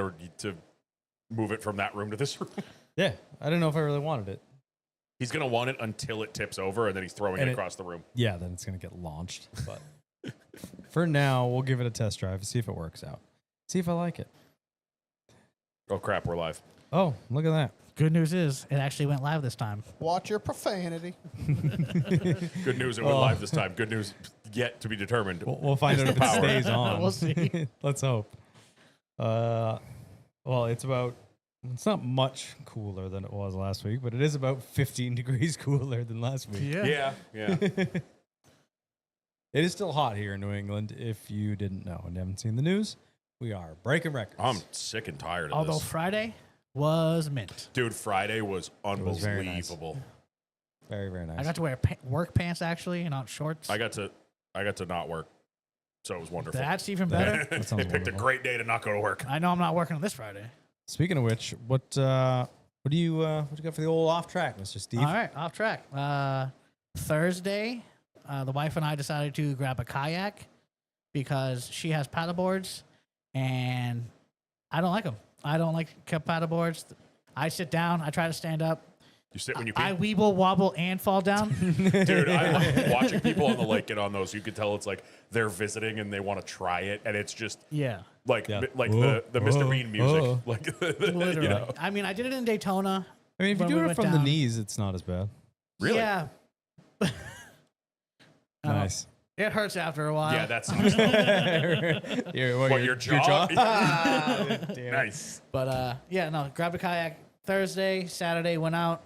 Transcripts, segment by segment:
or to move it from that room to this room. Yeah, I didn't know if I really wanted it. He's going to want it until it tips over, and then he's throwing it across the room. Yeah, then it's going to get launched. But for now, we'll give it a test drive, see if it works out. See if I like it. Oh, crap, we're live. Oh, look at that. Good news is it actually went live this time. Watch your profanity. Good news, it went live this time. Good news, yet to be determined. We'll find out if it stays on. We'll see. Let's hope. Well, it's not much cooler than it was last week, but it is about 15 degrees cooler than last week. Yeah. It is still hot here in New England, if you didn't know and haven't seen the news. We are breaking records. I'm sick and tired of Although this. Friday was mint. Dude, Friday was unbelievable. very nice. Very, very nice. I got to wear work pants actually, and not shorts. I got to not work, so it was wonderful. That's even better. That sounds They picked a wonderful. great day to not go to work. I know I'm not working on this Friday. Speaking of which, what do you got for the old off track, Mr. Steve? All right, off track. Thursday, the wife and I decided to grab a kayak because she has paddleboards, and I don't like them. I don't like paddleboards. I sit down. I try to stand up. You sit when you pee? I weeble, wobble, and fall down. Dude, I like watching people on the lake get on those. You can tell it's like they're visiting and they want to try it, and it's just Yeah, like Yeah. the Mr. Bean music. Oh. Like literally. you know. I mean, I did it in Daytona. I mean, if you when do we it went from the down. knees, it's not as bad. Really? Yeah. Nice. It hurts after a while. Yeah, that sucks. Your jaw? Damn it. Nice. But yeah, no, grabbed a kayak Thursday, Saturday, went out.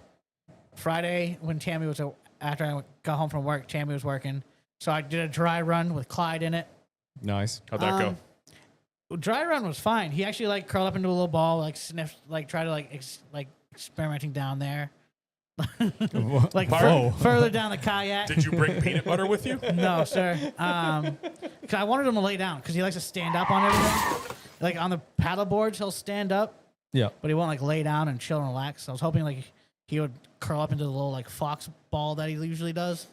Friday, when Tammy was, after I got home from work, Tammy was working. So I did a dry run with Clyde in it. Nice. How'd that go? Dry run was fine. He actually like curled up into a little ball, like sniffed, like tried to like experimenting down there. Like further down the kayak. Did you bring peanut butter with you? No, sir. Cause I wanted him to lay down because he likes to stand up on everything. Like on the paddle boards, he'll stand up, Yeah. but he won't like lay down and chill and relax. So I was hoping like he would curl up into the little like fox ball that he usually does.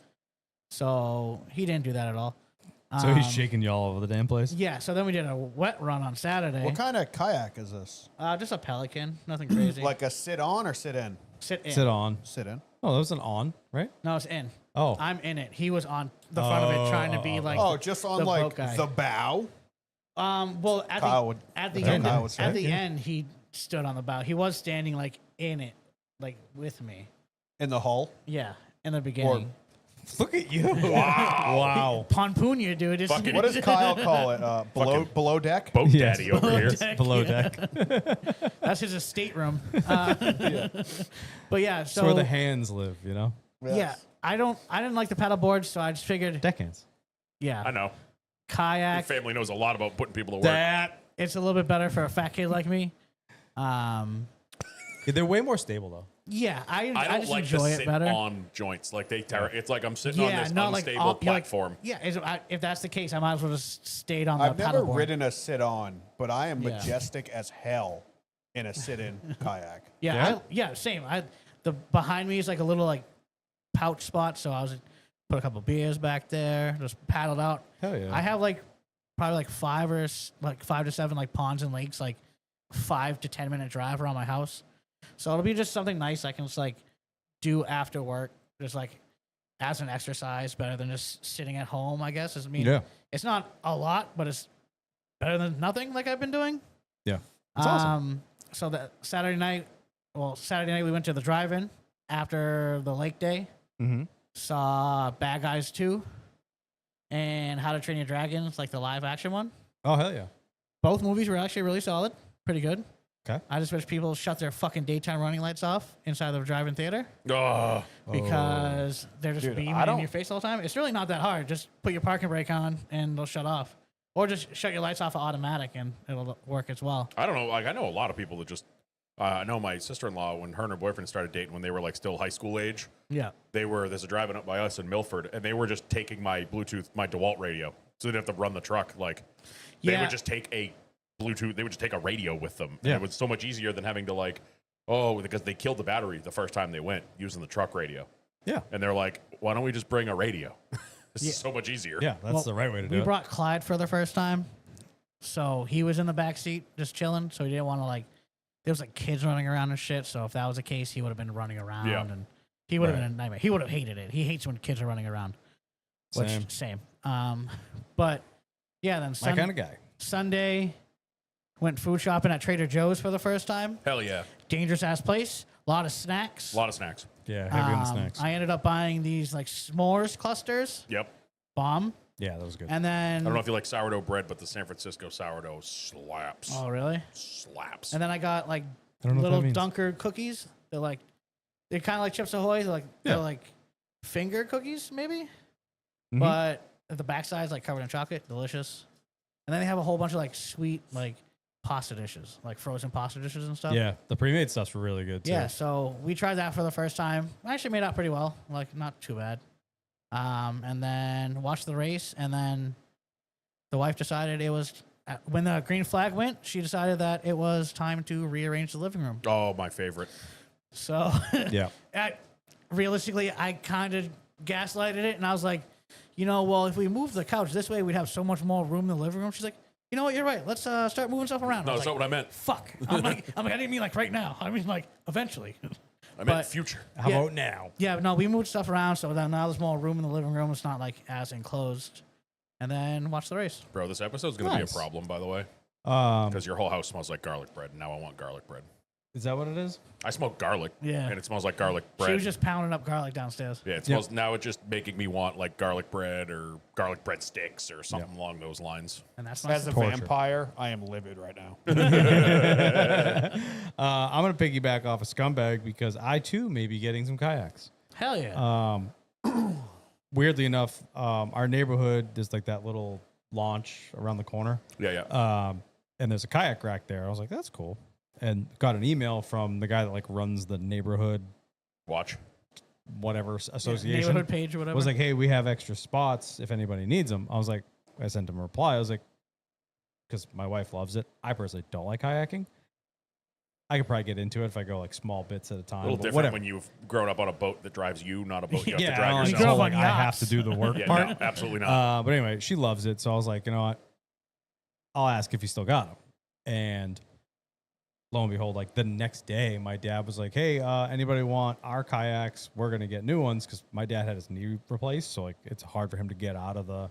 So he didn't do that at all. So he's shaking you all over the damn place? Yeah. So then we did a wet run on Saturday. What kind of kayak is this? Just a Pelican, nothing crazy. Like a sit on or sit in? sit in. Sit on. Sit in. Oh, that was an on, right? No, it's in. Oh. I'm in it. He was on the front of it, trying to be like. Oh, just on the like boat guy. the bow. Well, at Kyle the would- at the that's what end, Kyle would say. at the Yeah. end, he stood on the bow. He was standing like in it, like with me. In the hull. Yeah, in the beginning. Look at you. Wow. Ponpunia, dude. It's, Fucking- What does Kyle call it? Below deck? Boat Yes. daddy over here. Deck, Below yeah. deck. That's his stateroom. But yeah, so It's where the hands live, you know? yeah, I didn't like the paddle boards, so I just figured, Deckhands. yeah, I know. Your kayak. family knows a lot about putting people to work. That. It's a little bit better for a fat kid like me. Yeah, they're way more stable, though. Yeah, I I just don't like to enjoy it sit better. on joints. Like it's like I'm sitting on Yeah, this not like unstable up, you're like- platform. Yeah, if that's the case, I might as well just stayed on the I've never paddleboard. ridden a sit on, but I am Yeah. majestic as hell in a sit in kayak. Yeah, same. The behind me is like a little like pouch spot, so I was put a couple beers back there, just paddled out. Hell yeah. I have like probably like 5 to 7 like ponds and lakes, like 5 to 10 minute drive around my house. So it'll be just something nice I can just like do after work, just like as an exercise, better than just sitting at home. I guess. I mean, Yeah. it's not a lot, but it's better than nothing like I've been doing. Yeah. It's awesome. So that Saturday night we went to the drive-in after the lake day. Mm-hmm. Saw Bad Guys 2 and How to Train Your Dragon. It's like the live action one. Oh, hell yeah. Both movies were actually really solid. Pretty good. Okay. I just wish people shut their fucking daytime running lights off inside the drive-in theater Oh, because they're just Dude, beaming I in don't- your face all the time. It's really not that hard. Just put your parking brake on and they'll shut off. Or just shut your lights off automatic and it'll work as well. I don't know. Like I know a lot of people that just. I know my sister-in-law when her and her boyfriend started dating when they were like still high school age. Yeah. There's a driving up by us in Milford, and they were just taking my DeWalt radio, so they didn't have to run the truck. Like they Yeah. would just take a Bluetooth. They would just take a radio with them. Yeah. And it was so much easier than having to because they killed the battery the first time they went using the truck radio. Yeah. And they're like, why don't we just bring a radio? This Yeah. is so much easier. Yeah, that's Well, the right way to do We it. brought Clyde for the first time. So he was in the back seat just chilling. So he didn't want to like. There was like kids running around and shit. So if that was the case, he would have been running around and he would have been a nightmare. He would have hated it. He hates when kids are running around. Same. But yeah, then My kind of guy. Sunday went food shopping at Trader Joe's for the first time. Hell yeah. Dangerous ass place. A lot of snacks. A lot of snacks. Yeah, heavy on the snacks. I ended up buying these like s'mores clusters. Yep. Bomb. Yeah, that was good. And then I don't know if you like sourdough bread, but the San Francisco sourdough slaps. oh really? Slaps. And then I got like I don't know what little that means. Dunker cookies. They're kind of like Chips Ahoy. They're like finger cookies maybe, Mhm. but the backside is like covered in chocolate, delicious. And then they have a whole bunch of like sweet like pasta dishes, like frozen pasta dishes and stuff. Yeah, the pre-made stuff's really good too. Yeah, so we tried that for the first time. I actually made out pretty well, like not too bad. And then watched the race, and then the wife decided it was when the green flag went. She decided that it was time to rearrange the living room. Oh, my favorite. So Yeah. realistically, I kind of gaslighted it, and I was like, well, if we move the couch this way, we'd have so much more room in the living room. She's like, you know what, you're right. Let's start moving stuff around. No, I was that's like, not what I meant. fuck. I'm like, I didn't mean like right now. I mean like eventually. I meant But- future. How Yeah. about now? Yeah, no, we moved stuff around, so that now there's more room in the living room. It's not like as enclosed. And then watch the race. Bro, this episode's going to Nice. be a problem, by the way, Um, because your whole house smells like garlic bread, and now I want garlic bread. is that what it is? I smoke garlic, Yeah. and it smells like garlic bread. She was just pounding up garlic downstairs. Yeah, it smells. Now it's just making me want like garlic bread or garlic bread sticks or something along those lines. And that's my As a Torture. vampire, I am livid right now. I'm gonna piggyback off a scumbag because I too may be getting some kayaks. hell yeah. Weirdly enough, our neighborhood there's like that little launch around the corner, Yeah. and there's a kayak rack there. I was like, that's cool, and got an email from the guy that like runs the neighborhood Watch. whatever association. Neighborhood page or whatever. Was like, hey, we have extra spots if anybody needs them. I was like, I sent him a reply. I was like, because my wife loves it. I personally don't like kayaking. I could probably get into it if I go like small bits at a time. A little but different whatever. when you've grown up on a boat that drives you, not a boat you have to Yeah, drive I don't You like grew the up whole, on like, I have yachts. to do the work Yeah, part. no, absolutely not. But anyway, she loves it. So I was like, you know what? I'll ask if you still got them. And lo and behold, like the next day, my dad was like, hey, anybody want our kayaks? We're going to get new ones because my dad had his knee replaced. So like it's hard for him to get out of the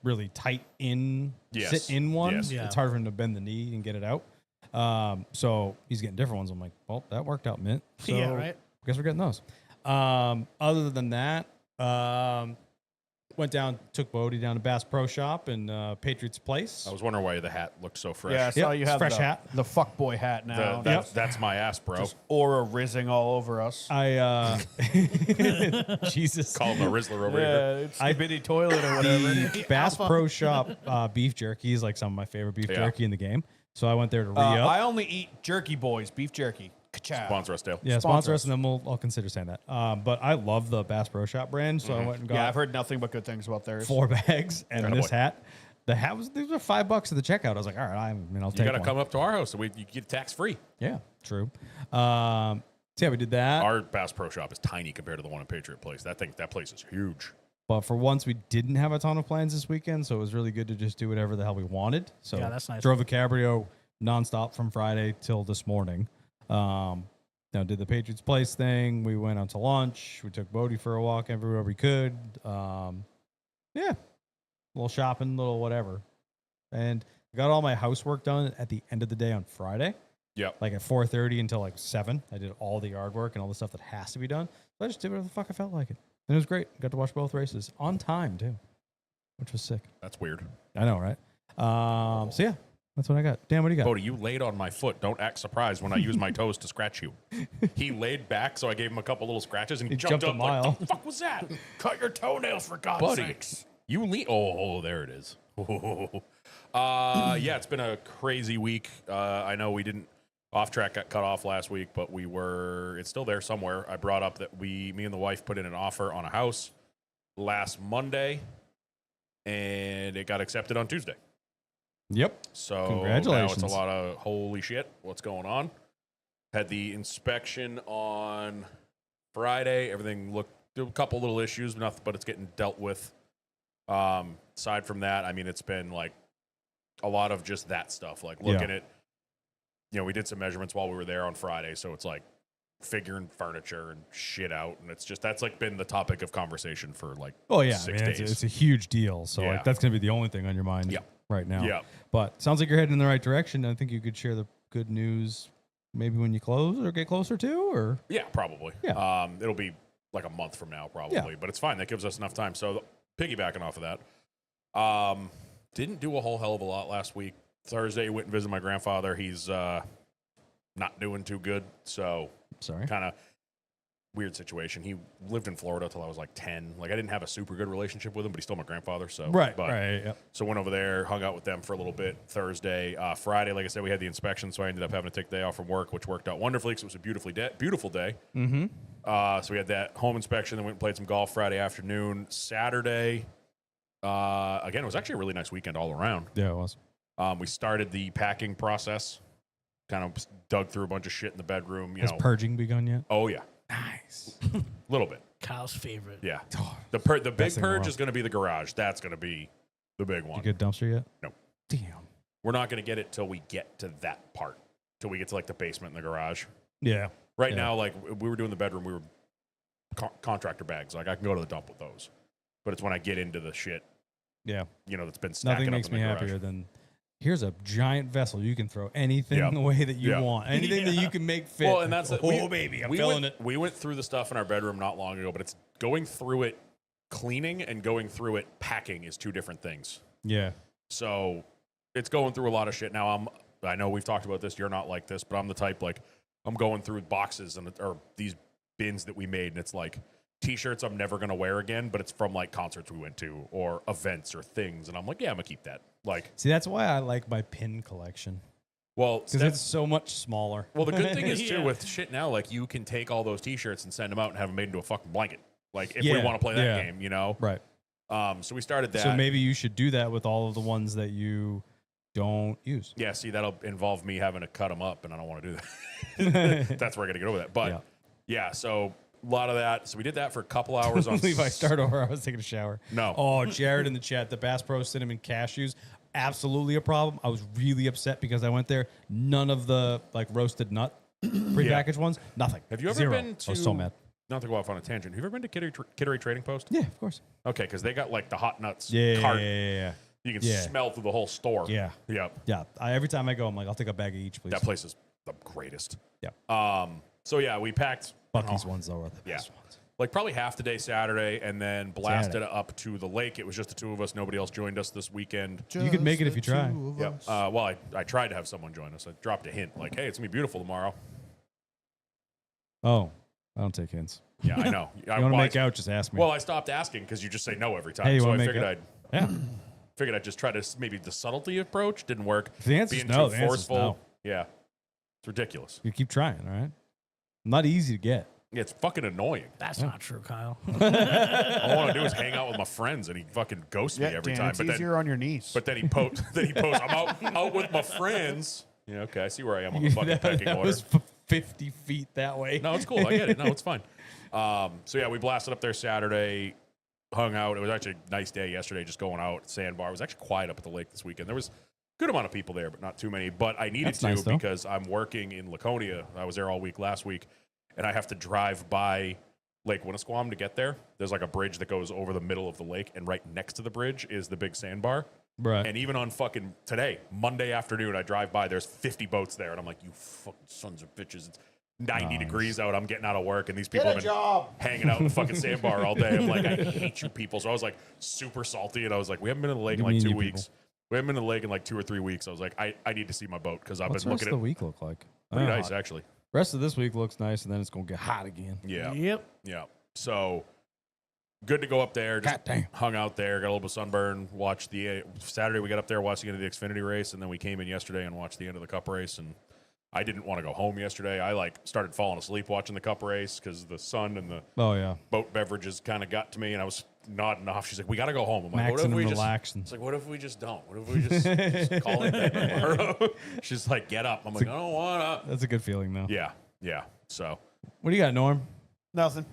really tight Yes. sit in one. Yes. Yeah. It's hard for him to bend the knee and get it out. So he's getting different ones. I'm like, well, that worked out, mint. So Yeah, right. I guess we're getting those. Other than that, went down, took Bodie down to Bass Pro Shop in Patriots Place. I was wondering why the hat looked so fresh. Yeah, I saw Yep, you have fresh the, hat. the fuckboy hat now. That's my ass, bro. Just aura rizzing all over us. I Jesus. Call him a Rizzler over here. It's the bitty toilet or whatever. The Bass Alpha. Pro Shop beef jerky is like some of my favorite beef Yeah. jerky in the game. So I went there to re-up. I only eat jerky boys, beef jerky. Ka-chow. Sponsor us, Dale. Yeah, Sponsor sponsor us, us. and then I'll consider saying that. But I love the Bass Pro Shop brand, so I went and got Yeah, I've heard nothing but good things about theirs. 4 bags and Attaboy. this hat. The hat was these were $5 at the checkout. I was like, all right, I'll You take got to one. come up to our house so you get tax free. Yeah, true. So yeah, we did that. Our Bass Pro Shop is tiny compared to the one in Patriot Place. That place is huge. But for once, we didn't have a ton of plans this weekend, so it was really good to just do whatever the hell we wanted. So Yeah, that's nice. Drove the Cabrio nonstop from Friday till this morning. Did the Patriots Place thing. We went out to lunch. We took Bodie for a walk everywhere we could. Yeah, little shopping, little whatever. And got all my housework done at the end of the day on Friday. Yep. Like at 4:30 until like 7. I did all the yard work and all the stuff that has to be done. So I just did whatever the fuck I felt like it. And it was great. Got to watch both races on time too, which was sick. That's weird. I know, right? So yeah, that's what I got. Dan, what do you got? Bodie, you laid on my foot. Don't act surprised when I use my toes to scratch you. He laid back, so I gave him a couple little scratches, and he jumped jumped a up mile. like, the fuck was that? Cut your toenails for God's Buddy, sakes. you lean. Oh, there it is. Yeah, it's been a crazy week. I know we didn't. Off track got cut off last week, but it's still there somewhere. I brought up that me and the wife put in an offer on a house last Monday, and it got accepted on Tuesday. Yep. So Congratulations. now it's a lot of holy shit. What's going on? Had the inspection on Friday. Everything looked a couple little issues, nothing, but it's getting dealt with. Aside from that, I mean, it's been like a lot of just that stuff, like looking at, we did some measurements while we were there on Friday. So it's like figuring furniture and shit out. And it's just, that's like been the topic of conversation for like 6 days. It's a huge deal. So like that's going to be the only thing on your mind right now. Yeah. But sounds like you're heading in the right direction. I think you could share the good news maybe when you close or get closer to, or yeah, probably. Yeah. It'll be like a month from now, probably, but it's fine. That gives us enough time. So piggybacking off of that, didn't do a whole hell of a lot last week. Thursday, went and visited my grandfather. He's not doing too good. So sorry, kind of weird situation. He lived in Florida till I was like 10. Like I didn't have a super good relationship with him, but he's still my grandfather. So right. So went over there, hung out with them for a little bit. Thursday, Friday, like I said, we had the inspection, so I ended up having to take the day off from work, which worked out wonderfully because it was a beautiful day. Mm-hmm. So we had that home inspection, then went and played some golf Friday afternoon. Saturday, again, it was actually a really nice weekend all around. Yeah, it was. We started the packing process, kind of dug through a bunch of shit in the bedroom. Has purging begun yet? Oh, yeah. Nice. A little bit. Kyle's favorite. Yeah. Oh, The big thing in the purge world. is going to be the garage. That's going to be the big one. You get dumpster yet? No. Damn. We're not going to get it till we get to that part, till we get to like the basement and the garage. Yeah. Right now, like we were doing the bedroom, we were contractor bags. Like I can go to the dump with those, but it's when I get into the shit, Yeah. That's been stacking Nothing up makes in the me garage. happier than here's a giant vessel. You can throw anything Yep. away that you Yep. want. Anything that you can make fit. Well, and that's baby, I'm feeling it. We went through the stuff in our bedroom not long ago, but it's going through it, cleaning and going through it, packing is two different things. Yeah. So it's going through a lot of shit. Now I know we've talked about this. You're not like this, but I'm the type like I'm going through boxes or these bins that we made, and it's like T-shirts I'm never gonna wear again, but it's from like concerts we went to or events or things, and I'm like, yeah, I'm gonna keep that. Like, See, that's why I like my pin collection well, because it's so much smaller. well, the good thing is too Yeah. with shit now, like you can take all those T-shirts and send them out and have them made into a fucking blanket. Like if we Yeah, want to play that yeah. game, Right. So we started that. So maybe you should do that with all of the ones that you don't use. Yeah, see, that'll involve me having to cut them up, and I don't want to do that. That's where I got to get over that. But yeah, so a lot of that. So we did that for a couple hours on. Levi, start over. I was taking a shower. No. Oh, Jared in the chat, the Bass Pro Cinnamon Cashews, absolutely a problem. I was really upset because I went there. None of the like roasted nut prepackaged ones. Nothing. Have you ever Zero. been to? I was so mad. Not to go off on a tangent. Have you ever been to Kittery Trading Post? Yeah, of course. Okay, because they got like the hot nuts Yeah, cart. yeah. You can Yeah. smell through the whole store. Yeah. Yep. Yeah. Every time I go, I'm like, I'll take a bag of each, please. That place is the greatest. Yeah. So yeah, we packed Bucky's ones though are the Yeah. best ones. like probably half the day Saturday, and then blasted up to the lake. It was just the two of us. Nobody else joined us this weekend. You could make it if you try. Yep. Well, I tried to have someone join us. I dropped a hint like, hey, it's gonna be beautiful tomorrow. Oh, I don't take hints. Yeah, I know. You want to make out? Just ask me. Well, I stopped asking because you just say no every time. Hey, you so I wanna make figured out? I'd Yeah. just try to maybe the subtlety approach didn't work. The answer's Being no. too The answer's forceful. no. Yeah, it's ridiculous. You keep trying, all right? Not easy to get. Yeah, it's fucking annoying. That's not true, Kyle. All I want to do is hang out with my friends, and he fucking ghosts me every Dan, time. it's But easier on your knees. then he posts. I'm out with my friends. Yeah, okay, I see where I am on the fucking pecking that order. was 50 feet that way. No, it's cool. I get it. No, it's fine. So yeah, we blasted up there Saturday, hung out. It was actually a nice day yesterday, just going out. Sandbar. It was actually quiet up at the lake this weekend. There was a good amount of people there, but not too many. But I needed That's to nice, though. because I'm working in Laconia. I was there all week last week, and I have to drive by Lake Winnisquam to get there. There's like a bridge that goes over the middle of the lake, and right next to the bridge is the big sandbar. Right. And even on fucking today, Monday afternoon, I drive by, there's 50 boats there, and I'm like, you fucking sons of bitches. It's 90 degrees out. I'm getting out of work, and these people have been hanging out in the fucking sandbar all day. I'm like, I hate you people. So I was like super salty, and I was like, we haven't been in the lake in like 2 weeks. We haven't been in the lake in like 2 or 3 weeks. I was like, I need to see my boat because I've What's been the rest looking of at the week look like? pretty Oh, nice actually. Rest of this week looks nice, and then it's going to get hot again. Yeah. Yep. Yeah. So good to go up there. Just God damn. hung out there, got a little bit of sunburn, watched the Saturday we got up there, watched the end of the Xfinity race, and then we came in yesterday and watched the end of the Cup race. And I didn't want to go home yesterday. I like started falling asleep watching the Cup race because the sun and the Oh, yeah. boat beverages kind of got to me, and I was nodding off. She's like, "We got to go home." I'm like, Maxing "What if and we just?" relaxing. It's like, "What if we just don't? What if we just call it bed tomorrow?" She's like, "Get up." I'm like, "I don't want to." That's a good feeling, though. Yeah, yeah. So What do you got, Norm? Nothing.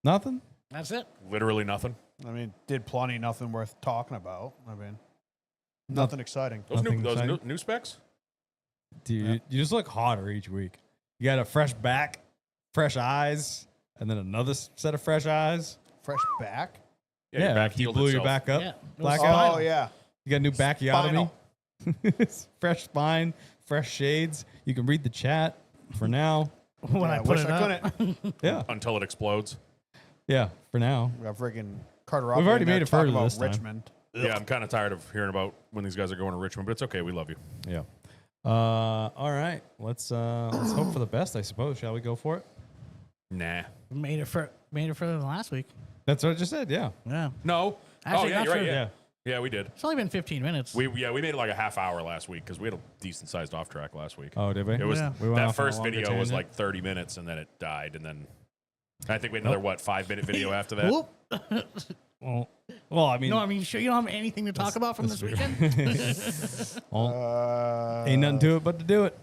Nothing? That's it. literally nothing. I mean, did plenty, nothing worth talking about. I mean, Nothing exciting. Those Nothing new exciting? new specs. Dude, you just look hotter each week. You got a fresh back, fresh eyes, and then another set of fresh eyes. Fresh back. Yeah, your back after you healed blew itself. your back up. Yeah. It was Black spinal. Oh yeah. You got a new backiotomy. Spinal. Fresh spine, fresh shades. You can read the chat for now. When Yeah, I put wish it I up. couldn't. Yeah, Until it explodes. yeah, for now. We got freaking Carter. We've already made it further about this time. Richmond. Yeah, I'm kind of tired of hearing about when these guys are going to Richmond, but it's okay. We love you. Yeah. All right. Let's hope for the best, I suppose. Shall we go for it? Nah. Made it further than last week. That's what I just said. Yeah. Yeah. No. Actually, yeah, not you're right. true. Yeah. Yeah, we did. It's only been 15 minutes. We made it like a half hour last week because we had a decent sized off track last week. Oh, did we? It was Yeah. We went that off on a first longer video was tangent. like 30 minutes and then it died and then I think we had another 5-minute video after that. Whoop. Well, I mean, No, I mean, sure you don't have anything to talk about from this weekend? well, ain't nothing to it but to do it.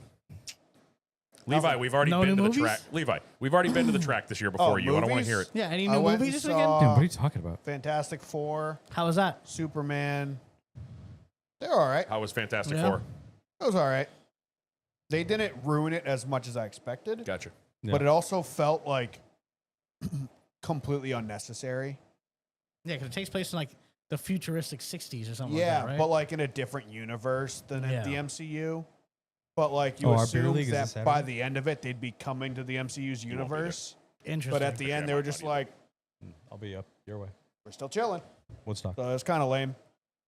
Levi, we've already No been new to the movies? track. Levi, we've already been to the track this year before you. I don't want to movies? hear it. Yeah, any I new went movies and this weekend? saw Dude, what are you talking about? Fantastic Four, How was that? Superman. They're all right. How was Fantastic Yeah. Four? It was all right. They didn't ruin it as much as I expected, Gotcha. Yeah. but it also felt like completely unnecessary. Yeah, because it takes place in like the futuristic 60s or something Yeah, like that, right? but like in a different universe than Yeah. the MCU. But like you Oh, our beer assume league is that this by Saturday? the end of it, they'd be coming to the MCU's You won't be there. universe. Interesting. But at the end, they were just like, I'll be up your way. we're still chilling. Woodstock. So it's kind of lame.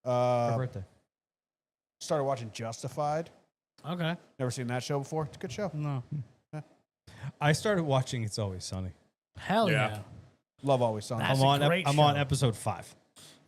Happy birthday. Started watching Justified. Okay. Never seen that show before. It's a good show. No. I started watching It's Always Sunny. Hell Yeah. yeah. Love Always Sunny. That's I'm a on. great I'm on show. episode 5.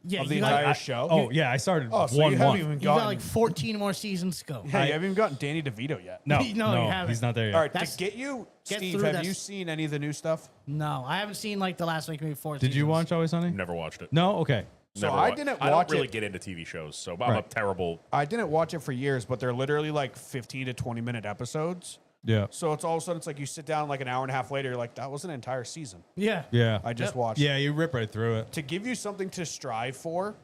Yeah, Of the you got, entire show. Oh yeah, I started Oh, so 1-1. you haven't even you got gotten. like 14 more seasons to go. Yeah, you haven't even gotten Danny DeVito yet. No, No, you no, haven't. he's not there yet. All right, That's- to get you, get Steve, through have that you s- seen any of the new stuff? No, I haven't seen like the last like maybe 4 Did you seasons. watch Always Sunny? Never watched it. No. Okay. So Never I wa- didn't I watch don't really it. get into TV shows, so I'm a Right. terrible. I didn't watch it for years, but they're literally like 15 to 20-minute episodes. Yeah. So it's all of a sudden, it's like you sit down like an hour and a half later, you're like, that was an entire season. Yeah. Yeah. I just Yep. watched. Yeah. You rip right through it. To give you something to strive for,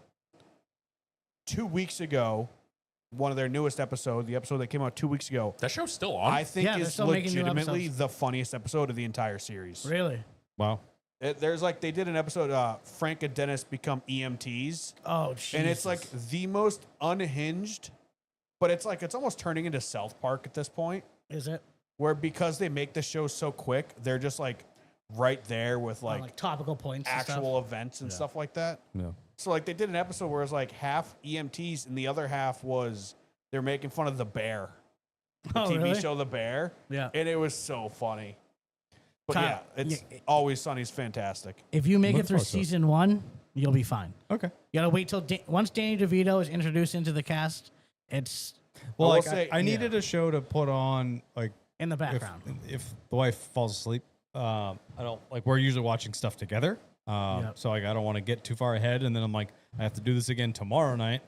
2 weeks ago, one of their newest episodes, the episode that came out 2 weeks ago, That show's still on. I think Yeah, they're is still making new legitimately episodes. the funniest episode of the entire series. Really? Wow. There's like, they did an episode, Frank and Dennis become EMTs. Oh, jeez. And it's like the most unhinged, but it's like, it's almost turning into South Park at this point, Is it? where because they make the show so quick, they're just like right there with On, like topical points and stuff? actual events and stuff like that. No. So like they did an episode where it was like half EMTs and the other half was they're making fun of The Bear, the Oh, TV really? show The Bear, Yeah. and it was so funny. But Kinda- yeah, it's yeah, Always Sunny's fantastic. If you make Look it through forward to it. season 1, you'll be fine. Okay. You gotta wait till once Danny DeVito is introduced into the cast, it's Well, I will like say- I needed a show to put on, like in the if background. if the wife falls asleep. I don't like. We're usually watching stuff together. Yep. So like I don't want to get too far ahead, and then I'm like I have to do this again tomorrow night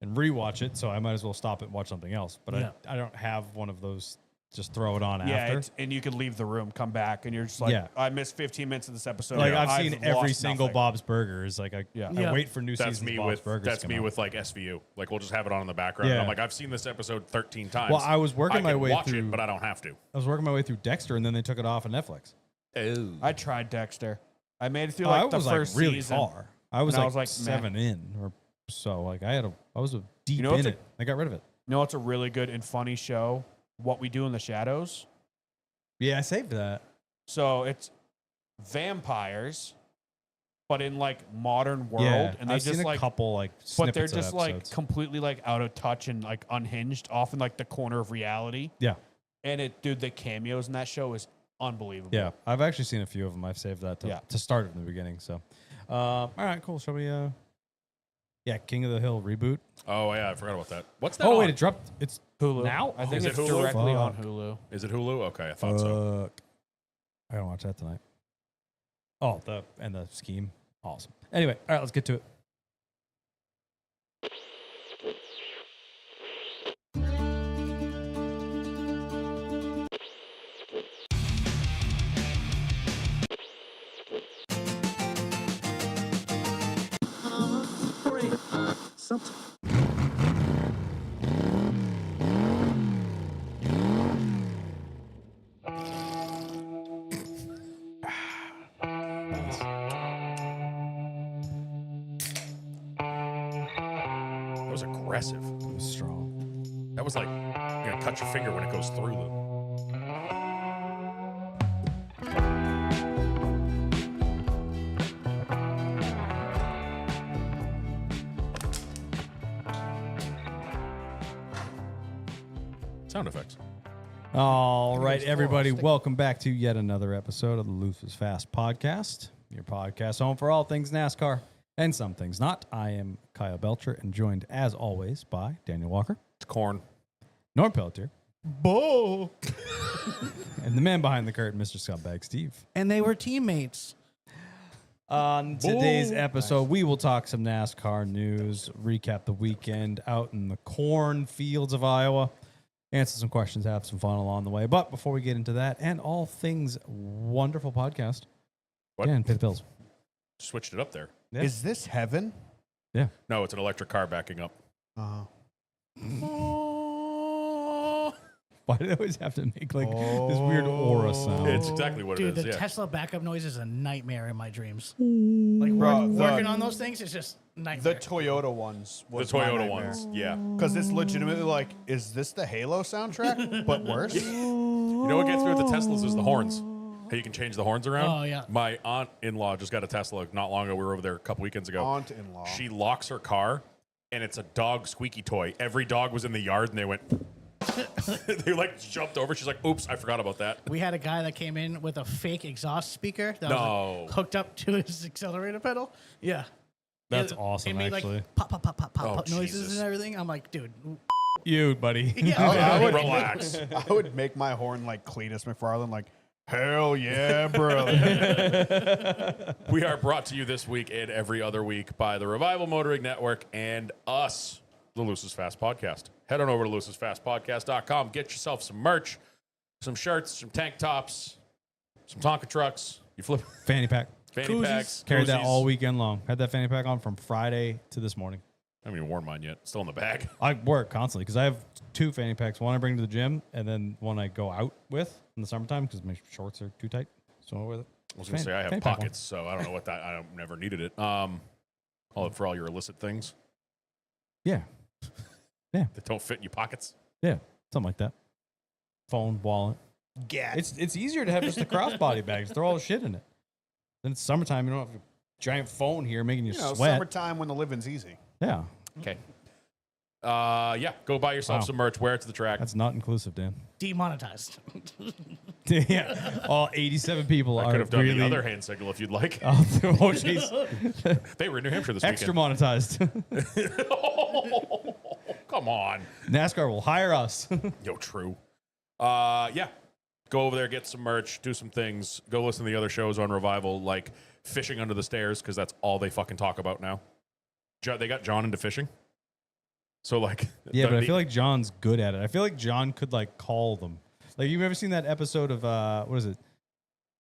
and rewatch it. So I might as well stop it and watch something else. But Yeah. I don't have one of those. Just throw it on Yeah, after. and you could leave the room, come back, and you're just like, Yeah. I missed 15 minutes of this episode. Like Yeah, I've seen every lost single nothing. Bob's Burgers. Like I Yeah. Yeah. wait for new That's seasons me of Bob's with Burgers. that's to come me out. with like SVU. Like we'll just have it on in the background. And Yeah. I'm like, I've seen this episode 13 times. Well, I was working my can way watch through. it, but I don't have to. I was working my way through Dexter, and then they took it off of Netflix. Oh. I tried Dexter. I made it through Oh, like I the was first like really season. far. I was and I like, was like, 7 in or so. Like I was deep know what's in a- it. I got rid of it. You know, it's a really good and funny show. What We Do in the Shadows. Yeah, I saved that. So it's vampires, but in like modern world, Yeah, and they I've just seen a like, couple like but snippets they're of just like episodes. completely like out of touch and like unhinged, off in like the corner of reality. Yeah, And it, dude, the cameos in that show is unbelievable. yeah. I've actually seen a few of them. I've saved that to, Yeah. to start from the beginning. So, all right, cool. Shall we? Yeah, King of the Hill reboot. Oh yeah, I forgot about that. What's that? Oh on? wait, it dropped. It's Hulu. Now? I think Is it it's Hulu? directly on Fuck. Hulu. Is it Hulu? Okay, I thought so. fuck. I gotta watch that tonight. Oh, the scheme, awesome. Anyway, all right, let's get to it. aggressive. It was strong. That was like, you know, cut your finger when it goes through the. Sound effects. All right, it's full. everybody, Stick- welcome back to yet another episode of the Loose is Fast podcast, your podcast home for all things NASCAR and some things not. I am Kyle Belcher and joined, as always, by Daniel Walker, It's corn. Norm Pelletier, Bull. and the man behind the curtain, Mr. Scumbag Steve. And they were teammates. On today's episode, we will talk some NASCAR news, recap the weekend out in the cornfields of Iowa, answer some questions, have some fun along the way. But before we get into that and all things wonderful podcast, What? Dan, pay the bills. Switched it up there. Yeah. Is this heaven? No, it's an electric car backing up. Why do they always have to make like this weird aura sound? It's exactly what Dude, it is. the Yeah. Tesla backup noise is a nightmare in my dreams. Mm. Like Bro, working on those things is just The nightmare. Toyota ones. The Toyota ones. Yeah. Because it's legitimately like, is this the Halo soundtrack, but worse? You know what gets me with the Teslas is the horns. How you can change the horns around. Oh, yeah. My aunt-in-law just got a Tesla not long ago. We were over there a couple weekends ago. Aunt-in-law. She locks her car, and it's a dog squeaky toy. Every dog was in the yard, and they went. They like jumped over. She's like, "Oops, I forgot about that." We had a guy that came in with a fake exhaust speaker that was No. like, hooked up to his accelerator pedal. Yeah. That's It awesome, made actually. like pop, pop, pop, pop, pop, Oh, pop noises Jesus. and everything. I'm like, dude. You, buddy. Yeah. I would Relax. I would make my horn like Cletus McFarland, like, hell yeah, brother. We are brought to you this week and every other week by the Revival Motoring Network and us, the Loose is Fast Podcast. Head on over to loosesfastpodcast.com. Get yourself some merch, some shirts, some tank tops, some Tonka trucks. You flip Fanny pack. fanny Koozies. packs. Carried that koozies. all weekend long. Had that fanny pack on from Friday to this morning. I haven't even worn mine yet. Still in the bag. I work constantly because I have two fanny packs. One I bring to the gym, and then one I go out with in the summertime because my shorts are too tight. So I wear it. I was going to say I have Fanny pack pockets, so I don't know what that. I never needed it. For all your illicit things Yeah, that don't fit in your pockets. yeah, something like that. Phone, wallet. Get. It's easier to have just the crossbody bags. Throw all the shit in it. Then it's summertime. You don't have a giant phone here making you, You know, sweat. summertime when the living's easy. Yeah, Okay. Yeah, go buy yourself Wow. some merch. Wear it to the track. that's not inclusive, Dan. Demonetized. Yeah, all 87 people I are could have done really. the other hand signal if you'd like. Oh, jeez. They were in New Hampshire this Extra weekend. monetized. Come on. NASCAR will hire us. Yo, true. Yeah. Go over there, get some merch, do some things. Go listen to the other shows on Revival, like Fishing Under the Stairs, because that's all they fucking talk about now. They got John into fishing. So, like... Yeah, but I feel like John's good at it. I feel like John could like call them. Like, you've ever seen that episode of what is it,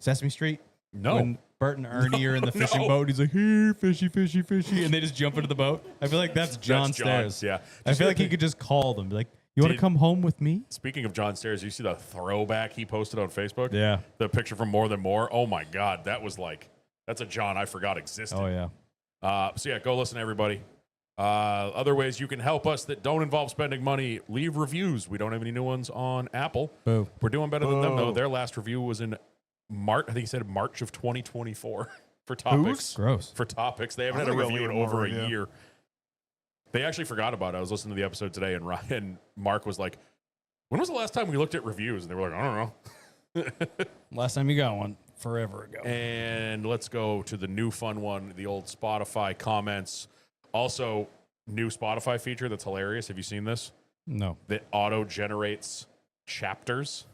Sesame Street? No. When Bert and Ernie are in the fishing no. boat, he's like, "Here, fishy, fishy, fishy," and they just jump into the boat. I feel like that's John Stairs. Yeah. I feel like he could just call them, be like, "You want to Did- come home with me?" Speaking of John Stairs, you see the throwback he posted on Facebook? Yeah. The picture from More Than More. Oh, my God. That was like... That's a John I forgot existed. Oh yeah. So yeah, go listen, everybody. Other ways you can help us that don't involve spending money: leave reviews. We don't have any new ones on Apple. Boo. We're doing better than them though. Boo. Their last review was in March. I think he said March of 2024 for topics. Gross. For topics, they haven't I'm had a gonna go review in leave them over a a review. year. They actually forgot about it. I was listening to the episode today, and Ryan Mark was like, "When was the last time we looked at reviews?" And they were like, "I don't know." Last time you got one, forever ago. And let's go to the new fun one, the old Spotify comments. Also, new Spotify feature that's hilarious. Have you seen this? No. That auto generates chapters.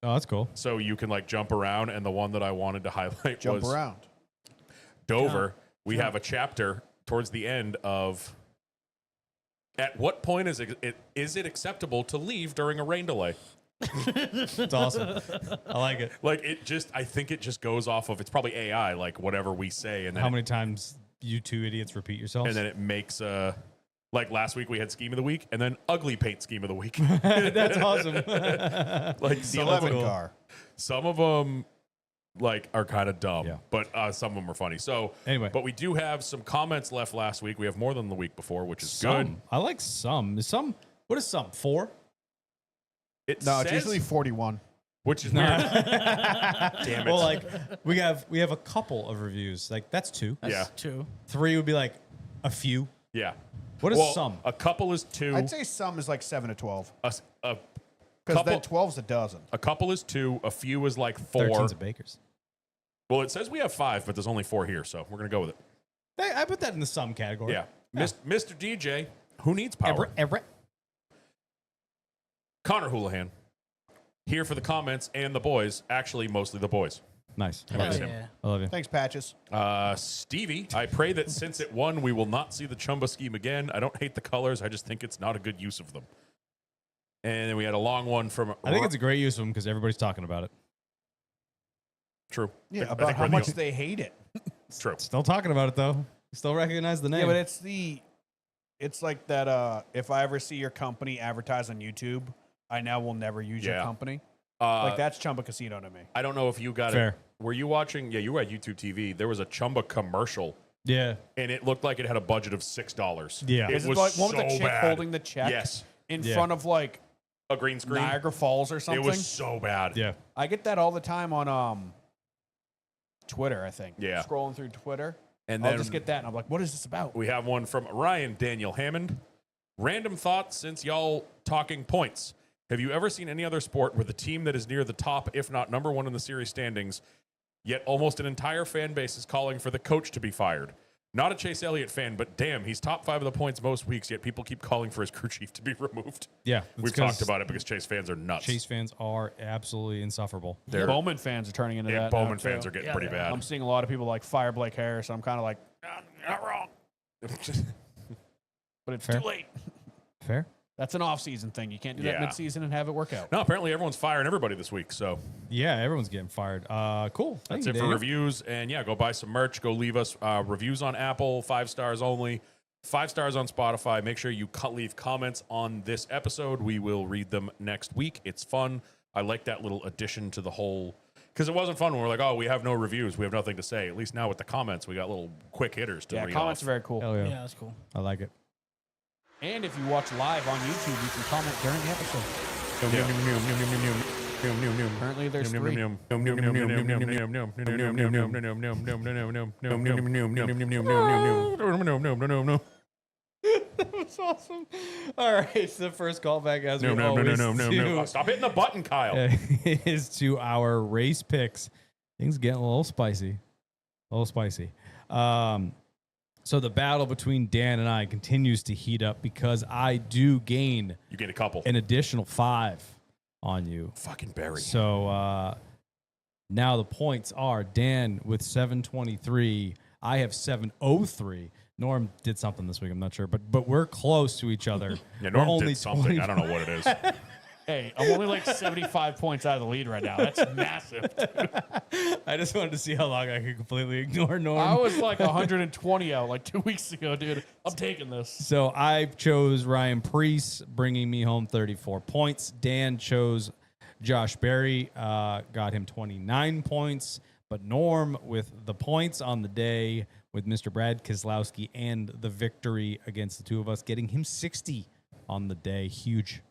Oh, that's cool. So you can like jump around. And the one that I wanted to highlight Jump was around. Dover. We have a chapter towards the end of at what point is it acceptable to leave during a rain delay? It's awesome. I like it. Like I think it just goes off of, it's probably AI, like whatever we say. And then How many times you two idiots repeat yourselves? and then it makes like last week we had scheme of the week and then ugly paint scheme of the week. That's awesome. Like The some 11 of them, car. some of them like are kind of dumb, Yeah. but some of them are funny. So Anyway. but we do have some comments left last week. We have more than the week before, which is good. Some. I like some. What is some? 4? It No, it's says- usually 41. which is weird. Damn it. Well, like we have a couple of reviews. Like that's 2. yeah, 2. 3 would be like a few. yeah. What is Well, some? A couple is 2. I'd say some is like 7 to 12. a Because couple, then 12's a dozen. a couple is 2. A few is like 4. 13's of Bakers. Well, it says we have 5, but there's only 4 here, so we're gonna go with it. I put that in the some category. Yeah. Mr. DJ, who needs power? Connor Houlihan, here for the comments and the boys. Actually, mostly the boys. Nice. I Hell love, yeah. you. Yeah. I love you. Thanks, Patches. Stevie, I pray that since it won, we will not see the Chumba scheme again. I don't hate the colors. I just think it's not a good use of them. And then we had a long one from. I think it's a great use of them because everybody's talking about it. True. Yeah, I about think how we're the much only- they hate it. It's true. Still talking about it though. Still recognize the name. Yeah, but it's like that. If I ever see your company advertise on YouTube, I now will never use your Yeah. company. Uh, Like that's Chumba Casino to me. I don't know if you got Fair. it. Were you watching? Yeah, you were at YouTube TV. There was a Chumba commercial, Yeah. and it looked like it had a budget of $6. Yeah. It Is was it like so one with the chick bad. holding the check Yes. in Yeah. front of like A green screen. Niagara Falls or something? It was so bad. Yeah. I get that all the time on Twitter, I think. Yeah. Scrolling through Twitter. And I'll then just get that and I'm like, what is this about? we have one from Ryan Daniel Hammond. Random thoughts since y'all talking points. Have you ever seen any other sport where the team that is near the top, if not number 1 in the series standings, yet almost an entire fan base is calling for the coach to be fired? Not a Chase Elliott fan, but damn, he's top 5 of the points most weeks, yet people keep calling for his crew chief to be removed. Yeah. We've talked about it because Chase fans are nuts. Chase fans are absolutely insufferable. They're- Bowman fans are turning into Yeah, that. Bowman now, too. fans are getting Yeah, pretty they are. bad. I'm seeing a lot of people like fire Blake Harris. I'm kind of like, Not wrong. but it's Fair. too late. Fair. That's an off-season thing. You can't do Yeah. that mid-season and have it work out. No, apparently everyone's firing everybody this week, so Yeah, everyone's getting fired. Cool. that's Thank it you, for Daniel. reviews. And yeah, go buy some merch. Go leave us reviews on Apple, 5 stars only, 5 stars on Spotify. Make sure you leave comments on this episode. We will read them next week. It's fun. I like that little addition to the whole, because it wasn't fun when we're like, oh, we have no reviews. We have nothing to say. At least now with the comments, we got little quick hitters to Yeah, read comments off. are very cool. Hell Yeah, yeah. that's cool. I like it. And if you watch live on YouTube, you can comment during the episode. Currently, there's 3. That was awesome. All right, it's the first callback as we always do. Stop hitting the button, Kyle. Is to our race picks. Things getting a little spicy. A little spicy. So the battle between Dan and I continues to heat up because I do gain You get a couple. an additional 5 on you. Fucking Barry. So now the points are Dan with 723. I have 703. Norm did something this week. I'm not sure, but we're close to each other. Yeah, We're Norm only did something. 20 I don't know what it is. Hey, I'm only like 75 points out of the lead right now. That's massive. I just wanted to see how long I could completely ignore Norm. I was like 120 out like 2 weeks ago, dude. I'm taking this. So I chose Ryan Preece, bringing me home 34 points. Dan chose Josh Berry, got him 29 points. But Norm, with the points on the day, with Mr. Brad Keselowski and the victory against the two of us, getting him 60 on the day. Huge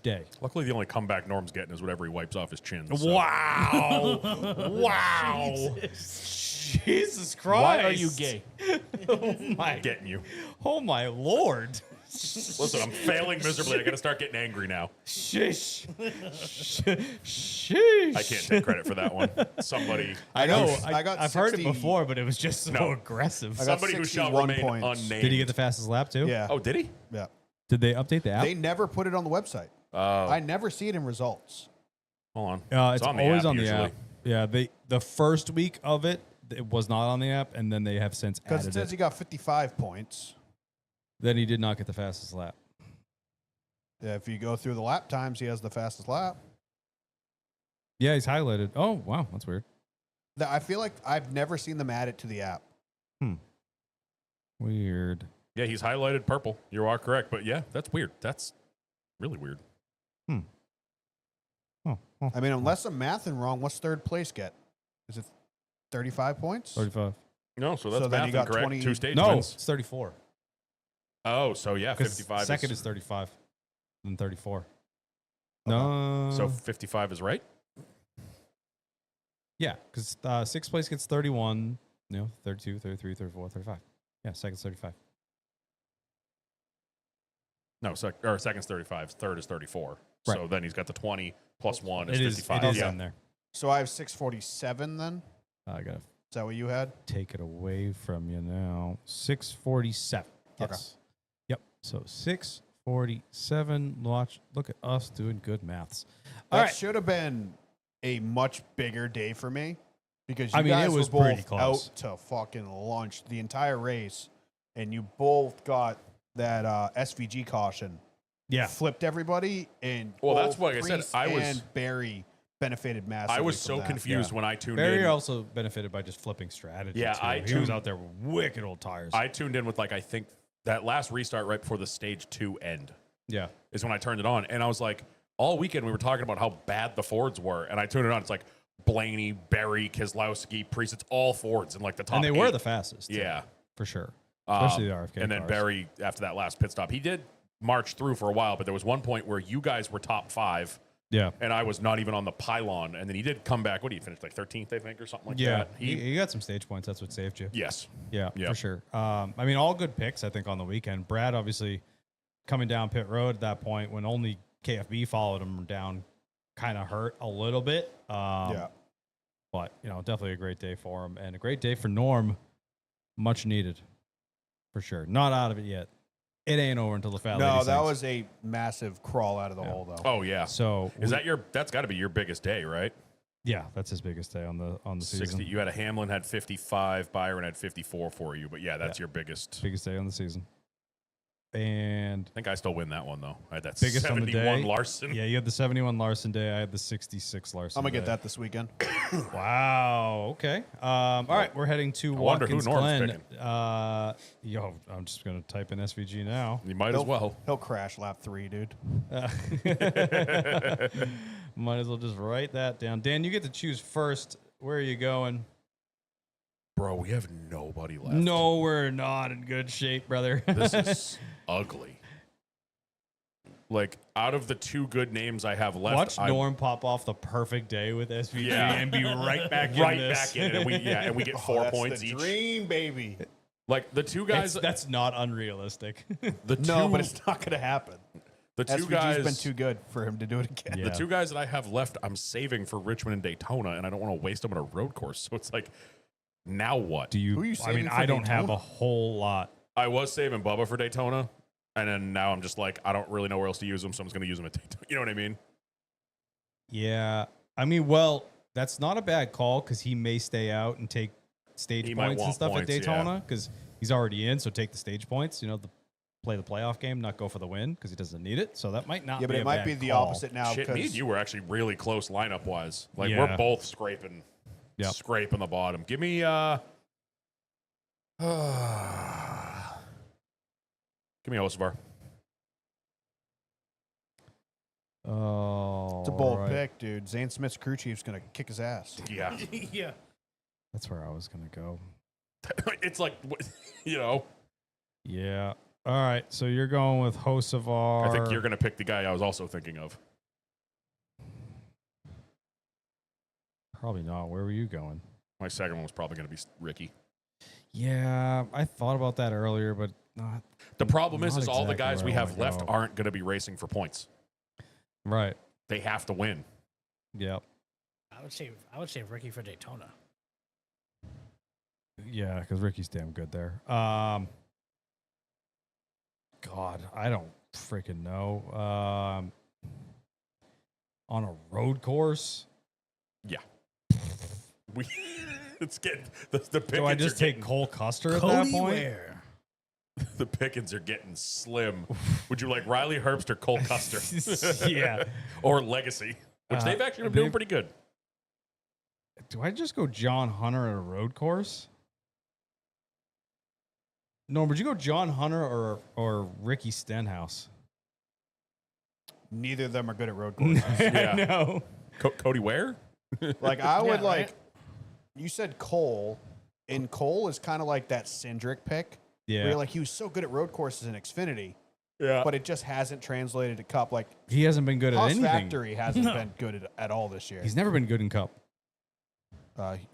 day. Luckily, the only comeback Norm's getting is whatever he wipes off his chin. So. Wow. Wow. Jesus Christ. Why are you gay? Oh my, Getting you. oh my Lord. Listen, I'm failing miserably. I got to start getting angry now. Shish. Sheesh. I can't take credit for that one. Somebody, I know. I got I've heard it 60 before, but it was just so No. aggressive. I got somebody who shall 61 remain points. unnamed. Did he get the fastest lap too? Yeah. Oh, did he? Yeah. Did they update the app? They never put it on the website. Oh, I never see it in results. hold on. It's on the always app on the usually. app. Yeah, the first week of it was not on the app, and then they have since Because added it says it. he got 55 points. Then he did not get the fastest lap. Yeah, if you go through the lap times, he has the fastest lap. Yeah, he's highlighted. Oh, wow, that's weird. I feel like I've never seen them add it to the app. Weird. Yeah, he's highlighted purple. You are correct. But yeah, that's weird. That's really weird. Oh, I mean, unless I'm mathing wrong, what's third place get? Is it 35 points? 35. No, so that's So then math you got incorrect. 20 2 stage No, wins. it's 34. Oh, so yeah, 'Cause 55 second is 35. Then 34. No. So 55 is right? yeah, because sixth place gets 31, 32, 33, 34, 35. Yeah, second's 35. No, second's 35, third is 34. Right. So then he's got the 20 plus 1 is It is 55. in there. So I have 647 then. I got to Is that what you had? take it away from you now. 647. Okay. Yes. Yep. So 647. Look at us doing good maths. All That right. should have been a much bigger day for me because you I mean, guys it was were pretty both close. out to fucking lunch the entire race, and you both got that SVG caution. Yeah. Flipped everybody, and Well, that's both what I said. Priest I was- and Barry benefited massively. I was from so that. confused when I tuned Barry in. also benefited by just flipping strategy. Yeah, too. I he was tuned- out there with wicked old tires. I tuned in with I think that last restart right before the stage 2 end yeah. is when I turned it on. And I was like, all weekend we were talking about how bad the Fords were. And I tuned it on. It's like Blaney, Barry, Keselowski, Priest. It's all Fords in the top And they were 8. the fastest. too, Yeah. for sure. Especially the RFK And then cars. Barry, after that last pit stop, he did march through for a while, but there was one point where you guys were top 5 Yeah. and I was not even on the pylon. And then he did come back. What did he finish? 13th, I think, or something like Yeah. that. He got some stage points. That's what saved you. Yes. Yeah, Yeah. for sure. I mean, all good picks, I think, on the weekend. Brad, obviously, coming down pit road at that point when only KFB followed him down, kind of hurt a little bit. Yeah. But, definitely a great day for him. And a great day for Norm. Much needed, for sure. Not out of it yet. It ain't over until the Fat No, Lady that sings. was a massive crawl out of the hole, though. Oh, yeah. So, That's got to be your biggest day, right? yeah, that's his biggest day on the 60. season. You had a Hamlin had 55, Byron had 54 for you, but yeah, that's your biggest. Biggest day on the season. And I think I still win that one though. I had that biggest on the 71 day. Larson. Yeah, you had the 71 Larson day. I had the 66 Larson I'm gonna day. get that this weekend. Wow. Okay. All right, we're heading to I wonder who Watkins Norm's Glen. picking. I'm just gonna type in SVG now. You might as well. He'll crash lap 3, dude. Might as well just write that down. Dan, you get to choose first. Where are you going? Bro, we have nobody left. No, we're not in good shape, brother. This is ugly. Like, out of the 2 good names I have left, Watch I Norm pop off the perfect day with SVG Yeah. and be right back in right this. back in it, and we get 4 That's points the each. dream, baby. Like the 2 guys, That's not unrealistic. the 2, No, but it's not gonna happen. the 2 SVG's guys been too good for him to do it again. Yeah. The 2 guys that I have left, I'm saving for Richmond and Daytona, and I don't want to waste them on a road course. So it's like, now what? Do you? Who are you I mean, saving for I don't have Daytona? a whole lot. I was saving Bubba for Daytona, and then now I'm just like, I don't really know where else to use them, so I'm just going to use them at Daytona. You know what I mean? Yeah. I mean, well, that's not a bad call because he may stay out and take stage He might points and want stuff points, at Daytona because he's already in. So take the stage points, play the playoff game, not go for the win because he doesn't need it. So that might not Yeah, but be it a might bad be the call. opposite now. Shit, me and because you were actually really close lineup wise. Like Yeah. we're both scraping, Yep. scraping the bottom. Give me give me Osavar. Oh, It's a bold right. pick, dude. Zane Smith's crew chief's gonna kick his ass. Yeah, Yeah. That's where I was going to go. it's like you know. Yeah. All right. So you're going with Hocevar. I think you're gonna pick the guy I was also thinking of. Probably not. Where were you going? My second one was probably gonna be Ricky. Yeah, I thought about that earlier, but not The problem Not is all the exactly guys where we I have wanna left go. aren't gonna be racing for points. right. They have to win. Yep. I would save Ricky for Daytona. Yeah, because Ricky's damn good there. God, I don't freaking know. On a road course, Yeah. We it's getting the Pickens do I just are take getting, Cole Custer at that point? Ware. the Pickens are getting slim. Would you like Riley Herbst or Cole Custer? Yeah. Or Legacy, which they've actually been doing pretty good. Do I just go John Hunter at a road course? No, would you go John Hunter or Ricky Stenhouse? Neither of them are good at road courses. Yeah. No. Cody Ware? Like I would Yeah, right? you said Cole, and Cole is kind of like that Cindric pick. Yeah. Where you're like, he was so good at road courses in Xfinity, Yeah. but it just hasn't translated to Cup. Like, He hasn't been good at Haas anything. Factory hasn't been good at all this year. He's never been good in Cup.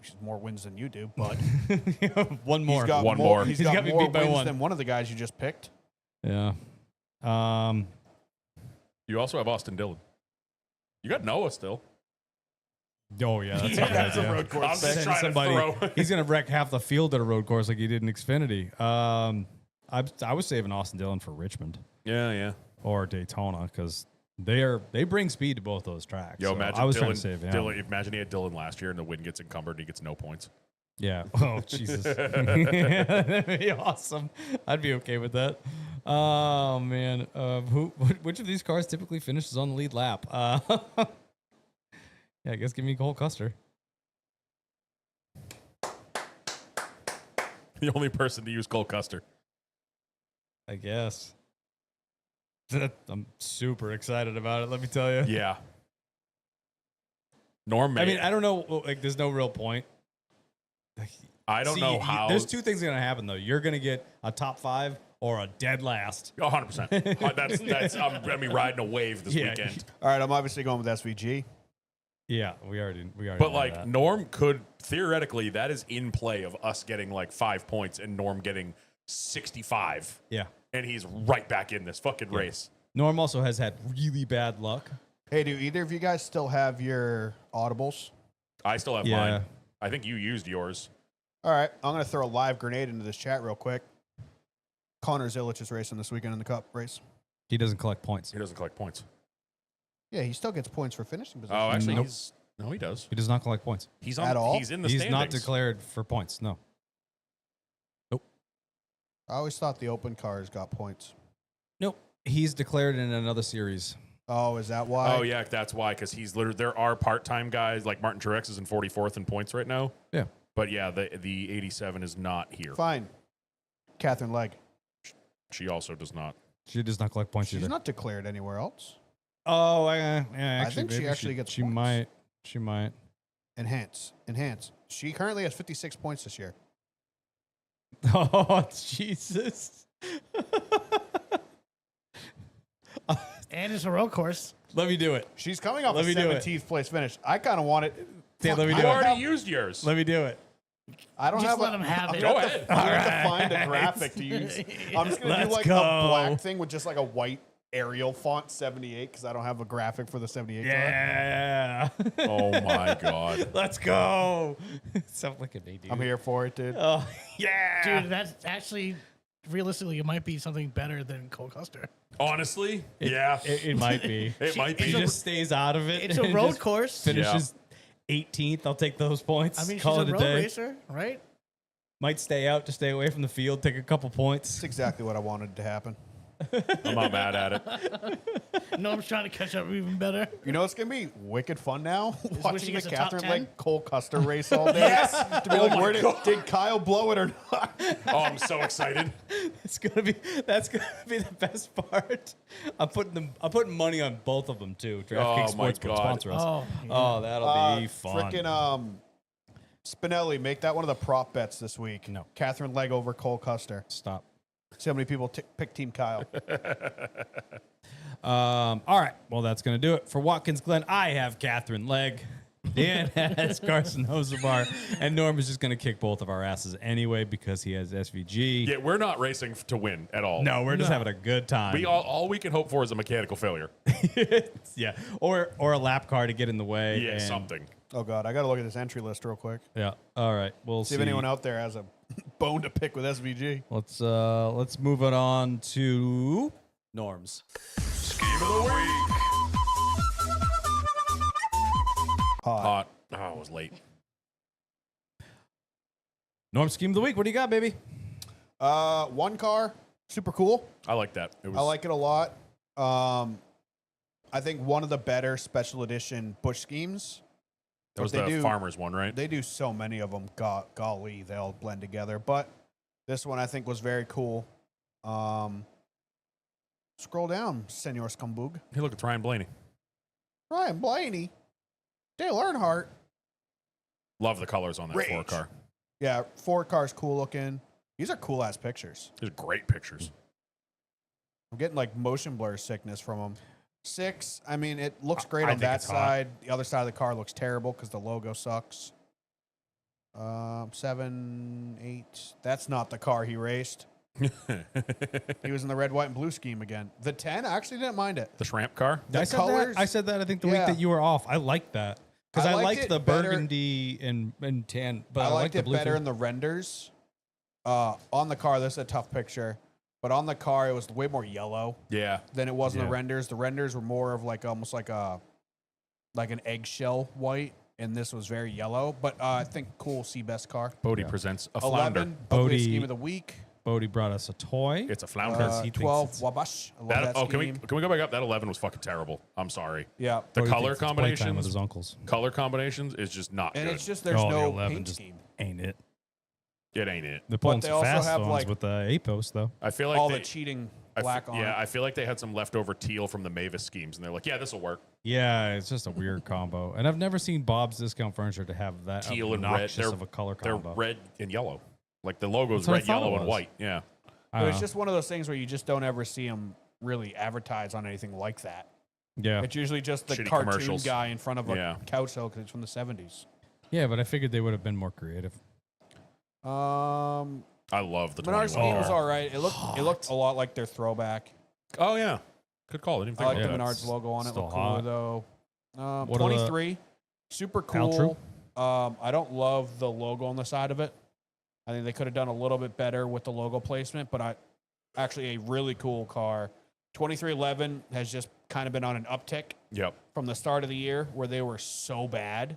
He's more wins than you do, but One more. he's got One more. more. He's He's got got me more beat by wins one. than one of the guys you just picked. Yeah. You also have Austin Dillon. You got Noah still. Oh yeah, that's Yeah, a good that's a idea. road course I'm just pick. trying to throw. He's gonna wreck half the field at a road course like he did in Xfinity. I was saving Austin Dillon for Richmond Yeah. or Daytona because they bring speed to both those tracks. Yo, So imagine I was Dillon, trying to save him. Dillon. Imagine he had Dillon last year and the win gets encumbered and he gets no points. Yeah. Oh Jesus. That'd be awesome. I'd be okay with that. Oh man. Which of these cars typically finishes on the lead lap? Yeah, I guess give me Cole Custer. The only person to use Cole Custer. I guess. I'm super excited about it. Let me tell you. Yeah. Norm. I mean, I don't know. Like, there's no real point. Like, I don't know how. There's two things going to happen though. You're going to get a top 5 or a dead last. 100%. That's. I'm gonna be riding a wave this Yeah. weekend. All right, I'm obviously going with SVG. Yeah, we already. But know like that. Norm could theoretically, that is in play of us getting like 5 points and Norm getting 65, Yeah. and he's right back in this fucking race. Norm also has had really bad luck. Hey, do either of you guys still have your audibles? I still have Yeah. mine. I think you used yours. All right, I'm going to throw a live grenade into this chat real quick. Connor Zilic is racing this weekend in the Cup race. He doesn't collect points. He doesn't collect points. Yeah, he still gets points for finishing position. Oh, actually, Nope. no, he does. He does not collect points. He's At all? He's in the He's standings. not declared for points. No. I always thought the open cars got points. Nope. He's declared in another series. Oh, is that why? Oh yeah, that's why. Because he's literally there are part-time guys like Martin Truex is in 44th in points right now. Yeah. But yeah, the 87 is not here. Fine. Catherine Legg. She also does not. She does not collect points She's either. not declared anywhere else. Oh, yeah. Actually, think she maybe actually gets She points. might. She might. Enhance. She currently has 56 points this year. Oh, Jesus. And it's a road course. Let me do it. She's coming off Let a me do it. 17th place finish. I kind of want it. Yeah, let me You do it. already used yours. Let me do it. I don't Just have let a, him have I'm it. gonna Go have to- ahead. I'm gonna have to Alright. find a graphic to use. I'm just gonna do Let's like go. a black thing with just like a white Arial font 78 because I don't have a graphic for the 78 car. Yeah. Oh my god. Let's go. Sounds like a me, dude. I'm here for it, dude. Oh, yeah. Dude, that's actually, realistically, it might be something better than Cole Custer. Honestly, yeah, It might be. it might He be. just stays out of it. It's a and road just course. Finishes 18th. I'll take those points. I mean, Call she's it a a road day. racer, right? Might stay out to stay away from the field, take a couple points. That's exactly what I wanted to happen. I'm not mad at it. Norm's trying to catch up even better. You know it's gonna be wicked fun now when she watching the gets a top Catherine 10? Legg Cole Custer race all day. Yes! To be Oh like, my where God. did Kyle blow it or not? Oh, I'm so excited. That's gonna be the best part. I'm putting money on both of them too. DraftKings Oh, my Sportsbook God. sponsor us. Oh, yeah. Oh, that'll be fun. Freaking Spinelli, make that one of the prop bets this week. No. Catherine Legg over Cole Custer. Stop. See how many people pick Team Kyle. All right. Well, that's going to do it for Watkins Glen. I have Catherine Legg. Dan has Carson Hosebar. And Norm is just going to kick both of our asses anyway because he has SVG. Yeah, we're not racing to win at all. No, we're just having a good time. We all we can hope for is a mechanical failure. Yeah. Or a lap car to get in the way. Yeah, and- something. Oh God, I got to look at this entry list real quick. Yeah. All right. We'll See if anyone out there has a bone to pick with SVG. Let's move it on to Norm's. Scheme of the week. Hot. Oh, it was late. Norm's scheme of the week. What do you got, baby? One car, super cool. I like that. It was. I like it a lot. I think one of the better special edition Busch schemes. that was they the do- farmers one, right? They do so many of them. Golly, they all blend together. But this one I think was very cool. Scroll down, Senor Scumbug. Hey, look, it's Ryan Blaney. Ryan Blaney. Dale Earnhardt. Love the colors on that Rage. 4 car. Yeah, 4 car's cool looking. These are cool ass pictures. These are great pictures. I'm getting like motion blur sickness from them. 6, I mean, it looks great I on think that it's hot. side. The other side of the car looks terrible because the logo sucks. 7, 8. That's not the car he raced. He was in the red, white, and blue scheme again. The 10, I actually didn't mind it. The Shramp car. The I said colors. that. I said that. I think the week Yeah. that you were off, I liked that because I liked liked it the better- burgundy and tan. But I I liked liked the it blue better too. in the renders. On the car, this is a tough picture, but on the car, it was way more yellow Yeah. than it was in the Yeah. renders. The renders were more of like almost like an eggshell white, and this was very yellow. But I think cool Seabest car. Bodie Yeah. presents a flounder. 11, Bodie- ugliest scheme of the week. Bodie brought us a toy. It's a flounder. he thinks 12, it's- Wabash. I love That, that can we scheme. go back up? That 11 was fucking terrible. I'm sorry. Yeah. The Bodie color thinks it's playtime with his combinations, uncles. color combinations is just not And good. it's just there's Oh, the no 11 paint just scheme. ain't it? It ain't it. They're pulling they some also fast have, ones like- with the A post though. I feel like All they, the cheating I fe- black on yeah, it. I feel like they had some leftover teal from the Mavis schemes, and they're like, yeah, this will work. Yeah, it's just a weird combo. And I've never seen Bob's Discount Furniture to have that Teal and red. obnoxious of a color They're combo. red and yellow. Like the logo's That's what I red, thought it yellow, and was. white. Yeah. I But don't it's know. just one of those things where you just don't ever see them really advertise on anything like that. Yeah. It's usually just the Shitty cartoon commercials. guy in front of a Yeah. couch hill because it's from the 70s. Yeah, but I figured they would have been more creative. I love the Menards 21 scheme was car. all right. It looked a lot like their throwback. Oh, yeah. Good call. I didn't I think like about the that. Menards logo on it. still Look cooler hot. though. What are the- 23, super How true? cool. I don't love the logo on the side of it. I think they could have done a little bit better with the logo placement, but actually a really cool car. 2311 has just kind of been on an uptick Yep. from the start of the year where they were so bad,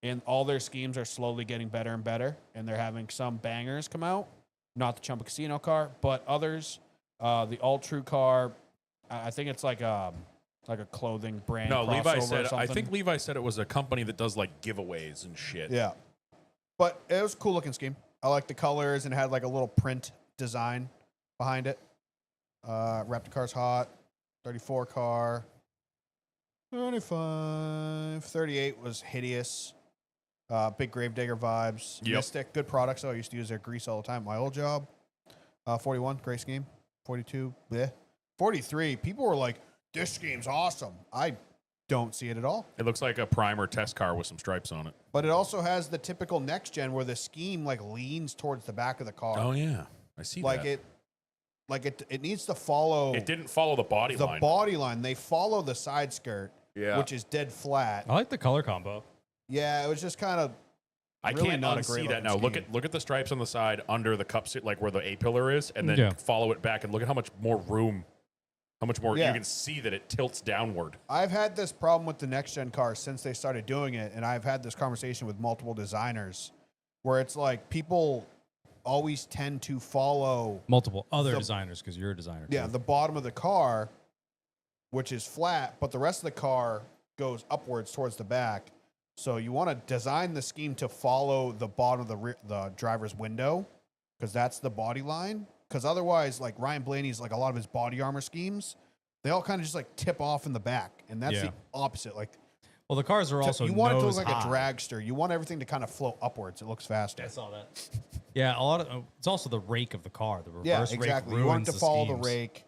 and all their schemes are slowly getting better and better, and they're having some bangers come out. Not the Chumba Casino car, but others. The All True car, I think it's like a clothing brand. No, Levi crossover or said, I something. think Levi said it was a company that does like giveaways and shit. Yeah, but it was a cool looking scheme. I like the colors and it had like a little print design behind it. Raptor car's hot. 34 car. 25. 38 was hideous. Big Gravedigger vibes. Yep. Mystic, good products. though. I used to use their grease all the time at my old job. 41, great scheme. 42, bleh. 43, people were like, this scheme's awesome. I don't see it at all. It looks like a primer test car with some stripes on it. But it also has the typical next gen where the scheme like leans towards the back of the car. Oh, yeah. I see like that. it needs to follow It didn't follow the body the line. body line. They follow the side skirt, Yeah. which is dead flat. I like the color combo. Yeah, it was just kind of I really can't not a unsee great that looking now. scheme. Look at the stripes on the side under the cup seat, like where the A pillar is, and then Yeah. follow it back and look at how much more room, how much more Yeah. you can see that it tilts downward. I've had this problem with the next gen cars since they started doing it, and I've had this conversation with multiple designers where it's like people always tend to follow Multiple other The- designers because you're a designer. yeah, too. the bottom of the car, which is flat, but the rest of the car goes upwards towards the back. So you want to design the scheme to follow the bottom of the driver's window, because that's the body line. Because otherwise, like Ryan Blaney's, like a lot of his body armor schemes, they all kind of just like tip off in the back, and that's Yeah. the opposite. Like Well, the cars are also you want it to nose look like high. a dragster. You want everything to kind of flow upwards. It looks faster. I saw that. Yeah, a lot of it's also the rake of the car. The reverse Yeah, rake exactly. You want ruins it to follow schemes. the rake,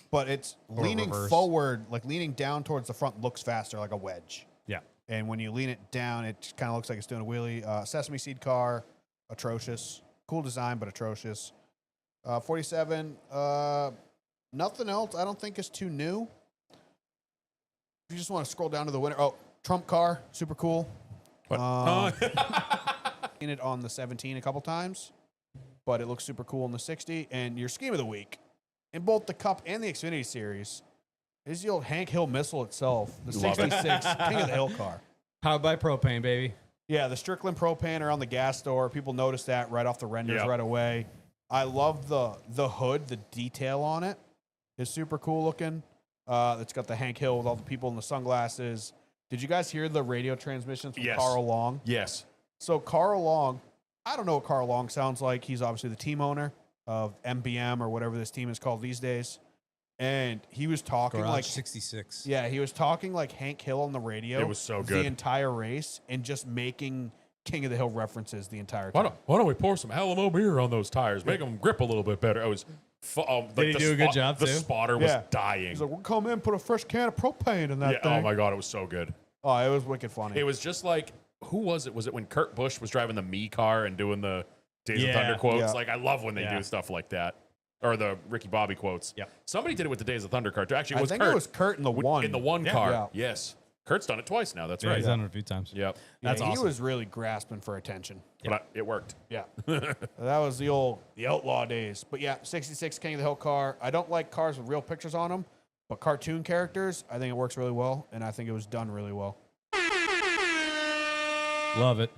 but it's Or leaning reverse. forward, like leaning down towards the front looks faster, like a wedge. Yeah, And when you lean it down, it kind of looks like it's doing a wheelie. Sesame seed car, atrocious. Cool design, but atrocious. 47. Nothing else I don't think is too new. If you just want to scroll down to the winner. Oh, Trump car, super cool. What? Seen it on the 17 a couple times, but it looks super cool in the 60. And your scheme of the week in both the Cup and the Xfinity Series is the old Hank Hill missile itself, the Love it. 66 King of the Hill car. powered by propane, baby. Yeah, the Strickland propane around the gas door. People noticed that right off the renders Yep. right away. I love the hood, the detail on it is super cool looking. It's got the Hank Hill with all the people in the sunglasses. Did you guys hear the radio transmissions from Yes. Carl Long? Yes. So Carl Long, I don't know what Carl Long sounds like. He's obviously the team owner of MBM or whatever this team is called these days. And he was talking Garage like 66. yeah, he was talking like Hank Hill on the radio. It was so The good. entire race and just making King of the Hill references the entire Why time. don't we pour some Alamo beer on those tires? Make them grip a little bit better. I was. Did he do a good job, The too? spotter was dying. He's like, we'll come in, put a fresh can of propane in that thing. Oh my god, it was so good. Oh, it was wicked funny. It was just like, who was it? Was it when Kurt Busch was driving the Me car and doing the Days of Yeah. Thunder quotes? Yeah. Like, I love when they do stuff like that. Or the Ricky Bobby quotes. Yep. Somebody did it with the Days of Thunder car too. Actually, I it was think Kurt. it was Kurt in the one. In the one Yeah. car. Yeah. Yes. Kurt's done it twice now. That's Yeah, right. he's done it a few times. Yep. That's He awesome. was really grasping for attention. But it worked. Yeah. That was the outlaw days. But yeah, 66 King of the Hill car. I don't like cars with real pictures on them, but cartoon characters, I think it works really well, and I think it was done really well. Love it.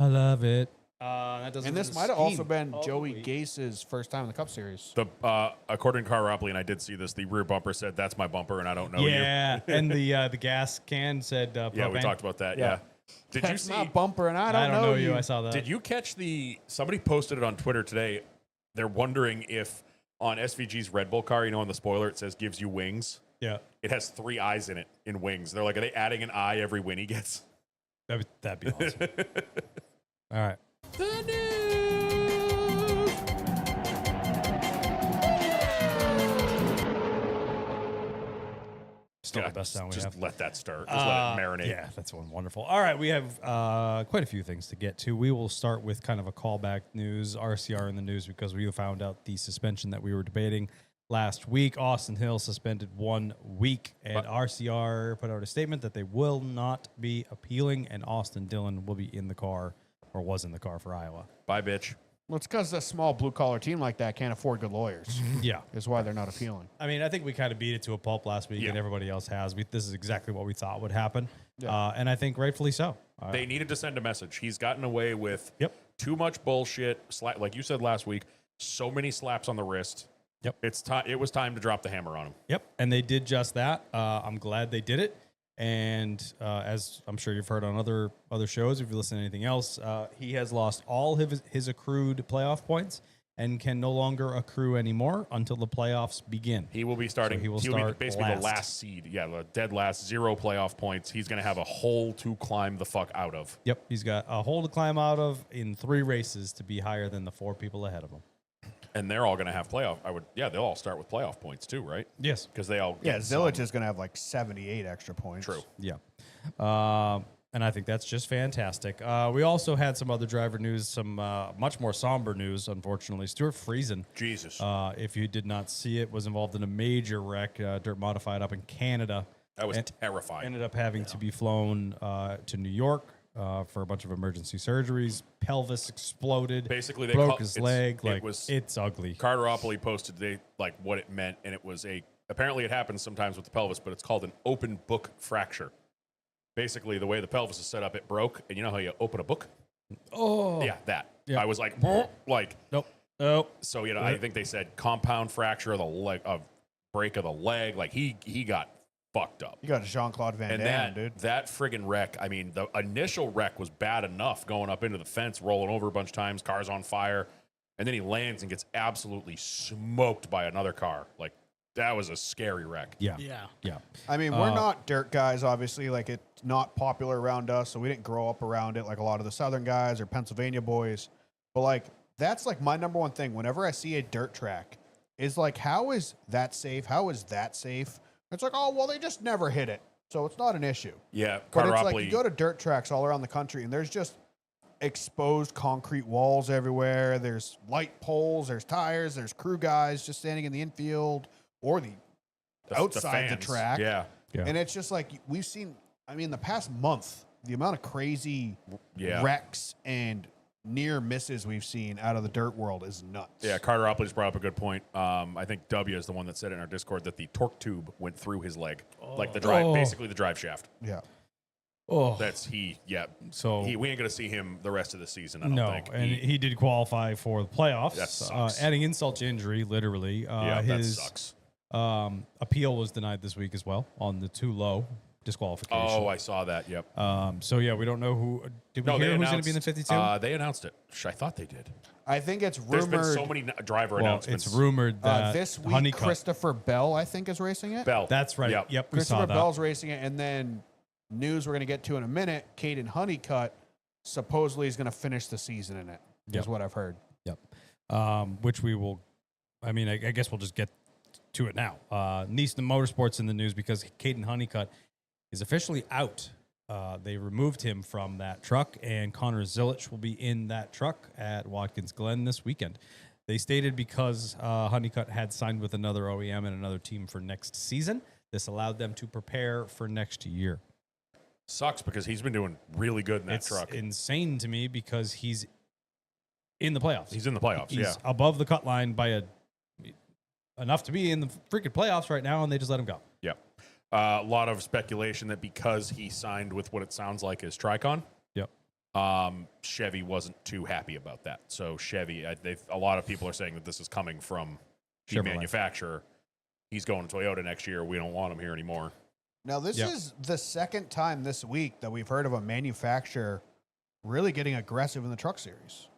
I love it. That doesn't And this might have also been Joey Gase's first time in the Cup Series. The according to Caropoly, and I did see this, the rear bumper said, "That's my bumper, and I don't know you." Yeah, and the gas can said Yeah, we propane. talked about that. Yeah. Yeah. Did you That's see? not bumper, and I don't know you. I saw that. Did you catch somebody posted it on Twitter today? They're wondering if on SVG's Red Bull car, on the spoiler, it says gives you wings. Yeah, It has 3 eyes in it in wings. They're like, are they adding an eye every win he gets? that'd be awesome. All right. The news. Still the best sound we just have. let that stir. Just let it marinate. Yeah, that's one wonderful. All right, we have quite a few things to get to. We will start with kind of a callback news, RCR in the news, because we found out the suspension that we were debating last week. Austin Hill suspended 1 week, and RCR put out a statement that they will not be appealing, and Austin Dillon will be in the car, or was in the car for Iowa. Bye, bitch. Well, it's because a small blue-collar team like that can't afford good lawyers. Yeah. Is why they're not appealing. I mean, I think we kind of beat it to a pulp last week, Yeah. and everybody else has. This is exactly what we thought would happen, and I think rightfully so. They needed to send a message. He's gotten away with Yep. too much bullshit. Like you said last week, so many slaps on the wrist. Yep. It was time to drop the hammer on him. Yep, and they did just that. I'm glad they did it. And as I'm sure you've heard on other shows, if you listen to anything else, he has lost all his accrued playoff points and can no longer accrue anymore until the playoffs begin. He will be starting. So he will be start basically last. the last seed. Yeah, the dead last, 0 playoff points. He's going to have a hole to climb the fuck out of. Yep, he's got a hole to climb out of in 3 races to be higher than the 4 people ahead of him. And they're all going to have playoff. They'll all start with playoff points too, right? Yes. Because they all. Yeah, get Zillage some. is going to have like 78 extra points. True. Yeah. And I think that's just fantastic. We also had some other driver news, some much more somber news, unfortunately. Stuart Friesen, Jesus. if you did not see it, was involved in a major wreck, dirt modified up in Canada. That was terrifying. Ended up having to be flown to New York for a bunch of emergency surgeries. Pelvis exploded. Basically, they broke his leg. was It's ugly. Carteropoli posted today what it meant, and it was apparently it happens sometimes with the pelvis, but it's called an open book fracture. Basically, the way the pelvis is set up, it broke, and you know how you open a book? Oh. Yeah, that. Yeah. I was like, Nope. So I think they said compound fracture of the leg, of break of the leg. Like he got fucked up. You got Jean-Claude Van And Damme, dude. that friggin' wreck, I mean, the initial wreck was bad enough, going up into the fence, rolling over a bunch of times, cars on fire. And then he lands and gets absolutely smoked by another car. Like, that was a scary wreck. Yeah. Yeah. Yeah. I mean, we're not dirt guys, obviously. Like, it's not popular around us, so we didn't grow up around it like a lot of the Southern guys or Pennsylvania boys. But, like, that's, like, my number one thing. Whenever I see a dirt track, is, like, how is that safe? How is that safe? It's like, oh, well, they just never hit it, so it's not an issue. Yeah, But it's like Carteropoli. you go to dirt tracks all around the country, and there's just exposed concrete walls everywhere. There's light poles, there's tires, there's crew guys just standing in the infield or the outside the fans. track. Yeah. Yeah. And it's just like we've seen, I mean, the past month, the amount of crazy Yeah. wrecks and near misses we've seen out of the dirt world is nuts. Yeah, Carteropoli just brought up a good point. I think W is the one that said in our Discord that the torque tube went through his leg. Like the drive, basically the drive shaft. Yeah. Oh. So we ain't going to see him the rest of the season, I don't no, think. and he did qualify for the playoffs. That sucks. Adding insult to injury, literally. that His sucks. appeal was denied this week as well on the too low disqualification. Oh, I saw that. Yep. So yeah, we don't know who. Did we No, hear they who's announced. going to be in the 52? They announced it. I thought they did. I think it's There's rumored. been so many driver well, announcements. it's rumored that this week, Honeycutt. Christopher Bell, I think, is racing it. Bell. That's right. Yep. Yep, we saw Christopher that. Bell's racing it, and then news we're going to get to in a minute. Caden Honeycutt supposedly he's going to finish the season in it. Is Yep. what I've heard. Which we will. I mean, I guess we'll just get to it now. Nissan Motorsports in the news because Caden Honeycutt is officially out. They removed him from that truck, and Connor Zilich will be in that truck at Watkins Glen this weekend. They stated because Honeycutt had signed with another OEM and another team for next season, this allowed them to prepare for next year. Sucks because he's been doing really good in that It's truck. insane to me because he's in the playoffs. He's in the playoffs. He's Yeah. above the cut line by enough to be in the freaking playoffs right now, and they just let him go. Yeah. A lot of speculation that because he signed with what it sounds like is Tricon, Yep. Chevy wasn't too happy about that. So Chevy, a lot of people are saying that this is coming from the Chevrolet. manufacturer. He's going to Toyota next year. We don't want him here anymore. Now, this Yep. is the second time this week that we've heard of a manufacturer really getting aggressive in the truck series.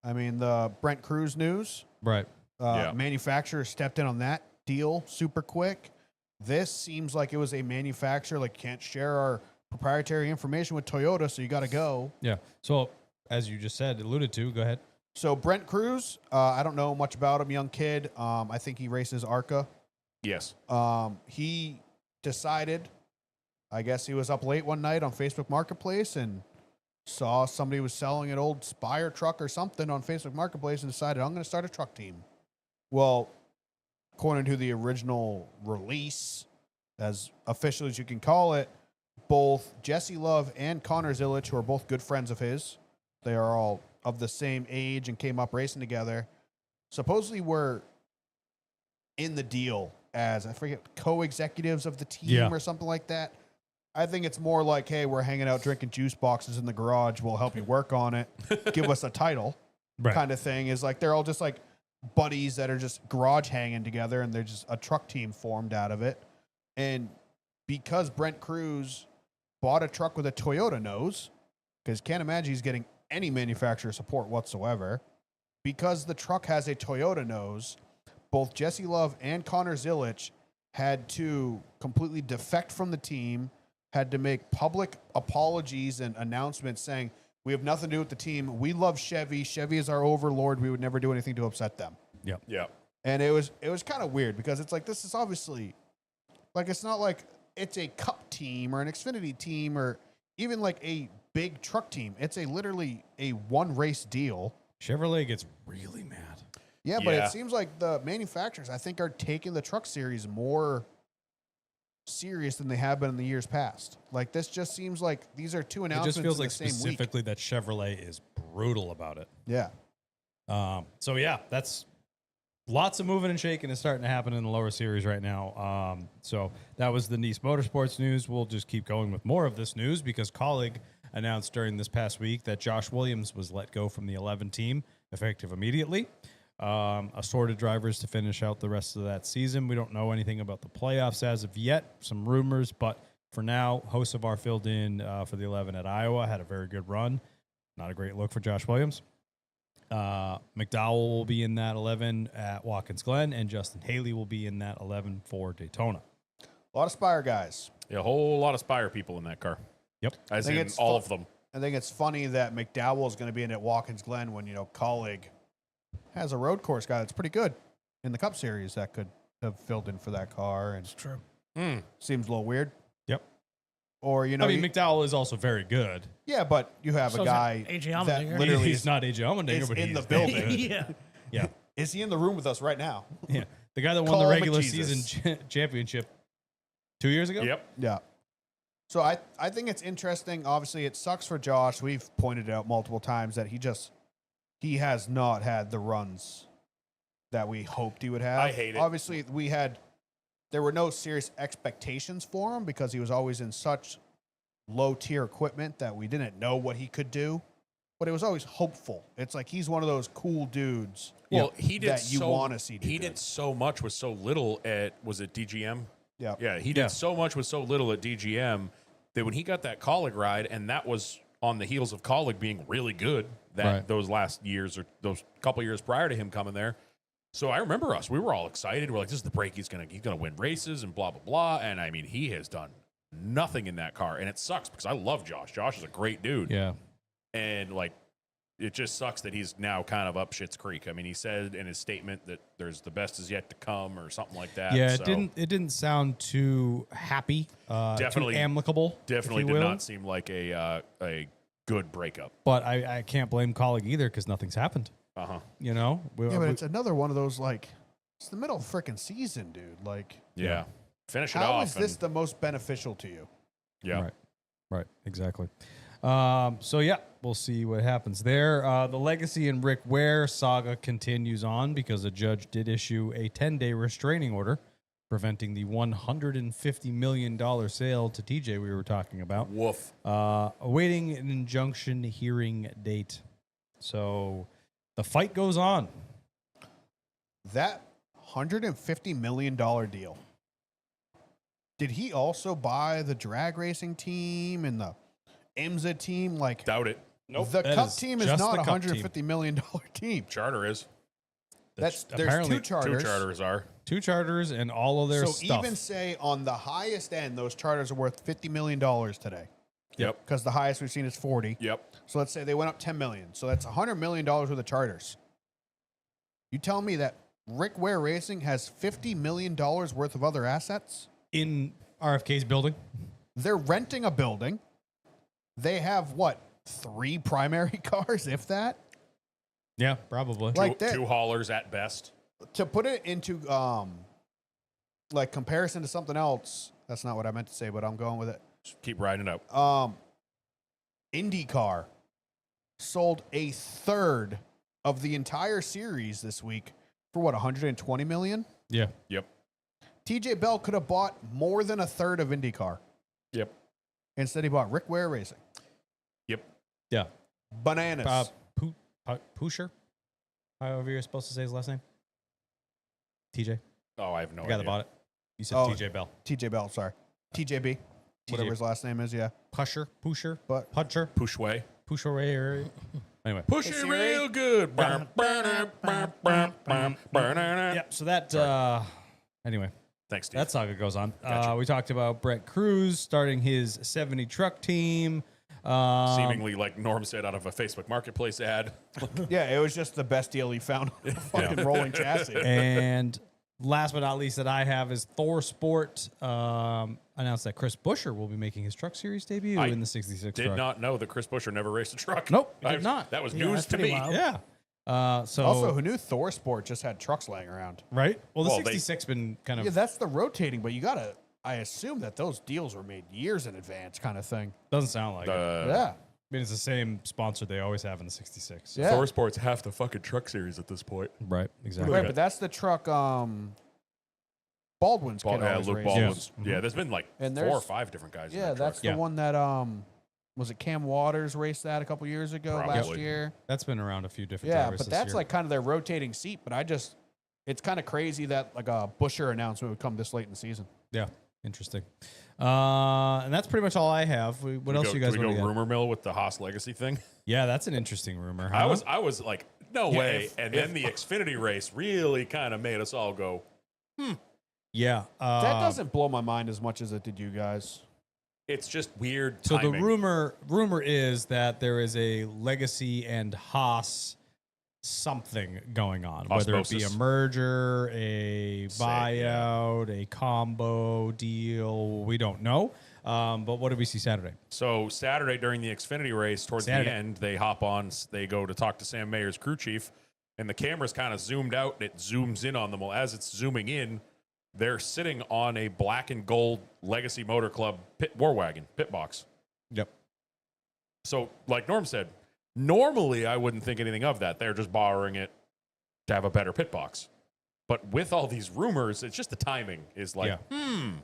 I mean, the Brent Cruz news, Right. Yeah. manufacturer stepped in on that deal super quick. This seems like it was a manufacturer, like, can't share our proprietary information with Toyota, so you got to go. Yeah. So, as you just said, alluded to, go ahead. So, Brent Cruz, I don't know much about him, young kid. I think he races ARCA. Yes. He decided, I guess he was up late one night on Facebook Marketplace and saw somebody was selling an old Spire truck or something on Facebook Marketplace and decided, I'm going to start a truck team. Well, according to the original release, as official as you can call it, both Jesse Love and Connor Zilich, who are both good friends of his, they are all of the same age and came up racing together, supposedly were in the deal as, I forget, co-executives of the team Yeah. or something like that. I think it's more like, hey, we're hanging out drinking juice boxes in the garage. We'll help you work on it. Give us a title Right. kind of thing. Is like they're all just like buddies that are just garage hanging together, and they're just a truck team formed out of it. And because Brent Cruz bought a truck with a Toyota nose, because can't imagine he's getting any manufacturer support whatsoever, because the truck has a Toyota nose, both Jesse Love and Connor Zilich had to completely defect from the team, had to make public apologies and announcements saying, we have nothing to do with the team. We love Chevy. Chevy is our overlord. We would never do anything to upset them. Yeah. And it was kind of weird because it's like, this is obviously, like, it's not like it's a Cup team or an Xfinity team or even like a big truck team. It's literally a one race deal. Chevrolet gets really mad. Yeah, but Yeah. it seems like the manufacturers, I think, are taking the truck series more serious than they have been in the years past. Like, this just seems like these are two It announcements just feels in like the same week. specifically that Chevrolet is brutal about it. Yeah. So yeah, that's lots of moving and shaking is starting to happen in the lower series right now. So that was the Nice Motorsports news. We'll just keep going with more of this news because Colleague announced during this past week that Josh Williams was let go from the 11 team effective immediately. Assorted drivers to finish out the rest of that season. We don't know anything about the playoffs as of yet. Some rumors, but for now, Hocevar filled in for the 11 at Iowa. Had a very good run. Not a great look for Josh Williams. McDowell will be in that 11 at Watkins Glen, and Justin Haley will be in that 11 for Daytona. A lot of Spire guys. Yeah, a whole lot of Spire people in that car. Yep. As think in it's all fu- of them. I think it's funny that McDowell is going to be in at Watkins Glen when, Colleague has a road course guy that's pretty good in the Cup Series that could have filled in for that car. And It's true. seems a little weird. Yep. Or, I mean, McDowell is also very good. yeah, but you have So a is guy AJ that Allmendinger. literally He's not AJ Allmendinger, is but in he's the very building. good. Yeah. Yeah. Is he in the room with us right now? Yeah. The guy that won Call the him a regular Jesus. season championship 2 years ago? Yep. Yeah. So I think it's interesting. Obviously, it sucks for Josh. We've pointed out multiple times that he has not had the runs that we hoped he would have. I hate it. Obviously, there were no serious expectations for him because he was always in such low tier equipment that we didn't know what he could do. But it was always hopeful. It's like he's one of those cool dudes. Well, he did that you so, wanna see do He good. did so much with so little at, was it DGM? Yeah. Yeah, he did so much with so little at DGM that when he got that Colleague ride, and that was on the heels of Colleague being really good those last years or those couple years prior to him coming there. So I remember we were all excited. We're like, this is the break. He's gonna win races and blah, blah, blah. And I mean, he has done nothing in that car. And it sucks because I love Josh. Josh is a great dude. Yeah. And like, it just sucks that he's now kind of up shit's creek. I mean, he said in his statement that there's the best is yet to come or something like that. Yeah, so it didn't sound too happy, Definitely- too amicable. definitely if you did will. not seem like a good breakup. But I can't blame colleague either because nothing's happened. Uh-huh. You know, Yeah, but it's another one of those, like, it's the middle of freaking season, dude. Like, Yeah. Finish it how off. is this and- the most beneficial to you? yeah. Right, exactly. So yeah, we'll see what happens there. The Legacy and Rick Ware saga continues on because a judge did issue a 10-day restraining order preventing the $150 million sale to TJ we were talking about, Woof. awaiting an injunction hearing date. So the fight goes on. That $150 million deal. Did he also buy the drag racing team and the IMSA team? Like, Doubt it. Nope. the That Cup is team is just not the a Cup team. $150 million team. Charter is. There's apparently two charters. Two charters are. 2 charters and all of their So stuff. even say on the highest end, those charters are worth $50 million today. Yep. Because the highest we've seen is 40. Yep. So let's say they went up 10 million. So that's $100 million worth of charters. You tell me that Rick Ware Racing has $50 million worth of other assets? in RFK's building. They're renting a building. They have what? 3 primary cars, if that? Yeah, probably. Like Two, that. two haulers at best. To put it into like comparison to something else, that's not what I meant to say, but I'm going with it. Just keep riding it out. IndyCar sold a third of the entire series this week for what, 120 million? Yeah. Yep. TJ Bell could have bought more than a third of IndyCar. Yep. Instead, he bought Rick Ware Racing. Yep. Yeah. Bananas. Pusher? However you're supposed to say his last name. TJ. Oh, I have no The guy idea. that bought it. You said Oh. TJ Bell. TJ Bell, sorry. TJB. Whatever his last name is, yeah. Pusher. But Puncher. Push way. Pusher. Anyway. Push Hey, it Siri. real good. Yeah, so that, anyway, Thanks, Steve. that saga goes on. Gotcha. We talked about Brett Cruz starting his 70 truck team. Seemingly, like Norm said, out of a Facebook Marketplace ad. yeah, it was just the best deal he found on a fucking rolling chassis. And last but not least that I have is Thor Sport announced that Chris Buescher will be making his truck series debut I in the 66 Did truck. not know that Chris Buescher never raced a truck. Nope, he did not. That was Yeah, news that's to pretty me. wild. Yeah. So Also, who knew Thor Sport just had trucks laying around? right? Well, the Well, they- 66 been kind of Yeah, that's the rotating, but you gotta. I assume that those deals were made years in advance, kind of thing. doesn't sound like it. I Yeah, mean, it's the same sponsor they always have in the 66. yeah. Thor Sport's half the fucking truck series at this point. Right, exactly. Right, but that's the truck. Baldwin's kid Yeah, always Luke raced. Baldwin's. Yes. Yeah, there's been like And 4 or there's- 5 different guys. in Yeah, that that's truck. the Yeah. one that was it Cam Waters raced that a couple years ago last Probably. year. That's been around a few different Yeah, drivers but this that's year. like kind of their rotating seat. But it's kind of crazy that like a Buescher announcement would come this late in the season. Yeah, interesting. And that's pretty much all I have. What else you guys Can we want go to rumor mill with the Haas Legacy thing? Yeah, that's an interesting rumor. Huh? I was like, no Yeah, way. And then the Xfinity race really kind of made us all go, yeah. That doesn't blow my mind as much as it did you guys. it's just weird. So timing. the rumor is that there is a Legacy and Haas something going on, whether it be a Osmosis. merger, a Say, buyout, a combo deal. We don't know. But what did we see Saturday? So Saturday during the Xfinity race, towards Saturday. the end, they hop on. They go to talk to Sam Mayer's crew chief, and the camera's kind of zoomed out, and it zooms in on them. Well, as it's zooming in, they're sitting on a black and gold Legacy Motor Club war wagon pit box. Yep. So, like Norm said, normally I wouldn't think anything of that. They're just borrowing it to have a better pit box. But with all these rumors, it's just the timing is like,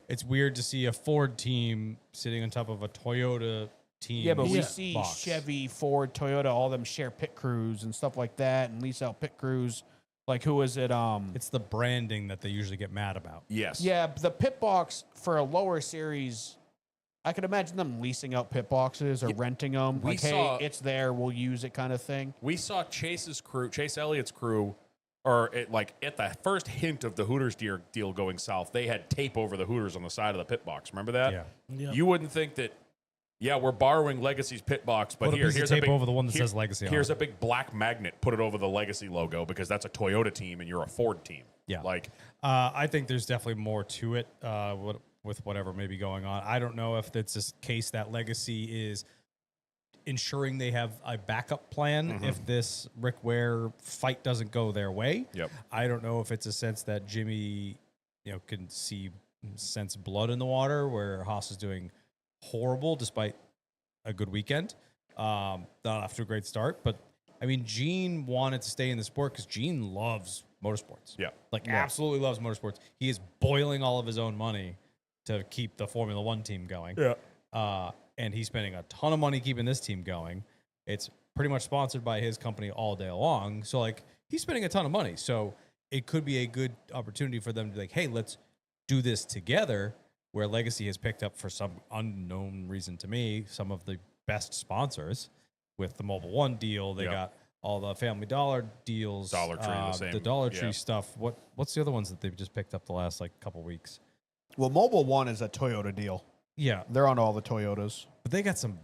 It's weird to see a Ford team sitting on top of a Toyota team. Yeah, but we Yeah. see box. Chevy, Ford, Toyota, all them share pit crews and stuff like that, and lease out pit crews. Like who is it? It's the branding that they usually get mad about. yes. Yeah, the pit box for a lower series. I could imagine them leasing out pit boxes or renting them. we Like, saw- hey, it's there, we'll use it, kind of thing. We saw Chase Elliott's crew, or like at the first hint of the Hooters deal going south, they had tape over the Hooters on the side of the pit box. Remember that? Yeah. Yeah. You wouldn't think that yeah, we're borrowing Legacy's pit box, but Put a piece of here's tape a big, over the one that says Legacy on Here's it. a big black magnet. Put it over the Legacy logo because that's a Toyota team and you're a Ford team. Yeah. Like, I think there's definitely more to it with whatever may be going on. I don't know if it's this case that Legacy is ensuring they have a backup plan if this Rick Ware fight doesn't go their way. Yep. I don't know if it's a sense that Jimmy, can sense blood in the water where Haas is doing horrible despite a good weekend. Not off to a great start, but I mean, Gene wanted to stay in the sport because Gene loves motorsports. yeah. Absolutely loves motorsports. He is boiling all of his own money to keep the Formula One team going. Yeah. And he's spending a ton of money keeping this team going. It's pretty much sponsored by his company all day long. So, he's spending a ton of money. So, it could be a good opportunity for them to be like, hey, let's do this together, where Legacy has picked up, for some unknown reason to me, some of the best sponsors with the Mobile One deal. They got all the Family Dollar deals. Dollar Tree, the same. The Dollar Tree stuff. What's the other ones that they've just picked up the last, couple weeks? Well, Mobile One is a Toyota deal. Yeah. They're on all the Toyotas. But they got some,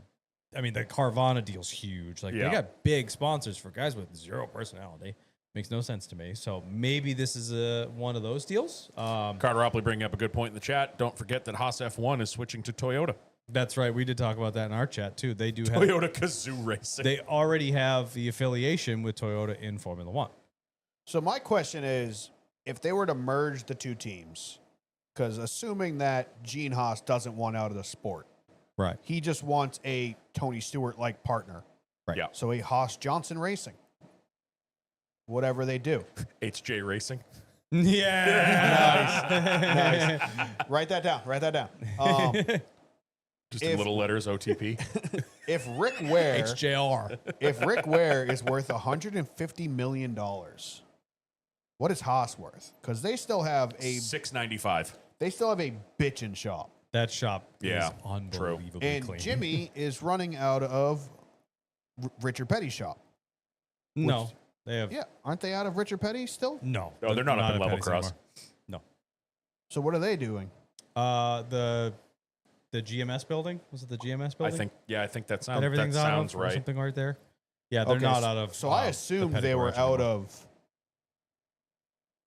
the Carvana deal's huge. They Yeah. got big sponsors for guys with zero personality. Makes no sense to me. So maybe this is one of those deals. Carter Opley bringing up a good point in the chat. Don't forget that Haas F1 is switching to Toyota. That's right. We did talk about that in our chat too. They do have Toyota Kazoo Racing. They already have the affiliation with Toyota in Formula One. So my question is, if they were to merge the two teams, because assuming that Gene Haas doesn't want out of the sport, Right. he just wants a Tony Stewart-like partner. Right. Yeah. So a Haas Johnson Racing. Whatever they do. HJ Racing. Yeah. Nice. Write that down. Write that down. Just in little letters, OTP. If Rick Ware, HJR. if Rick Ware is worth $150 million, what is Haas worth? Because they still have a $695. bitchin' shop, That shop Yeah, is unbelievably and clean. Jimmy is running out of Richard Petty's shop. No. They have Yeah, aren't they out of Richard Petty still? no. No, they're not up in at level Petty's cross. anymore. No. So what are they doing? The GMS building? Was it the GMS I building? think that That sounds, everything's that out sounds of or right. something right there. Yeah, they're Okay, not out of. So I the assumed Petty they were garage out anymore.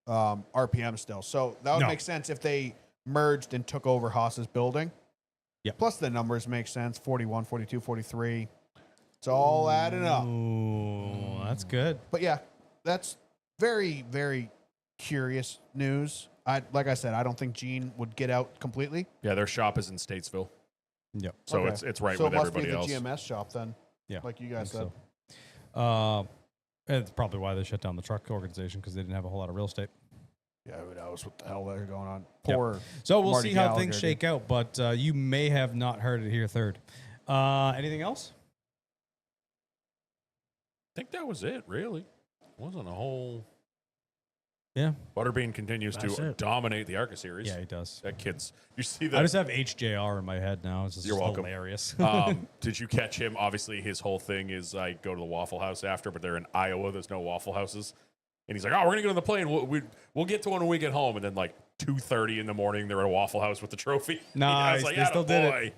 of RPM still. So that would No. make sense if they merged and took over Haas's building. Yep. Plus the numbers make sense. 41, 42, 43. It's all adding up. Ooh, that's good. But yeah, that's very, very curious news. Like I said, I don't think Gene would get out completely. Yeah, their shop is in Statesville. Yep. So Okay. it's right so with it must everybody be the else. GMS shop then. Yeah. Like you guys said. So. It's probably why they shut down the truck organization because they didn't have a whole lot of real estate. Yeah, who knows what the hell they're going on. Yep. Poor. So we'll Marty see how Gallagher, things dude. shake out, but you may have not heard it here third. Anything else? I think that was it, really. Wasn't a whole. Yeah. Butterbean continues That's to it. dominate the ARCA series. Yeah, he does. That kid's. You see I that? just have HJR in my head now. It's just You're welcome. hilarious. Did you catch him? Obviously, his whole thing is I go to the Waffle House after, but they're in Iowa. There's no Waffle Houses. And he's like, oh, we're going to go to the plane. We'll get to one when we get home. And then, 2:30 in the morning, they're at a Waffle House with the trophy. I Nice. was like, They still did it. "Attaboy."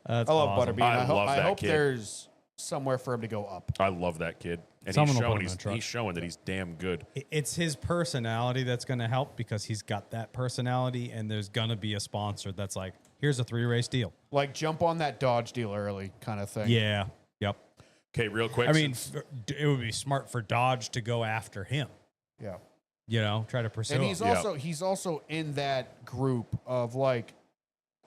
That's I love awesome. Butterbean. I love I that hope kid. there's somewhere for him to go up. I love that kid. And Someone he's will put showing, him in a truck. he's showing that he's damn good. It's his personality that's going to help because he's got that personality, and there's going to be a sponsor that's like, here's a 3-race deal. Like jump on that Dodge deal early kind of thing. Yeah. Yep. Okay, real quick. I mean, since- it would be smart for Dodge to go after him. Yeah. Try to pursue And him. he's also in that group of like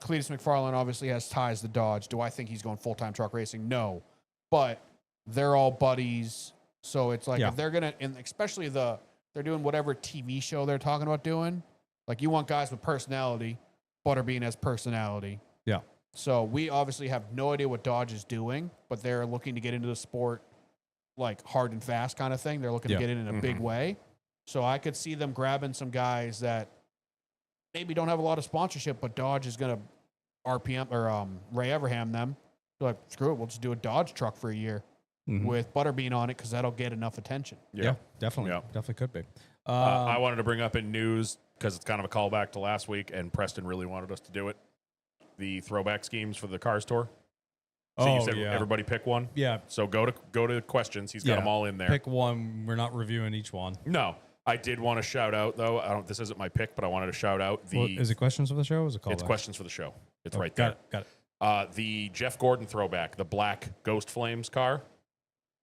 Cletus McFarlane obviously has ties to Dodge. Do I think he's going full-time truck racing? No. But they're all buddies. So it's like Yeah. if they're gonna, and especially they're doing whatever TV show they're talking about doing. Like you want guys with personality. Butterbean has personality. Yeah. So we obviously have no idea what Dodge is doing, but they're looking to get into the sport like hard and fast kind of thing. They're looking Yeah. to get in a big way. So I could see them grabbing some guys that maybe don't have a lot of sponsorship, but Dodge is going to RPM or Ray Everham them. They're like, screw it, we'll just do a Dodge truck for a year Mhm. with Butterbean on it because that'll get enough attention. Yeah, definitely. Yeah. Definitely could be. I wanted to bring up in news because it's kind of a callback to last week, and Preston really wanted us to do it. The throwback schemes for the Cars Tour. So you Oh, said yeah. everybody pick one. Yeah. So go to questions. He's got them all in there. Pick one. We're not reviewing each one. No, I did want to shout out though. This isn't my pick, but I wanted to shout out the. Is it questions for the show? Or is it callback? It's questions for the show. It's right got there. It, got it. The Jeff Gordon throwback, the black Ghost Flames car.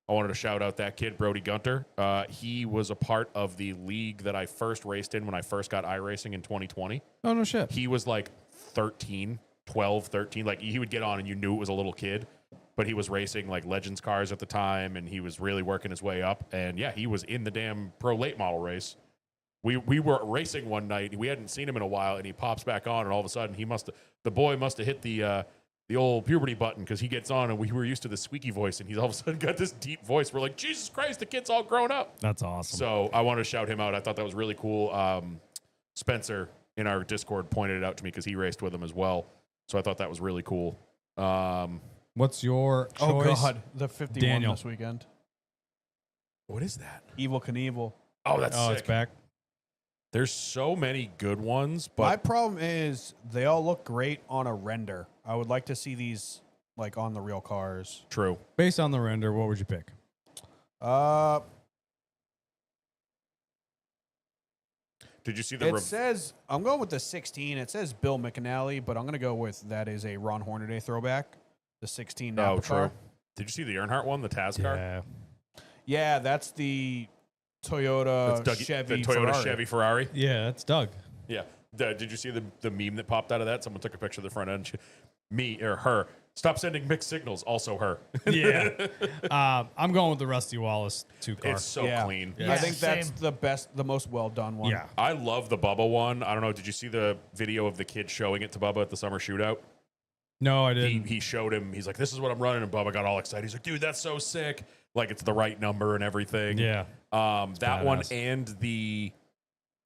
I wanted to shout out that kid, Brody Gunter. He was a part of the league that I first raced in when I first got iRacing in 2020. Oh, no shit. He was like 13. Like he would get on and you knew it was a little kid, but he was racing like Legends cars at the time and he was really working his way up. And yeah, he was in the damn pro late model race. We were racing one night. We hadn't seen him in a while and he pops back on and all of a sudden the boy must have hit the old puberty button because he gets on and we were used to the squeaky voice and he's all of a sudden got this deep voice. We're like, Jesus Christ, the kid's all grown up. That's awesome. So I want to shout him out. I thought that was really cool. Spencer in our Discord pointed it out to me because he raced with him as well. So I thought that was really cool. What's your choice? Oh God, the 51 Daniel. this weekend. What is that? Evil Knievel. Oh, that's Oh, sick. it's back. There's so many good ones, My but problem is they all look great on a render. I would like to see these like on the real cars. true. Based on the render, what would you pick? Did you see the? It says I'm going with the 16. It says Bill McAnally, but I'm going to go with that is a Ron Hornaday throwback. The 16 Napa Oh, car. true. Did you see the Earnhardt one, the Taz car? Yeah. Yeah, that's the Toyota That's Chevy the Toyota Ferrari. Chevy Ferrari. Yeah, that's Doug. Yeah. Did you see the meme that popped out of that? Someone took a picture of the front end. Me or her. Stop sending mixed signals. Also her. Yeah. I'm going with the Rusty Wallace 2 car. It's so Yeah. clean. Yeah. I think that's same. the most well done one. Yeah. I love the Bubba one. I don't know. Did you see the video of the kid showing it to Bubba at the summer shootout? No, I didn't. He showed him. He's like, "This is what I'm running," and Bubba got all excited. He's like, "Dude, that's so sick! Like it's the right number and everything." Yeah. That one badass. and the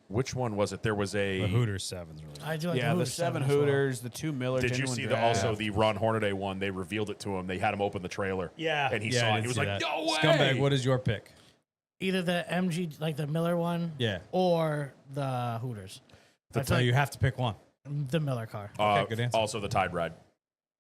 which one was it? There was The a. Hooters 7's really I do like Yeah, the Hooters 7 as well. Hooters, the 2 Miller. Did you genuine see draft. also the Ron Hornaday one? They revealed it to him. They had him open the trailer. Yeah. And he Yeah, saw I it. did He was see like, that. "No way!" Scumbag, what is your pick? Either the MG, like the Miller one, Yeah. or the Hooters. I So feel you have to pick one. like the Miller car. Okay, good answer. Also, the Tide Ride.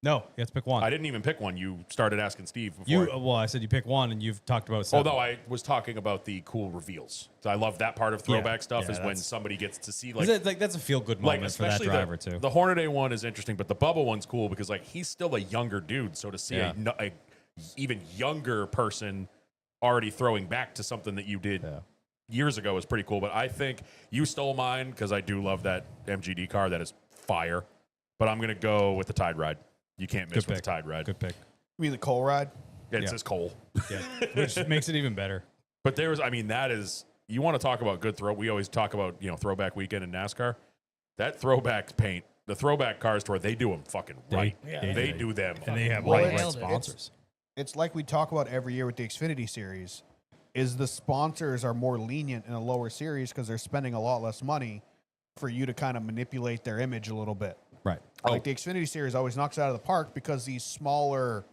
No, you have to pick one. I didn't even pick one. You started asking Steve before. You well, I said you pick one, and you've talked about Oh 7. no, I was talking about the cool reveals. So I love that part of throwback stuff Yeah, is when that's- somebody gets to see like that's a feel good moment for that especially driver the, too. The Hornaday one is interesting, but the Bubba one's cool because like he's still a younger dude. So to see Yeah. a even younger person already throwing back to something that you did Yeah. years ago is pretty cool. But I think you stole mine because I do love that MGD car. That is fire. But I'm gonna go with the Tide Ride. You can't miss Good with pick. the Tide Ride. Good pick. You mean the Cole ride? It Yeah. says Cole. Yeah, which makes it even better. But there's, I mean, that is, you want to talk about good throw. We always talk about, throwback weekend in NASCAR. That throwback paint, the throwback cars tour, they do them fucking right. Yeah. They do them. And they have Well, all the right nailed it. sponsors. It's like we talk about every year with the Xfinity series. Is the sponsors are more lenient in a lower series because they're spending a lot less money for you to kind of manipulate their image a little bit. Right. Like the Xfinity series always knocks it out of the park because these smaller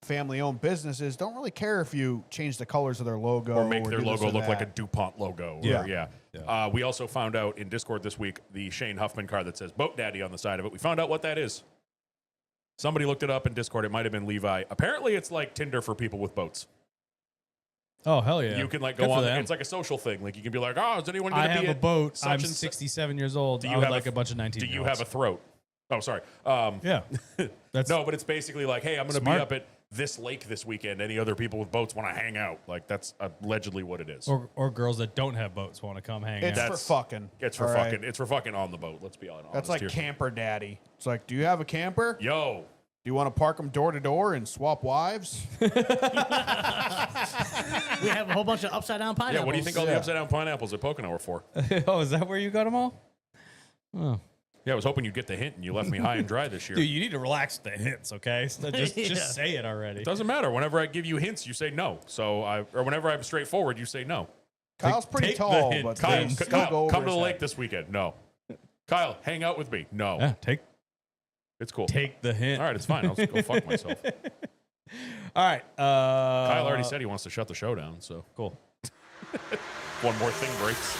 family-owned businesses don't really care if you change the colors of their logo Or make their do this logo or look like a that. DuPont logo. Yeah. Yeah. We also found out in Discord this week the Shane Huffman car that says Boat Daddy on the side of it. We found out what that is. Somebody looked it up in Discord. It might have been Levi. Apparently, it's like Tinder for people with boats. Oh hell yeah! You can like Good go for on. them. It's like a social thing. Like you can be like, "Oh, is anyone I going to be have a at boat. such I'm and such?" 67 years old. Do I you would have like a- a bunch of 19. Do you have a throat? Oh, sorry. Yeah. That's No, but it's basically like, hey, I'm going to be Smart. up at this lake this weekend. Any other people with boats want to hang out? Like that's allegedly what it is. or girls that don't have boats want to come hang It's out. for That's- fucking. It's for all right? fucking. It's for fucking on the boat. Let's be honest. That's like here. camper daddy. It's like, do you have a camper? Yo, Do you want to park them door to door and swap wives? We have a whole bunch of upside down pineapples. yeah. What do you think all the Yeah. upside down pineapples at Pocono are for? Oh, is that where you got them all? Oh. Yeah, I was hoping you'd get the hint, and you left me high and dry this year. Dude, you need to relax with the hints, okay? So just Yeah. say it already. Doesn't matter. Whenever I give you hints, you say no. Or whenever I'm straightforward, you say no. Kyle's pretty take the tall, hint. but Kyle, they still Kyle, go over come to his the head. lake this weekend. No. Kyle, hang out with me. No. Yeah, take It's cool. the hint. All right, it's fine. I'll go fuck myself. All right. Kyle already said he wants to shut the show down, so Cool. one more thing breaks.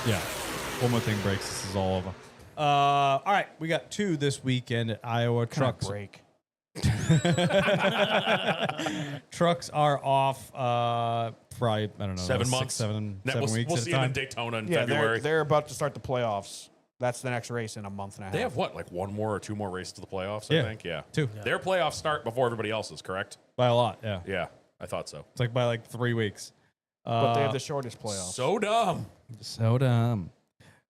Yeah. One more thing breaks. This is all over. All right. We got 2 this weekend at Iowa Kind of Trucks. break. Trucks are off. Probably I don't know. 7 6, months. 7 We'll weeks we'll at see a them time. in Daytona in Yeah, February. they're about to start the playoffs. That's the next race in a month and a half. They have what, like one more or two more races to the playoffs? I Yeah. think. Yeah. 2 Their playoffs start before everybody else's. Correct? by a lot. Yeah, Yeah, I thought so. it's like by like 3 weeks. But they have the shortest playoffs. So dumb. So dumb.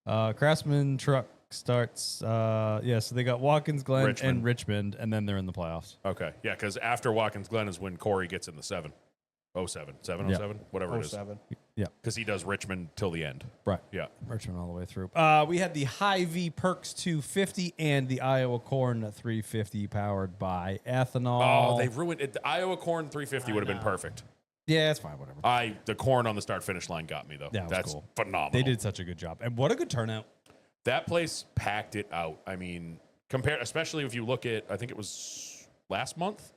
Craftsman truck starts. Yeah, so they got Watkins Glen and Richmond, and then they're in the playoffs. Okay. Yeah, because after Watkins Glen is when Corey gets in the 707, whatever it is. 07. Because he does Richmond till the end. Right. Yeah. Richmond all the way through. We had the Hy-Vee Perks 250 and the Iowa Corn 350 powered by ethanol. Oh, they ruined it. The Iowa Corn 350 would have been perfect. Yeah, it's fine. Whatever. The corn on the start finish line got me though. Yeah, it was That's cool. phenomenal. They did such a good job, and what a good turnout. That place packed it out. I mean, especially if you look at, I think it was last month,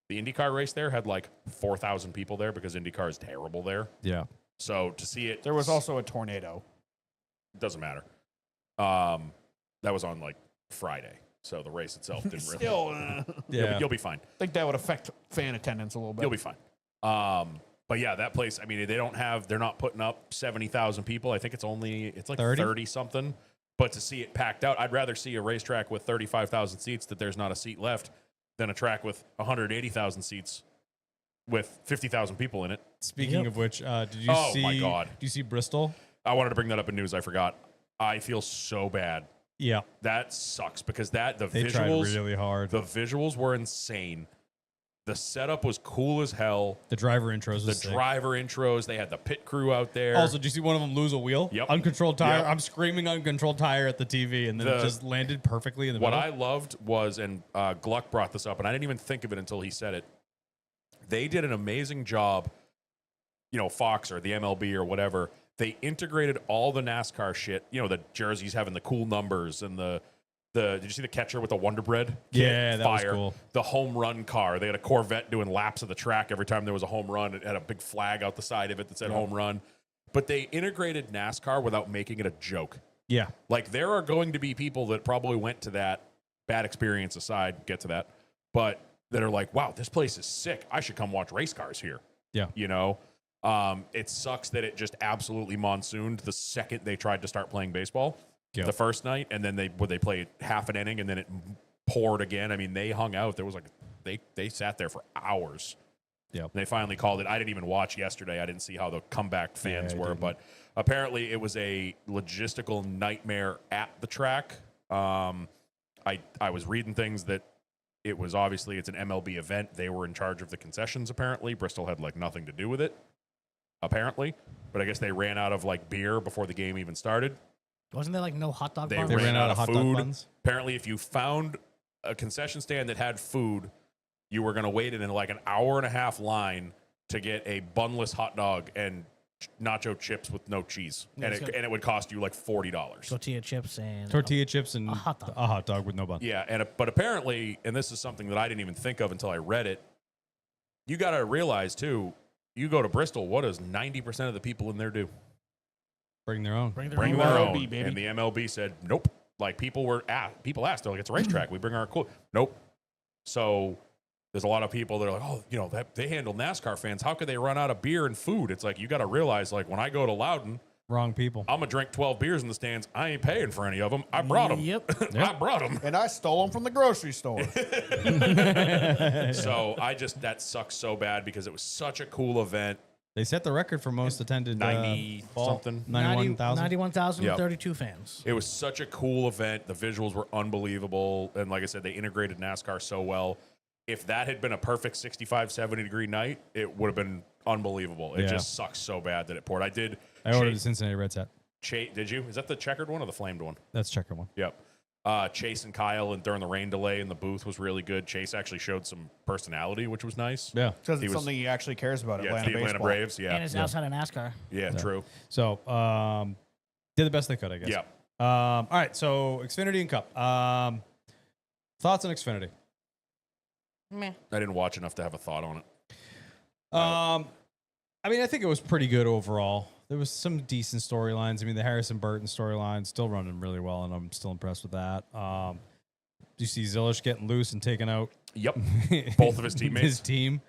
the IndyCar race there had like 4,000 people there because IndyCar is terrible there. Yeah. So to see it, There was also a tornado. doesn't matter. That was on like Friday, so the race itself didn't really. Still, You'll be fine. I think that would affect fan attendance a little bit. You'll be fine. But yeah, that place. I mean, they're not putting up 70,000 people. I think it's like 30 something. But to see it packed out, I'd rather see a racetrack with 35,000 seats that there's not a seat left than a track with 180,000 seats with 50,000 people in it. Speaking of which, did you Oh, see? my God. Did you see Bristol? I wanted to bring that up in news. I forgot. I feel so bad. Yeah, That sucks because they visuals tried really hard. the visuals were insane. The setup was cool as hell. The driver intros. The Was sick. driver intros. They had the pit crew out there. Also, did you see one of them lose a wheel? Yep. Uncontrolled tire. Yep. I'm screaming uncontrolled tire at the TV, and then it just landed perfectly in the What middle. I loved was, and Gluck brought this up, and I didn't even think of it until he said it. They did an amazing job, Fox or the MLB or whatever. They integrated all the NASCAR shit, the jerseys having the cool numbers and the did you see the catcher with the Wonder Bread? Yeah, that was cool. The home run car. They had a Corvette doing laps of the track every time there was a home run. It had a big flag out the side of it that said home run. But they integrated NASCAR without making it a joke. Yeah. Like, there are going to be people that probably went to that, bad experience aside, get to that, but that are like, wow, this place is sick. I should come watch race cars here. Yeah. It sucks that it just absolutely monsooned the second they tried to start playing baseball Yep. the first night. And then they played half an inning and then it poured again. I mean, they hung out. There was they sat there for hours. Yep. And they finally called it. I didn't even watch yesterday. I didn't see how the comeback fans I were, didn't. but apparently it was a logistical nightmare at the track. I was reading things that it was obviously it's an MLB event. They were in charge of the concessions apparently. Bristol had like nothing to do with it apparently, but I guess they ran out of like beer before the game even started. Wasn't there like no hot dog They buns? They ran out of hot dog food. buns. Apparently, if you found a concession stand that had food, you were going to wait in like an hour and a half line to get a bunless hot dog and nacho chips with no cheese, Yeah, and it's it would cost you like $40. Tortilla chips and Tortilla chips and a hot dog. a hot dog with no bun. Yeah, but apparently, and this is something that I didn't even think of until I read it. You got to realize too. You go to Bristol. What does 90% of the people in there do? Bring their own. Bring their Bring own. their MLB, own. baby. And the MLB said nope. Like people asked, they're like, it's a racetrack. We bring our cool. Nope. So there's a lot of people that are like, oh, that they handle NASCAR fans. How could they run out of beer and food? It's like you got to realize, like when I go to Loudon, Wrong people. I'm gonna drink 12 beers in the stands. I ain't paying for any of them. I brought them. Yep. I brought them. And I stole them from the grocery store. So that sucks so bad because it was such a cool event. They set the record for most attended 90 fall. something. 91,000. 91,032 fans. It was such a cool event. The visuals were unbelievable. And like I said, they integrated NASCAR so well. If that had been a perfect 65, 70 degree night, it would have been unbelievable. It Yeah. just sucks so bad that it poured. I ordered a Cincinnati Reds hat. Did you? Is that the checkered one or the flamed one? That's checker one. Yep. Chase and Kyle, and during the rain delay in the booth was really good. Chase actually showed some personality, which was nice. Yeah. Because He it's was- something he actually cares about. Yeah, Atlanta it's the Atlanta baseball. Braves. Yeah. And it's outside of NASCAR. Yeah, true. So, did the best they could, I guess. Yeah. All right. So, Xfinity and Cup. Thoughts on Xfinity? Meh. I didn't watch enough to have a thought on it. I mean, I think it was pretty good overall. There was some decent storylines. I mean, the Harrison Burton storyline still running really well, and I'm still impressed with that. Do you see Zillish getting loose and taking out Yep. Both of his teammates. His team.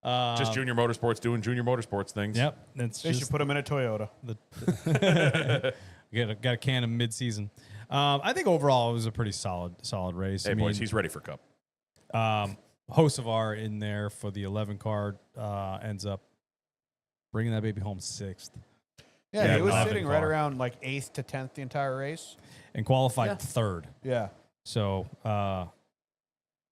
Just Junior Motorsports doing Junior Motorsports things. Yep. It's They should put him in a Toyota. got a can of mid-season. I think overall it was a pretty solid race. Hey, boys, he's ready for Cup. Hocevar in there for the 11 car ends up bringing that baby home 6th Yeah, he was not sitting been right far. around like 8th to 10th the entire race. and qualified Yeah. 3rd. Yeah. So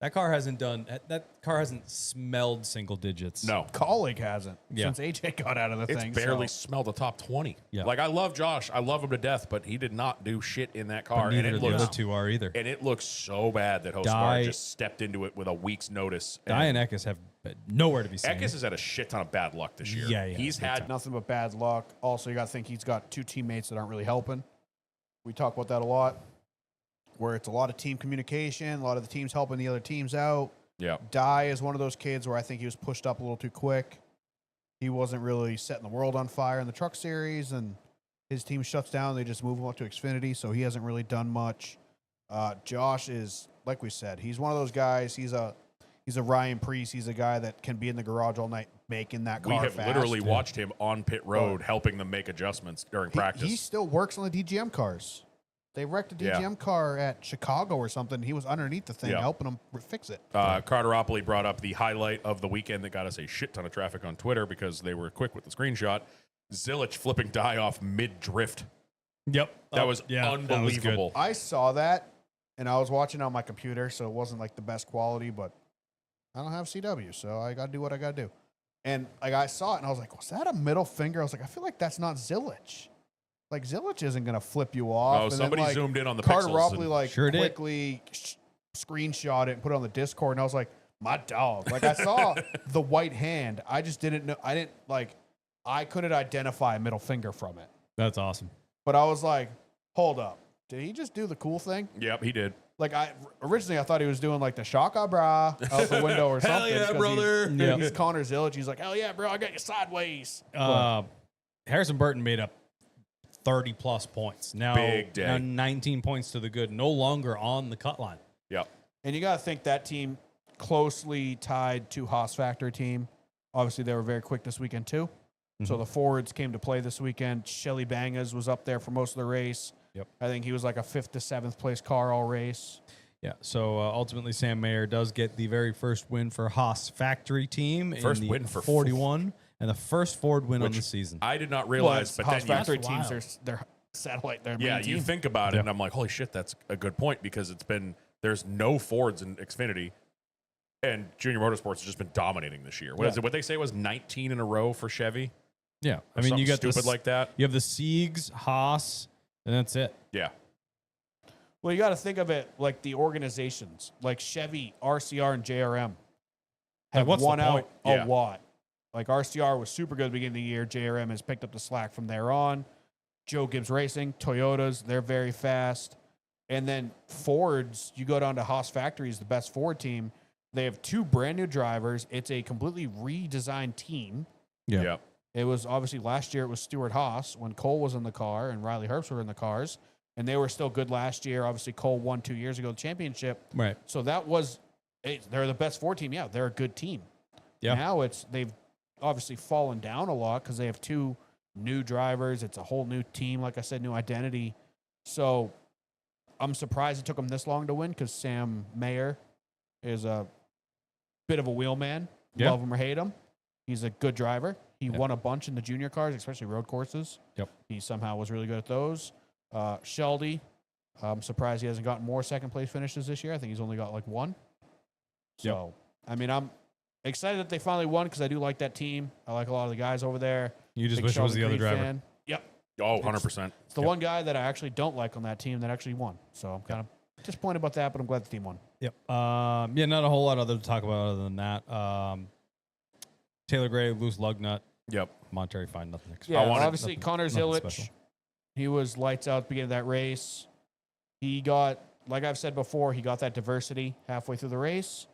that car hasn't smelled single digits. No. Colleague hasn't Yeah. since AJ got out of the It's thing. barely so. smelled the top 20. Yeah. Like, I love Josh. I love him to death, but he did not do shit in that car. But neither and of it the other looks, two are either. and it looks so bad that Di- Hocevar just stepped into it with a week's notice. Di and Eckes have been nowhere to be seen. Eckes has had a shit ton of bad luck this year. Yeah, He's big had time. Nothing but bad luck. Also, you got to think he's got 2 teammates that aren't really helping. We talk about that a lot, where it's a lot of team communication, a lot of the teams helping the other teams out. Yeah. Di is one of those kids where I think he was pushed up a little too quick. He wasn't really setting the world on fire in the truck series, and his team shuts down. They just move him up to Xfinity, so he hasn't really done much. Josh is, like we said, he's one of those guys. He's a Ryan Preece. He's a guy that can be in the garage all night making that car We have fast. literally watched him on pit road helping them make adjustments during practice. He still works on the DGM cars. They wrecked a DGM car at Chicago or something. He was underneath the thing Yeah. helping them fix it. Carteropoli brought up the highlight of the weekend that got us a shit ton of traffic on Twitter because they were quick with the screenshot. Zilich flipping Die off mid-drift. Yep. That was yeah, that was good. unbelievable. I saw that, and I was watching on my computer, so it wasn't like the best quality, but I don't have CW, so I got to do what I got to do. And like I saw it, and I was like, was that a middle finger? I was like, I feel like that's not Zilich. Like, Zilich isn't going to flip you off. Oh, And somebody then, like, zoomed in on the Carter pixels. Ropley, and- like, Sure did. quickly screenshot it and put it on the Discord, and I was like, my dog. Like, I saw the white hand. I just didn't know. I couldn't identify a middle finger from it. That's awesome. But I was like, hold up. Did he just do the cool thing? Yep, he did. Like, originally I thought he was doing like the shaka bra out the window or Hell something. yeah, 'cause brother. Yeah. He's Connor Zillage. He's like, hell yeah, bro, I got you sideways. Harrison Burton made up 30 plus points. Now, Big day. now 19 points to the good. No longer on the cut line. Yep. And you got to think that team closely tied to Haas Factory team. Obviously, they were very quick this weekend too. So the Fords came to play this weekend. Shelly Bangas was up there for most of the race. Yep. I think he was like a 5th to 7th place car all race. Yeah. So ultimately, Sam Mayer does get the very first win for Haas Factory team. First in the win for 41 and the first Ford win on Which the season. I did not Well, realize, it's but Haas then you, Factory That's teams, wild. their satellite, their yeah, main you team. think about it, Yeah. and I'm like, holy shit, that's a good point because there's no Fords in Xfinity, and Junior Motorsports has just been dominating this year. What is it? What they say was 19 in a row for Chevy. Yeah. I Or mean, you something got stupid this, like that. You have the Siegs, Haas, and that's it. Yeah. Well, you got to think of it like the organizations, like Chevy, RCR, and JRM have what's the won out point? Yeah. a lot. Like RCR was super good at the beginning of the year. JRM has picked up the slack from there on. Joe Gibbs Racing, Toyotas, they're very fast. And then Fords, you go down to Haas Factories, the best Ford team. They have 2 brand new drivers. It's a completely redesigned team. Yeah. Yep. It was obviously last year it was Stuart Haas when Cole was in the car and Riley Herbst were in the cars. And they were still good last year. Obviously, Cole won 2 years ago the championship. Right. So that was, they're the best Ford team. Yeah, they're a good team. Yeah. Now they've obviously fallen down a lot because they have 2 new drivers. It's a whole new team. Like I said, new identity. So I'm surprised it took them this long to win because Sam Mayer is a bit of a wheelman. Yeah. Love him or hate him. He's a good driver. He won a bunch in the junior cars, especially road courses. Yep. He somehow was really good at those. Sheldy, I'm surprised he hasn't gotten more second place finishes this year. I think he's only got like 1. So, I mean, I'm excited that they finally won because I do like that team. I like a lot of the guys over there. You just Big wish it was Sheldon the other Creed driver. fan. Yep. Oh, 100%. It's the one guy that I actually don't like on that team that actually won. So I'm kind of disappointed about that, but I'm glad the team won. Yep. Yeah, not a whole lot other to talk about other than that. Taylor Gray, loose lug nut. Yep. Monterey fine, nothing extra. Yeah, wanted obviously Connor nothing Zillich, special. he was lights out at the beginning of that race. He got, like I've said before, he got that diversity halfway through the race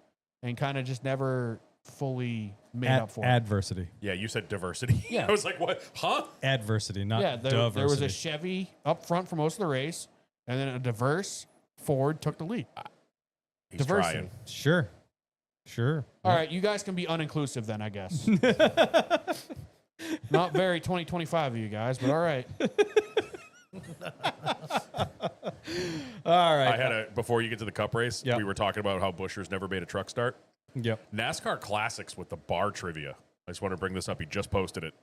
and kind of just never fully made up for it. Adversity. Yeah, you said diversity. Yeah. I was like, what? Huh? Adversity, not Yeah, there was a Chevy up front for most of the race, and then a diverse Ford took the lead. He's Diversity. trying. Sure. Sure. All right, you guys can be uninclusive then, I guess. Not very 2025 of you guys, but all right. All right. I had before you get to the Cup race, Yep. we were talking about how Buescher's never made a truck start. Yep. NASCAR Classics with the bar trivia. I just want to bring this up. He just posted it.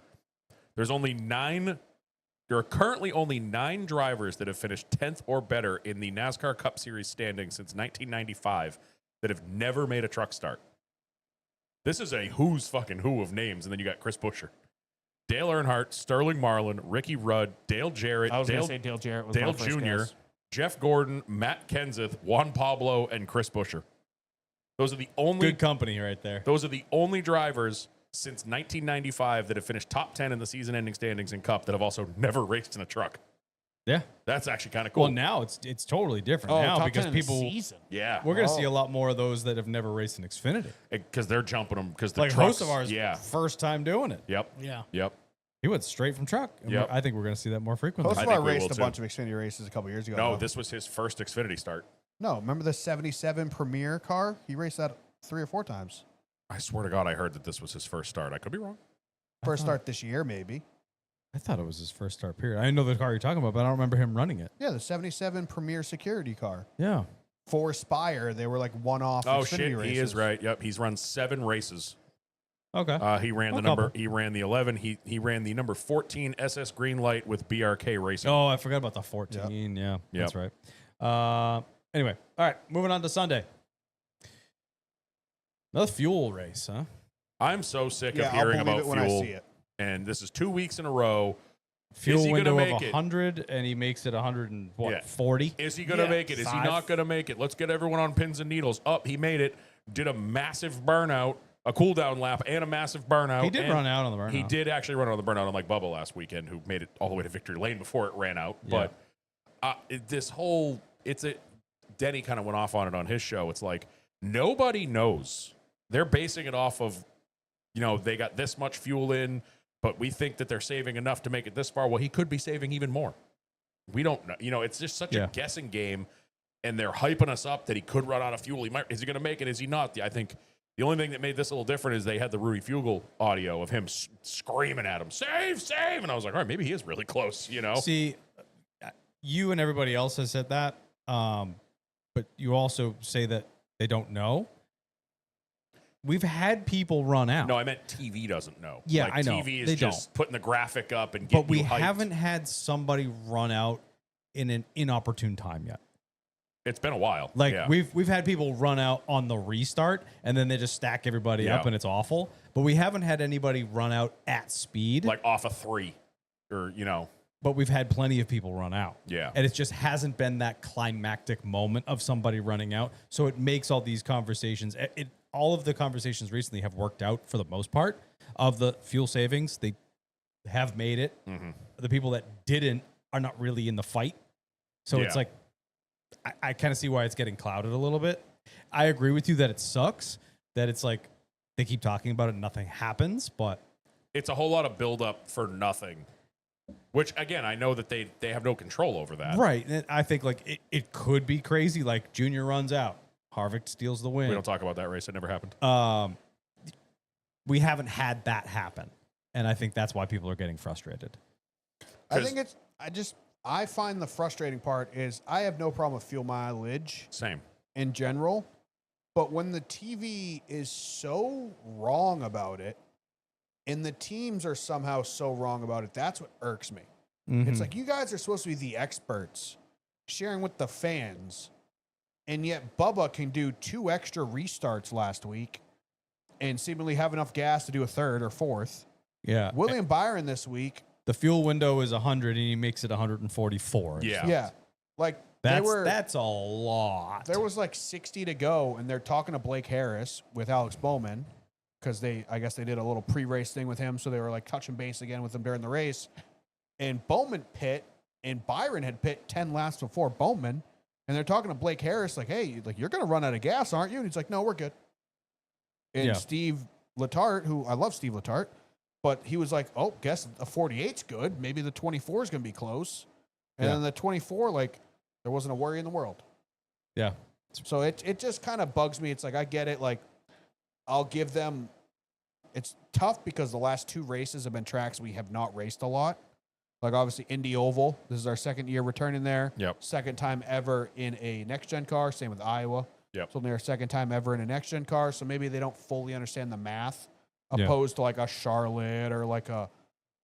There are currently only 9 drivers that have finished 10th or better in the NASCAR Cup Series standings since 1995 that have never made a truck start. This is a who's fucking who of names, and then you got Chris Buescher, Dale Earnhardt, Sterling Marlin, Ricky Rudd, Dale Jarrett, I was going to say Dale Jarrett was Dale my first Jr., guess. Jeff Gordon, Matt Kenseth, Juan Pablo, and Chris Buescher. Those are the only Good company right there. Those are the only drivers since 1995 that have finished top 10 in the season-ending standings in Cup that have also never raced in a truck. Yeah. That's actually kind of cool. Well, now it's totally different now top because 10 in the people season. Yeah, we're going to see a lot more of those that have never raced in Xfinity. because they're jumping them because the Like trucks. host of ours, Yeah. first time doing it. Yep. Yeah. Yep. He went straight from truck. And Yep. I think we're going to see that more frequently. Most I of our think we raced will a too. bunch of Xfinity races a couple years ago. No, though. this was his first Xfinity start. No, remember the 77 Premier car? He raced that 3 or 4 times. I swear to God, I heard that this was his first start. I could be wrong. First start this year, maybe. I thought it was his first start period. I know the car you're talking about, but I don't remember him running it. Yeah, the 77 Premier security car. Yeah. For Spire, they were like one-off Oh Xfinity shit, races. he is right. Yep, he's run 7 races. Okay. He ran A the number. couple. He ran the 11. He ran the number 14 SS Greenlight with BRK Racing. Oh, I forgot about the 14. Yeah, that's right. Anyway, all right, moving on to Sunday. Another fuel race, huh? I'm so sick Yeah, of I'll hearing believe about it when fuel. I see it. And this is 2 weeks in a row. Fuel he gonna window make of it? 100, and he makes it 140. 40? Is he going to make it? Is he not going to make it? Let's get everyone on pins and needles. Up, he made it. Did a massive burnout, a cool down lap, and a massive burnout. He did and run out on the burnout. He did actually run on the burnout, unlike Bubba last weekend, who made it all the way to victory lane before it ran out. Yeah. But Denny kind of went off on it on his show. It's like nobody knows. They're basing it off of, they got this much fuel in, but we think that they're saving enough to make it this far. Well, he could be saving even more. We don't know. It's just such a guessing game, and they're hyping us up that he could run out of fuel. Is he going to make it? Is he not? I think the only thing that made this a little different is they had the Rudy Fugel audio of him screaming at him, save, save. And I was like, all right, maybe he is really close, See, you and everybody else has said that, but you also say that they don't know. We've had people run out. No, I meant TV doesn't know. Yeah, like, I know. TV is They just putting the graphic up and But getting we you hyped. haven't had somebody run out in an inopportune time yet. It's been a while. Like yeah. we've had people run out on the restart and then they just stack everybody up Yeah. and it's awful. But we haven't had anybody run out at speed. like off a 3 or, But we've had plenty of people run out. Yeah. And it just hasn't been that climactic moment of somebody running out. So it makes all these conversations, all of the conversations recently have worked out for the most part of the fuel savings. They have made it. Mm-hmm. The people that didn't are not really in the fight. So it's Yeah. like, I kind of see why it's getting clouded a little bit. I agree with you that it sucks, that it's like they keep talking about it and nothing happens, but it's a whole lot of buildup for nothing. Which, again, I know that they have no control over that. right. And I think like it could be crazy. Like Junior runs out, Harvick steals the win. We don't talk about that race. It never happened. We haven't had that happen. And I think that's why people are getting frustrated. I think I find the frustrating part is I have no problem with fuel mileage Same. in general, but when the TV is so wrong about it and the teams are somehow so wrong about it, that's what irks me. It's like you guys are supposed to be the experts sharing with the fans, and yet Bubba can do 2 extra restarts last week and seemingly have enough gas to do a 3rd or 4th. Yeah. William Byron this week, The fuel window is 100 and he makes it 144. Yeah. yeah, like That's a lot. there was like 60 to go, and they're talking to Blake Harris with Alex Bowman because I guess they did a little pre-race thing with him, so they were like touching base again with him during the race. And Bowman pit, and Byron had pit 10 laps before Bowman, and they're talking to Blake Harris like, "Hey, like you're gonna run out of gas, aren't you?" And he's like, "No, we're good." And Yeah. Steve Letarte, who I love Steve Letarte, but he was like, "Oh, guess a 48's good. Maybe the 24 is gonna be close." And then the 24, like, there wasn't a worry in the world. Yeah. So it just kind of bugs me. It's like, I get it. Like, I'll give them. It's tough because the last 2 races have been tracks we have not raced a lot. Like obviously Indy Oval. This is our second year returning there. Yep. Second time ever in a next gen car. Same with Iowa. Yep. So their second time ever in a next gen car. So maybe they don't fully understand the math, Yeah. opposed to like a Charlotte or like a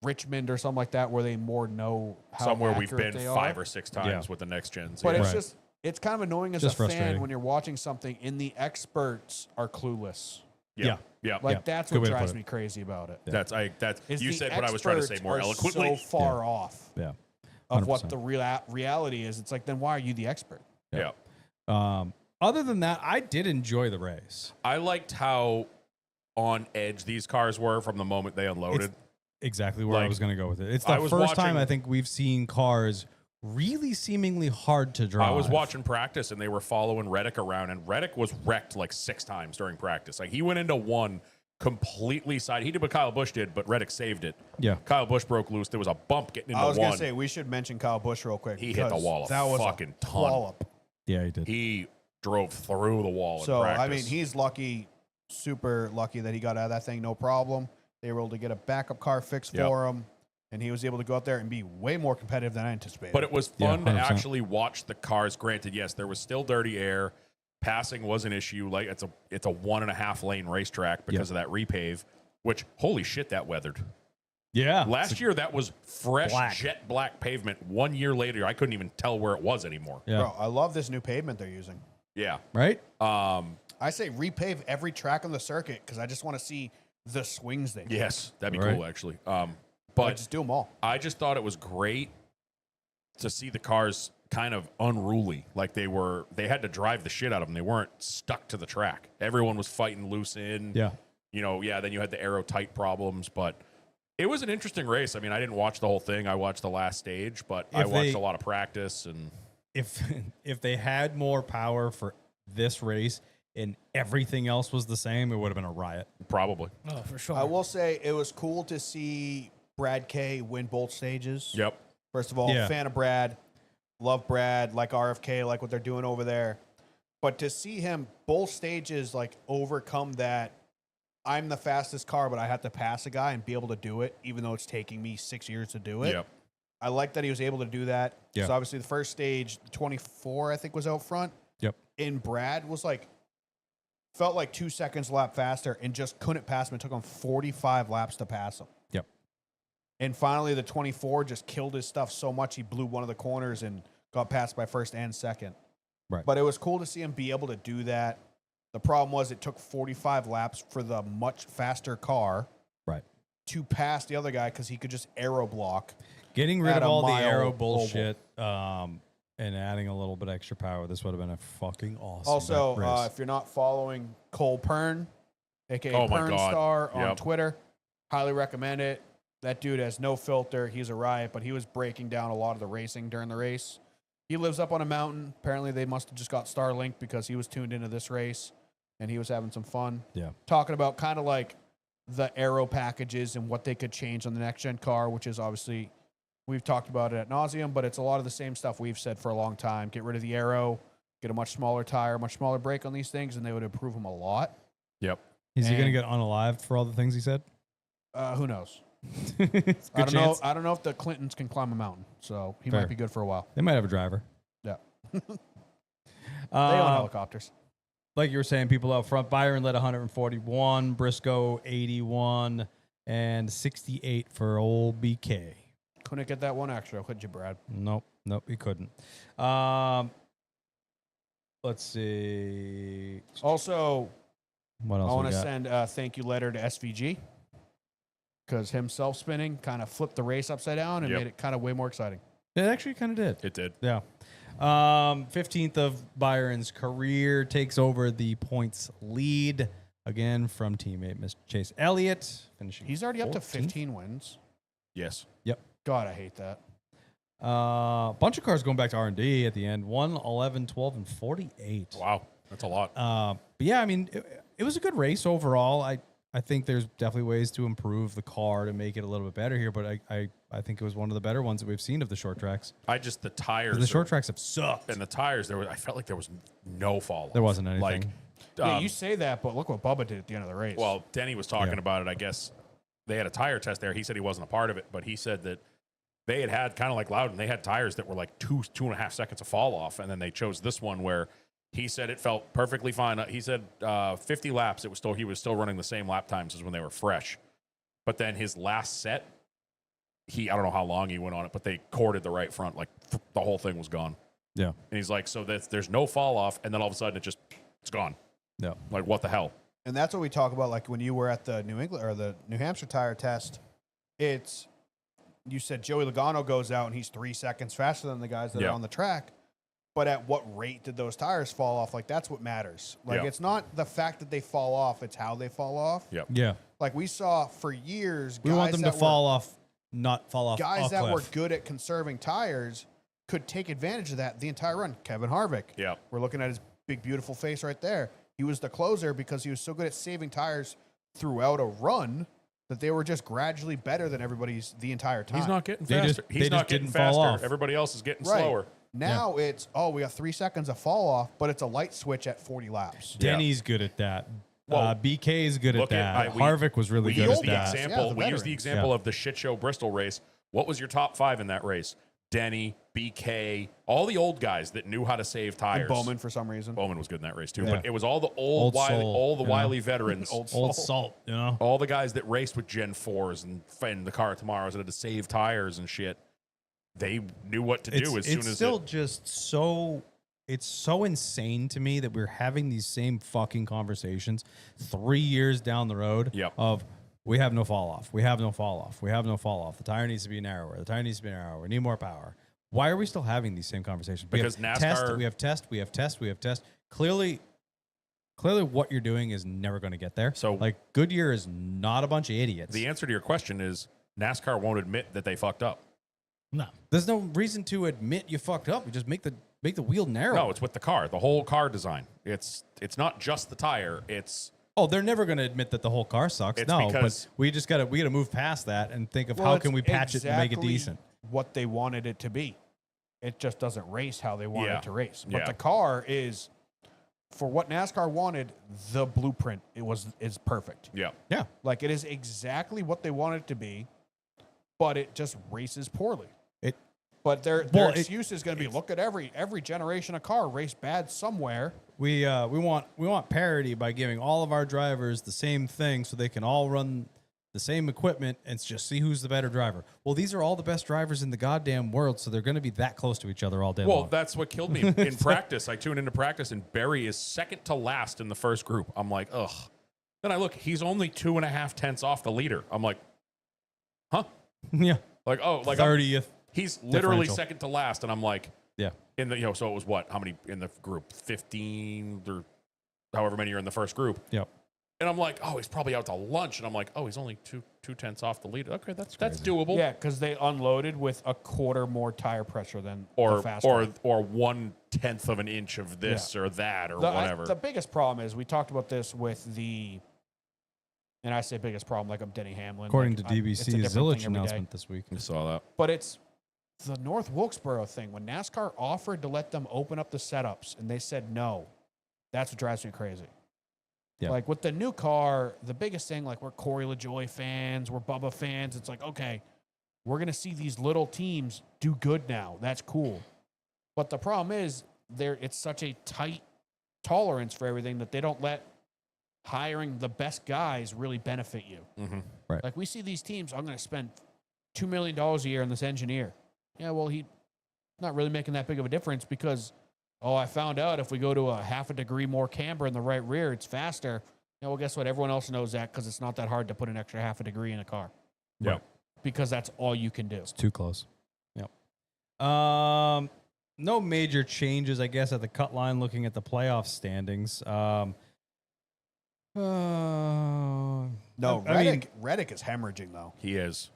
Richmond or something like that, where they more know how Somewhere we've accurate been they 5 are. or 6 times with the next gens. But yeah. it's Right. just it's kind of annoying as Just a fan frustrating. when you're watching something and the experts are clueless. yeah. Like Yeah. that's Good what way to drives put it. me crazy about it. That's Is you the said what I was trying to say experts more are eloquently. So far off Yeah. of what 100%. the reality is. It's like, then why are you the expert? Yeah. Other than that, I did enjoy the race. I liked how on edge these cars were from the moment they unloaded. Exactly where I Like, was going to go with it. It's I the was first time watching- I think we've seen cars really seemingly hard to drive. I was watching practice and they were following Reddick around, and Reddick was wrecked like 6 times during practice. Like he went into one completely side. He did what Kyle Busch did, but Reddick saved it. Yeah. Kyle Busch broke loose. There was a bump getting into I was one. gonna say we should mention Kyle Busch real quick. He hit the because wall a that was fucking a ton. wallop. Yeah, he did. He drove through the wall. So in practice. I mean, he's lucky, super lucky that he got out of that thing no problem. They were able to get a backup car fixed Yep. for him, and he was able to go out there and be way more competitive than I anticipated. But it was Yeah, fun to 100%. actually watch the cars. Granted, yes, there was still dirty air. Passing was an issue. Like it's a 1.5 lane racetrack because of that repave. Which holy shit, that weathered. Yeah. Last year that was fresh Black. jet black pavement. 1 year later, I couldn't even tell where it was anymore. Yeah. Bro, I love this new pavement they're using. Yeah. Right? I say repave every track on the circuit because I just want to see the swings they do. Yes, that'd be Right. cool actually. Like, But just do them all. I just thought it was great to see the cars kind of unruly. Like they had to drive the shit out of them. They weren't stuck to the track. Everyone was fighting loose in. Yeah. You know, yeah, then you had the aero tight problems, but it was an interesting race. I mean, I didn't watch the whole thing. I watched the last stage, but I If watched they- a lot of practice and If they had more power for this race and everything else was the same, it would have been a riot. probably. Oh, for sure. I will say it was cool to see Brad K win both stages. Yep. First of all, Yeah. fan of Brad, love Brad, like RFK, like what they're doing over there. But to see him both stages like overcome that, I'm the fastest car, but I have to pass a guy and be able to do it, even though it's taking me 6 years to do it. Yep. I like that he was able to do that. Yeah. So obviously the first stage, 24, I think, was out front. Yep. And Brad was like, felt like 2 seconds a lap faster and just couldn't pass him. It took him 45 laps to pass him. Yep. And finally, the 24 just killed his stuff so much he blew one of the corners and got passed by first and second. Right. But it was cool to see him be able to do that. The problem was it took 45 laps for the much faster car Right. to pass the other guy because he could just aero block. Getting rid At of a all the mile aero oval. bullshit and adding a little bit extra power, this would have been a fucking awesome Also, race. if you're not following Cole Pern, aka Oh my Pern God. Star on Yep. Twitter, highly recommend it. That dude has no filter. He's a riot, but he was breaking down a lot of the racing during the race. He lives up on a mountain. Apparently, they must have just got Starlink because he was tuned into this race and he was having some fun. Yeah. Talking about kind of like the aero packages and what they could change on the next gen car, which is obviously, we've talked about it at nauseum, but it's a lot of the same stuff we've said for a long time. Get rid of the aero, get a much smaller tire, much smaller brake on these things, and they would improve them a lot. Yep. Is he going to and- get unalived for all the things he said? Who knows? It's a I good don't know. chance. I don't know if the Clintons can climb a mountain, so he Fair. might be good for a while. They might have a driver. Yeah. They own Uh, helicopters. like you were saying, people out front. Byron led 141, Briscoe 81, and 68 for old BK. Couldn't get that one extra, could you, Brad? Nope, he couldn't. Let's see. Also, What else I want we to got? send a thank you letter to SVG because him self spinning kind of flipped the race upside down and Yep. made it kind of way more exciting. It actually kind of did. It did. Yeah. 15th of Byron's career takes over the points lead again from teammate Mr. Chase Elliott, finishing. He's already up to 14th. 15 wins. Yes. God, I hate that. Bunch of cars going back to R&D at the end. 1, 11, 12, and 48. Wow. That's a lot. But yeah, I mean, it was a good race overall. I think there's definitely ways to improve the car to make it a little bit better here, but I think it was one of the better ones that we've seen of the short tracks. The tires. The short tracks have sucked. and the tires, I felt like there was no fall. There wasn't anything. Like Yeah, you say that, but look what Bubba did at the end of the race. Well, Denny was talking Yeah. about it. I guess they had a tire test there. He said he wasn't a part of it, but he said that they had kind of like Loudon. They had tires that were like 2.5 seconds of fall off, and then they chose this one where he said it felt perfectly fine. He said 50 laps. He was still running the same lap times as when they were fresh, but then his last set, I don't know how long he went on it, but they corded the right front, like the whole thing was gone. Yeah. And he's like, so there's no fall off, and then all of a sudden it's gone. Yeah. Like, what the hell? And that's what we talk about. Like when you were at the New England or the New Hampshire tire test, you said Joey Logano goes out and he's 3 seconds faster than the guys that are on the track. But at what rate did those tires fall off? Like that's what matters. Like it's not the fact that they fall off; it's how they fall off. Yep. Yeah. Like we saw for years, We want them to fall off, not fall off. Guys a that were cliff. good at conserving tires could take advantage of that the entire run. Kevin Harvick. Yeah. We're looking at his big, beautiful face right there. He was the closer because he was so good at saving tires throughout a run that they were just gradually better than everybody's the entire time. He's not getting They faster. just He's not getting didn't fall faster. off. Everybody else is getting Right. slower. Now it's, we got 3 seconds of fall off, but it's a light switch at 40 laps. Denny's good at that. Well, BK is good at look at- that. we- Harvick was really We good used at the that. example. Yeah, the we used the veterans. example Yeah. of the shit show Bristol race. What was your top 5 in that race? Denny, BK, all the old guys that knew how to save tires. And Bowman for some reason. Bowman was good in that race too, Yeah. but it was all the Old wily, soul, all the you know? wily veterans, Old soul. salt, you know. all the guys that raced with Gen 4s and the car tomorrows that had to save tires and shit. They knew what to do as soon it's as still just so. It's so insane to me that we're having these same fucking conversations 3 years down the road. Yep. Of we have no fall off. We have no fall off. We have no fall off. The tire needs to be narrower. The tire needs to be narrower. We need more power. Why are we still having these same conversations? Because we have NASCAR test. We have test. Clearly, what you're doing is never going to get there. So- like Goodyear is not a bunch of idiots. the answer to your question is NASCAR won't admit that they fucked up. No. There's no reason to admit you fucked up. You just make the wheel narrow. No, it's with the car, the whole car design. It's not just the tire. It's Oh, they're never going to admit that the whole car sucks. It's No, because- but we gotta move past that and think of Well, how it's can we patch it and make it exactly decent. What they wanted it to be. It just doesn't race how they wanted Yeah. it to race. But Yeah. the car is, for what NASCAR wanted, the blueprint. Is perfect. yeah. Yeah, Like it is exactly what they want it to be, but it just races poorly. it. But their Well, excuse is going to be, look at every generation of car race bad somewhere. We want parity by giving all of our drivers the same thing so they can all run the same equipment and just see who's the better driver. Well, these are all the best drivers in the goddamn world, so they're going to be that close to each other all day Well, long. that's what killed me in practice. I tuned into practice, and Barry is second to last in the first group. I'm like, ugh. Then I look, he's only 2.5 tenths off the leader. I'm like, huh? Yeah, Like, oh, like 30th. he's literally differential. second to last, and I'm like, Yeah, in the so it was what? How many in the group? 15 or however many are in the first group. yep. And I'm like, oh, he's probably out to lunch, and I'm like, oh, he's only two tenths off the leader. Okay, that's crazy. doable. Yeah, because they unloaded with a quarter more tire pressure than the Or fast or car. or 1/10 of an inch of this or that or whatever. The biggest problem is we talked about this with and I say biggest problem like I'm Denny Hamlin. According like, to it's a DBC's different Zillich thing every day. announcement this week. I saw that. But it's the North Wilkesboro thing. When NASCAR offered to let them open up the setups and they said no, that's what drives me crazy. Yeah. Like with the new car, the biggest thing, like we're Corey LaJoy fans, we're Bubba fans. It's like, okay, we're going to see these little teams do good now. That's cool. But the problem is it's such a tight tolerance for everything that they don't let hiring the best guys really benefit you. Mm-hmm. Like we see these teams, I'm going to spend $2 million a year on this engineer. Yeah, well, he's not really making that big of a difference because, I found out if we go to a half a degree more camber in the right rear, it's faster. Yeah, well, guess what? Everyone else knows that because it's not that hard to put an extra half a degree in a car. Yeah. Because that's all you can do. It's too close. Yep. No major changes, I guess, at the cut line looking at the playoff standings. No, I mean, Reddick is hemorrhaging, though. He is.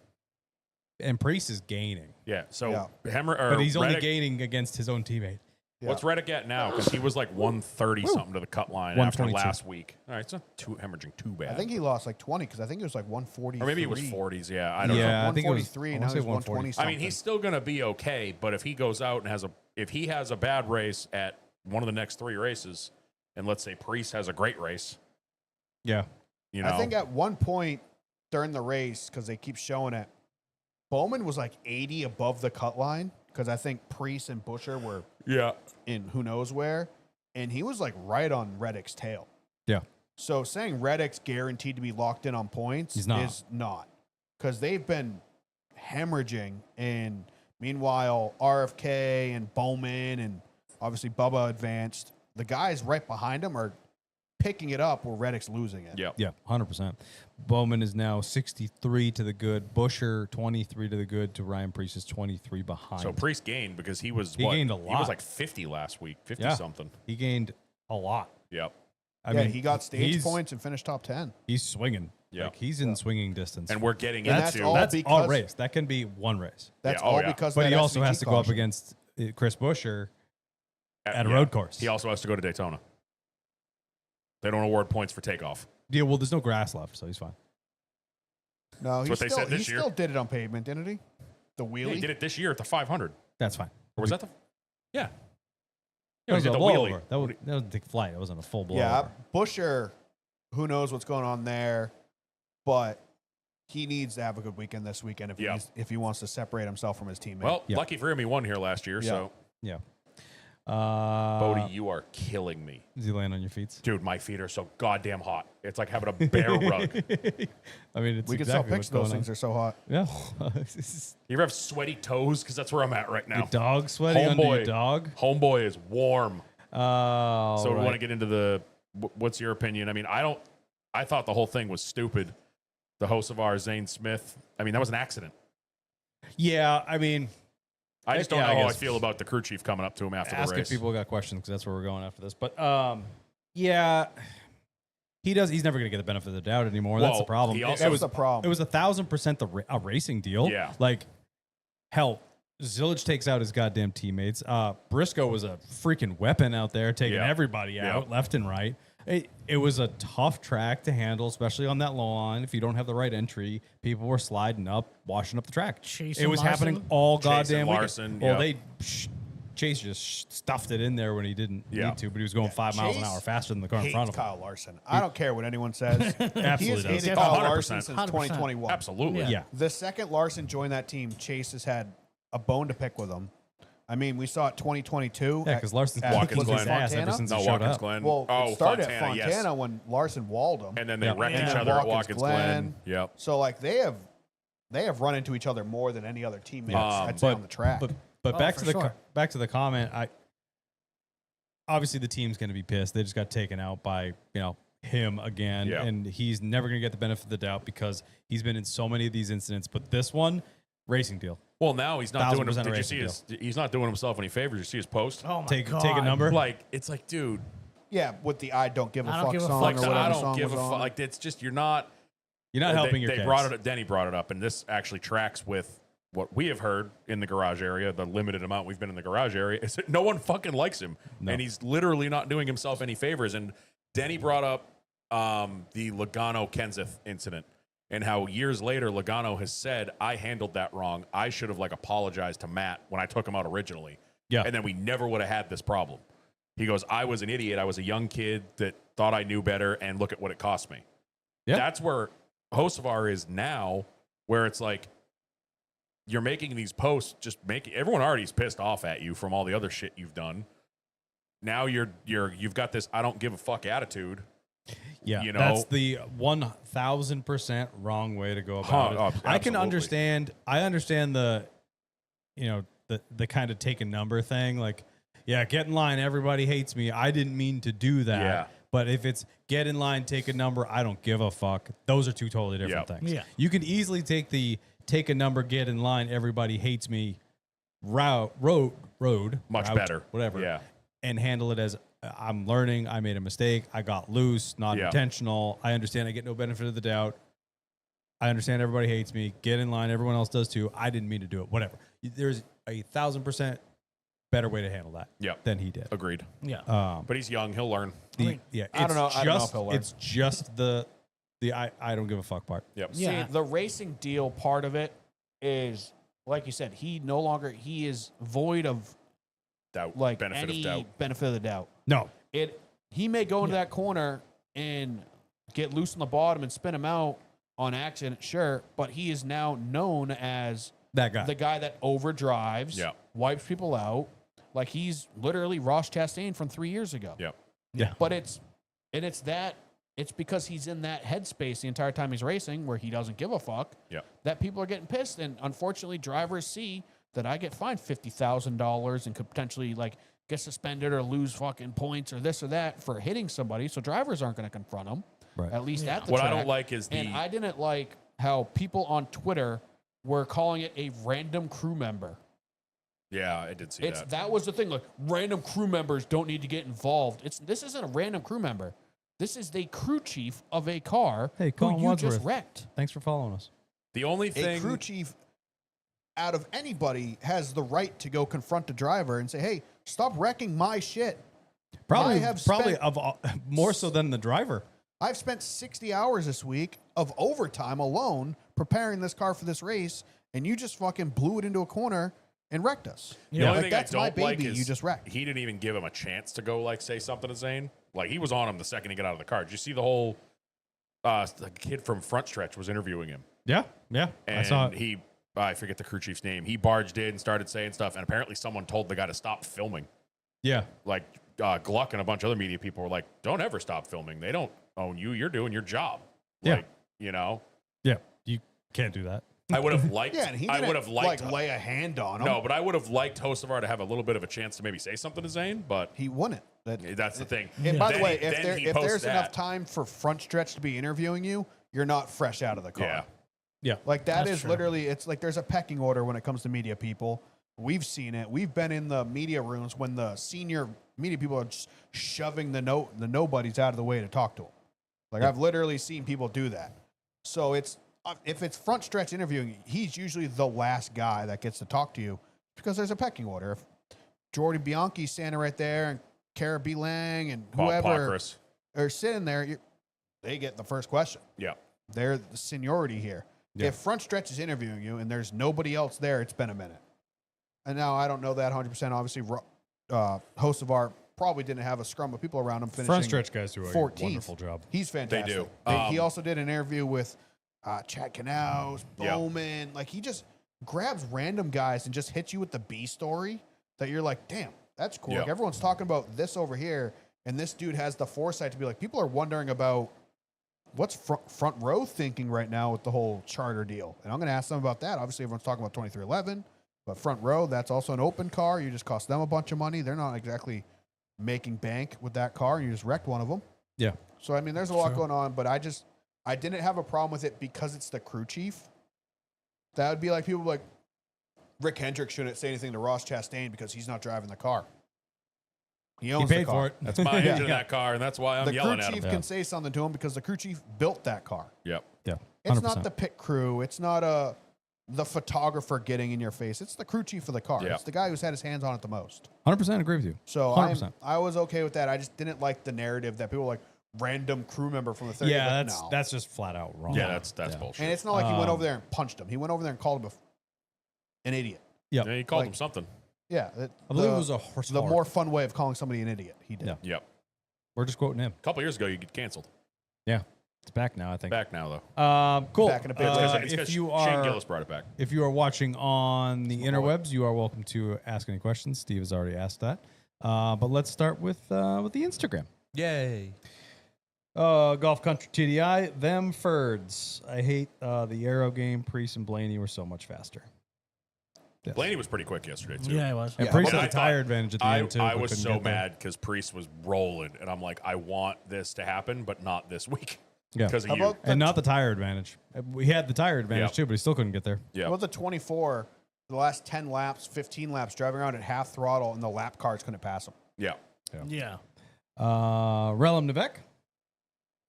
and Priest is gaining, Yeah. So Yeah. but he's only Reddick, gaining against his own teammate. Yeah. What's Reddick at now? Because he was like 130 something to the cut line after 122. last week. All right, it's not too hemorrhaging too bad. I think he lost like 20 because I think it was like 140. or maybe it was 40s. Yeah, I don't know. Yeah, I think it was 143 I and now wanna he's say 140. 120 I something. mean, he's still going to be okay, but if he goes out and if he has a bad race at one of the next 3 races, and let's say Priest has a great race, Yeah. you know, I think at one point during the race, because they keep showing it, Bowman was like 80 above the cut line because I think Priest and Busher were in who knows where, and he was like right on Reddick's tail. Yeah. So saying Reddick's guaranteed to be locked in on points He's not. is not, because they've been hemorrhaging, and meanwhile RFK and Bowman and obviously Bubba advanced. The guys right behind him are picking it up where Reddick's losing it. Yeah, 100%. Bowman is now 63 to the good. Busher 23 to the good to Ryan Priest is 23 behind. so Priest gained because he was gained a He lot. was like 50 last week, 50 Yeah. something. He gained a lot. Yep. I Yeah, mean, he got stage he's- points and finished top 10. He's swinging. Yeah. Like he's in swinging distance. And we're getting And that's into all that's because- a race. That can be one race. That's Yeah, oh all yeah. because of But that he also SVT has to go up caution. against Chris Busher at a road course. He also has to go to Daytona. They don't award points for takeoff. Yeah, well, there's no grass left, so he's fine. No, That's he what they still, said this he year. still did it on pavement, didn't he? The Yeah, wheelie. he did it this year at the 500. That's fine. Or was that the? Yeah. That Yeah, was he a did the blowover. wheelie. That was a big flight. It wasn't a full blowover. Yeah, Busher, who knows what's going on there, but he needs to have a good weekend this weekend if he wants to separate himself from his teammate. Well, Yeah. lucky for him, he won here last year. Yeah. So, Yeah. Bodie, you are killing me. Does he land on your feet? Dude, my feet are so goddamn hot. It's like having a bear rug. I mean, it's we can exactly sell what's pics. Those going things on. are so hot. Yeah. You ever have sweaty toes? Because that's where I'm at right now. Your dog sweating under your Homeboy. dog? Homeboy is warm. Oh, So we want to right. get into the. What's your opinion? I mean, I thought the whole thing was stupid. The host of ours, Zane Smith. I mean, that was an accident. Yeah, I mean, I just don't Yeah, know I how I guess. feel about the crew chief coming up to him after ask the if race. people got questions because that's where we're going after this. But yeah, he's never going to get the benefit of the doubt anymore. That's the Well, problem. he It- also- it That was was the problem. It was 1,000% a racing deal. Yeah. Like, hell, Zillage takes out his goddamn teammates. Briscoe was a freaking weapon out there, taking Yeah. everybody Yeah. out left and right. It was a tough track to handle, especially on that low line. If you don't have the right entry, people were sliding up, washing up the track. Chasing it was happening Larson? all Chasing goddamn weekend. Larson, Well, yeah. Chase just stuffed it in there when he didn't Yeah. need to, but he was going 5 miles an Chase hour faster than the car in hates front of him. Kyle Larson. I don't care what anyone says. He Absolutely has does. hated Oh, Kyle 100%. Larson since 100%. 2021. Absolutely. Yeah. Yeah. The second Larson joined that team, Chase has had a bone to pick with him. I mean, we saw it 2022. Yeah, because Larson's at- been Watkins kicking his Glen. ass ever Fontana? since No, he showed Watkins up. Glen. Well, oh, it started Fontana, at Fontana yes. when Larson walled him. And then they Yeah. wrecked And each then other at Watkins Watkins Glen. Glen. Yep. So like they have run into each other more than any other teammates I'd say but- on the track. But Oh, back for to the sure. back to the comment. Obviously the team's going to be pissed. They just got taken out by him again, Yeah. and he's never going to get the benefit of the doubt because he's been in so many of these incidents. But this one, racing deal. Well, now he's not doing. 1000% Did you racing see his? He's not doing himself any favors. You see his post? Oh my Take god! a number. Like it's like, dude, yeah, with the I don't give a I don't fuck give a song fuck like or song. whatever I don't song give a was fuck. on. Like it's just you're not. You're not helping your They kids. brought it. Denny brought it up, and this actually tracks with what we have heard in the garage area. The limited amount we've been in the garage area is that no one fucking likes him, No. and he's literally not doing himself any favors. And Denny brought up the Logano Kenseth incident. And how years later Logano has said, I handled that wrong. I should have apologized to Matt when I took him out originally. Yeah. And then we never would have had this problem. He goes, I was an idiot. I was a young kid that thought I knew better, and look at what it cost me. Yeah. That's where Hocevar is now, where it's like you're making these posts, just making everyone already's pissed off at you from all the other shit you've done. Now you've got this I don't give a fuck attitude. Yeah, you know? that's the 1,000% wrong way to go about it. Oh, I can absolutely. understand. I understand the kind of take a number thing. Like, yeah, get in line. Everybody hates me. I didn't mean to do that. Yeah. But if it's get in line, take a number, I don't give a fuck. Those are two totally different Yeah. things. Yeah. You can easily take the take a number, get in line, everybody hates me road, Much route, better. whatever. Yeah. And handle it as I'm learning. I made a mistake. I got loose, not Yeah. intentional. I understand. I get no benefit of the doubt. I understand everybody hates me. Get in line. Everyone else does too. I didn't mean to do it. Whatever. There's 1,000% better way to handle that Yep. than he did. Agreed. Yeah. But he's young. He'll learn. Yeah, I don't know. it's I don't know just- if he'll learn. It's just the I don't give a fuck part. Yep. Yeah. See, the racing deal part of it is, like you said, he is void of Doubt. like Benefit any of doubt. benefit of the doubt. No, he may go into that corner and get loose on the bottom and spin him out on accident, sure, but he is now known as That guy. the guy that overdrives, Yeah. wipes people out. Like he's literally Ross Chastain from 3 years ago. Yeah. Yeah. But it's because he's in that headspace the entire time he's racing where he doesn't give a fuck. Yeah. That people are getting pissed. And unfortunately, drivers see that I get fined $50,000 and could potentially like get suspended or lose fucking points or this or that for hitting somebody. So drivers aren't going to confront them. Right. At least at the What track. I don't like is And I didn't like how people on Twitter were calling it a random crew member. Yeah, I did see that. That was the thing. Like random crew members don't need to get involved. This isn't a random crew member. This is the crew chief of a car Hey, who Colin you Wadsworth. just wrecked. Thanks for following us. The only A thing crew chief out of anybody has the right to go confront the driver and say, "Hey, stop wrecking my shit." Probably, I have probably spent- of all, more so than the driver. I've spent 60 hours this week of overtime alone preparing this car for this race, and you just fucking blew it into a corner and wrecked us. The only Like, thing that's I my don't like baby. is You just wrecked. he didn't even give him a chance to go like say something to Zane. Like he was on him the second he got out of the car. Did you see the whole the kid from Front Stretch was interviewing him, Yeah, yeah. and I saw it. he I forget the crew chief's name. He barged in and started saying stuff, and apparently someone told the guy to stop filming. Yeah, Like Gluck and a bunch of other media people were like, "Don't ever stop filming. They don't own you. You're doing your job." Yeah. Like, you know, yeah. You can't do that. I would have liked. Yeah, and he I didn't would have liked. like lay a hand on him. no, but I would have liked Hocevar to have a little bit of a chance to maybe say something to Zane. But he wouldn't. that's the thing. And by Then the way, he- if then he there's posts enough that. time for Front Stretch to be interviewing you, you're not fresh out of the car. Yeah. Yeah, Like that That's is true. literally, it's like there's a pecking order when it comes to media people. We've seen it. We've been in the media rooms when the senior media people are just shoving the nobodies out of the way to talk to them. Like I've literally seen people do that. So it's if it's Front Stretch interviewing, he's usually the last guy that gets to talk to you because there's a pecking order. If Jordy Bianchi's standing right there and Cara B. Lang and Paul whoever Pockris. are sitting there, they get the first question. Yeah. They're the seniority here. Yeah. If Front Stretch is interviewing you and there's nobody else there, it's been a minute. And now I don't know that 100%. Obviously, Hocevar probably didn't have a scrum of people around him finishing. Front Stretch guys do a 14th. wonderful job. He's fantastic. do. He also did an interview with Chad Canals, Yeah. Bowman. Like he just grabs random guys and just hits you with the B story that you're like, damn, that's cool. Yeah. Like everyone's talking about this over here, and this dude has the foresight to be like, people are wondering about what's front row thinking right now with the whole charter deal. And I'm going to ask them about that. Obviously, everyone's talking about 2311, but front row, that's also an open car. You just cost them a bunch of money. They're not exactly making bank with that car. You just wrecked one of them. Yeah, So, I mean, there's a lot going on, but I didn't have a problem with it because it's the crew chief. That would be like people like Rick Hendrick shouldn't say anything to Ross Chastain because he's not driving the car. He he owns paid the car. for it. That's my Yeah. engine in that car, and that's why I'm The crew yelling at chief him. can say something to him because the crew chief built that car. Yep. Yeah, It's 100%. not the pit crew. It's not the photographer getting in your face. It's the crew chief of the car. Yeah. It's the guy who's had his hands on it the most. 100% agree with you. So 100%. I was okay with that. I just didn't like the narrative that people were like random crew member from the 30. Yeah, Like, that's no. that's just flat out wrong. Yeah, that's Yeah. bullshit. And it's not like he went over there and punched him. He went over there and called him an idiot. Yep. Yeah, he called Like- him something. Yeah, I believe it was a horse. the more fun way of calling somebody an idiot. He did. Yeah. Yep. We're just quoting him. A couple years ago, you get canceled. Yeah, it's back now. I think. Back now, though. Cool. Back in a bit. It's If 'cause you Shane are Gillis brought it back. if you are watching on the interwebs, you are welcome to ask any questions. Steve has already asked that. But let's start with the Instagram. Yay. Golf Country TDI, them Ferds. I hate the Aero game. Priest and Blaney were so much faster. Yes. Blaney was pretty quick yesterday, too. Yeah, it was. And Yeah, Priest but had I a tire thought- advantage at the I, end too. I but was couldn't so get there. mad because Priest was rolling, and I'm like, I want this to happen, but not this week Yeah, because of How you. about and not the tire advantage. We had the tire advantage Yep. too, but he still couldn't get there. Yeah. How about the 24, the last 10 laps, 15 laps, driving around at half throttle, and the lap cars couldn't pass him. Yeah. Yeah. Relum Nevek.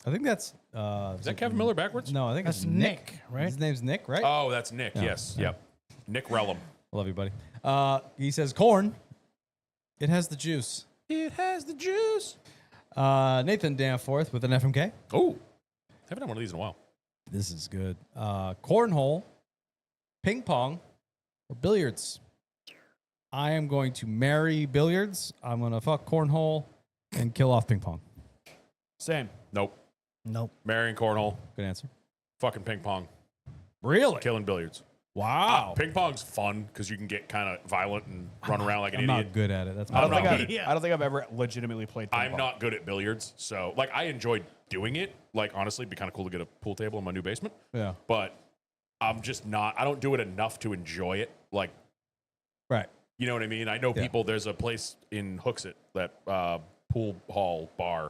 I think that's Is that Kevin Miller backwards? No, I think That's it's Nick. Nick, right? His name's Nick, right? Oh, that's Nick. Yeah. Yes. Yeah. Yep. Nick Rellum. I love you, buddy. He says corn. It has the juice. It has the juice. Nathan Danforth with an FMK. Oh, haven't done one of these in a while. This is good. Cornhole, ping pong, or billiards. I am going to marry billiards. I'm going to fuck cornhole and kill off ping pong. Same. Nope. Nope. Marrying cornhole. Good answer. Fucking ping pong. Really? Killing billiards. Wow. Ping pong's fun because you can get kind of violent and run around like an I'm idiot. not good at it. That's I my don't think problem. Yeah. I don't think I've ever legitimately played. Ping I'm pong. not good at billiards, so like I enjoyed doing it. Like honestly, it'd be kind of cool to get a pool table in my new basement. Yeah. But I'm just not. I don't do it enough to enjoy it. Like, Right. you know what I mean? I know Yeah. people. There's a place in Hooksett, that pool hall bar.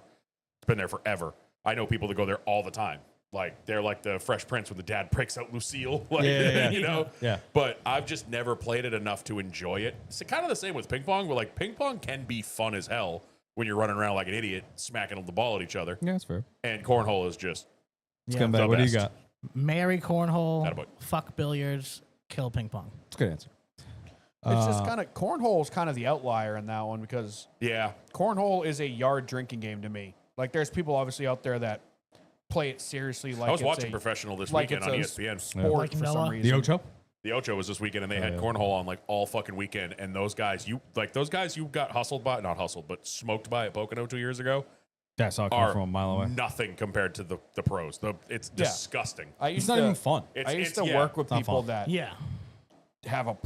It's been there forever. I know people that go there all the time. Like they're like the Fresh Prince when the dad breaks out Lucille. Like, Yeah. you know. Yeah. But I've just never played it enough to enjoy it. It's kind of the same with ping pong, where like ping pong can be fun as hell when you're running around like an idiot, smacking the ball at each other. Yeah, that's fair. And cornhole is just Yeah. Scumbag, the what do you best. got? Marry cornhole, Attaboy. fuck billiards, kill ping pong. It's a good answer. It's just kind of cornhole is kind of the outlier in that one because yeah. cornhole is a yard drinking game to me. Like there's people obviously out there that play it seriously. Like I was it's watching a Professional this like weekend on it's a ESPN. sport Like for some Noah? reason. The Ocho? The Ocho was this weekend, and they Oh, had yeah. cornhole on like all fucking weekend. And those guys, you got hustled by, not hustled, but smoked by at Pocono 2 years ago, Yeah, I saw it come are from a mile away. nothing compared to the pros. It's Yeah. disgusting. I It's used not to, even fun. It's, I used it's to yeah. work with not people fun. that Yeah. have a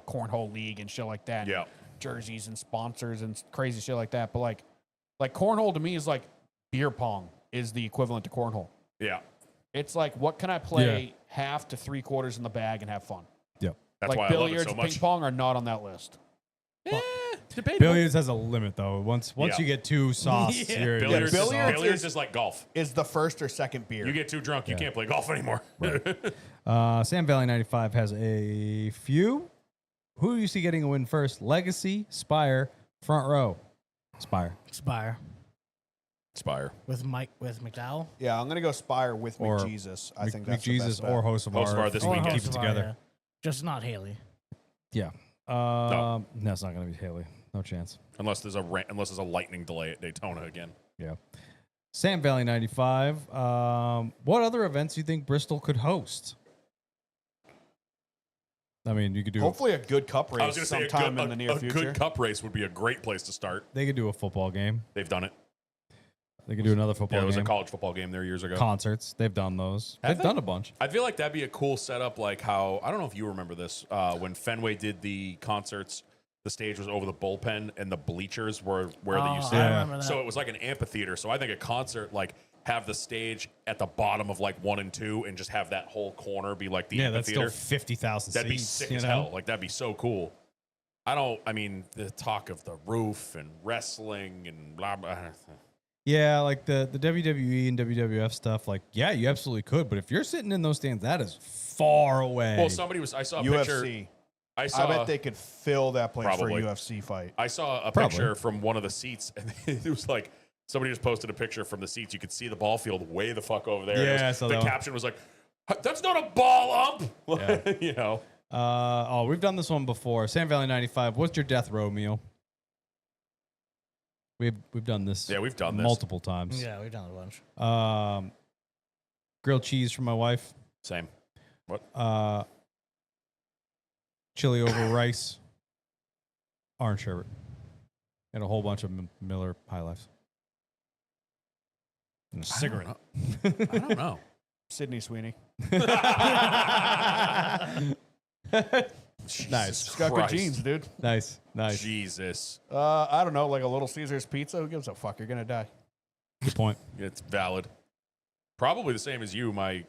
cornhole league and shit like that. Yeah. Jerseys and sponsors and crazy shit like that. But like cornhole to me is like beer pong is the equivalent to cornhole. Yeah. It's like what can I play half to 3/4 in the bag and have fun? Yep. That's like why I love it billiards, so ping much. pong are not on that list. Debatable. Billiards has a limit though. Once Yeah. you get too sauce, Yeah. you're Billiards, you're billiards sauce. billiards is like golf. Is the first or second beer? You get too drunk, you can't play golf anymore. Sam Valley 95 has a few. Who do you see getting a win first? Legacy, Spire, Front Row. Spire. Spire Spire. with McDowell. Yeah, I'm gonna go Spire with Or McJesus. I think that's the McJesus best bet. or Hosevar. Hosevar this if we weekend. keep it together. Yeah. Just not Haley. Yeah. No, it's not going to be Haley. No chance. Unless there's a lightning delay at Daytona again. Yeah. Sam Valley 95. What other events do you think Bristol could host? I mean, you could do. Hopefully a good cup I was race going to say sometime in the near a future. good cup race would be a great place to start. They could do a football game. They've done it. They could do another Yeah, football there was game. a college football game there years ago. Concerts. They've done those. Have They've they? done a bunch. I feel like that'd be a cool setup, like how I don't know if you remember this when Fenway did the concerts. The stage was over the bullpen, and the bleachers were where they used to. I Yeah. remember that. So it was like an amphitheater. So I think a concert like have the stage at the bottom of like 1 and 2, and just have that whole corner be like the Yeah, that's still amphitheater. 50,000 That'd be seats, sick you as know? hell. Like that'd be so cool. I mean, the talk of the roof and wrestling and blah blah. Yeah, like the WWE and WWF stuff. Like, yeah, you absolutely could. But if you're sitting in those stands, that is far away. Well, I saw a picture. UFC. I saw. I bet they could fill that place Probably. for a UFC fight. I saw a Probably. picture from one of the seats, and it was like somebody just posted a picture from the seats. You could see the ball field way the fuck over there. Yeah, It was- I saw the that one. caption was like, "That's not a ball ump." Yeah. You know, we've done this one before. Sam Valley 95. What's your death row meal? We've done this. Yeah, we've done this. multiple times. Yeah, we've done a bunch. Grilled cheese from my wife. Same. Chili over rice. Orange sherbet. And a whole bunch of Miller High Lifes. And a cigarette. I don't know. Sydney Sweeney. Jesus Nice. It's got Christ. good genes, dude. Nice. Jesus, I don't know, like a Little Caesars pizza. Who gives a fuck? You're gonna die. Good point. it's valid. Probably the same as you. My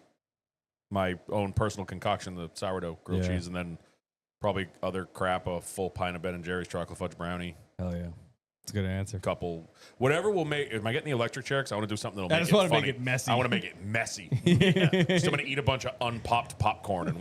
own personal concoction, the sourdough grilled Yeah. cheese, and then probably other crap, a full pint of Ben and Jerry's chocolate fudge brownie. Hell yeah. It's a good answer. Couple, whatever will make. Am I getting the electric chair? Because I want to do something that'll I make just it wanna make funny. it messy. I want to make it messy. So I'm gonna eat a bunch of unpopped popcorn and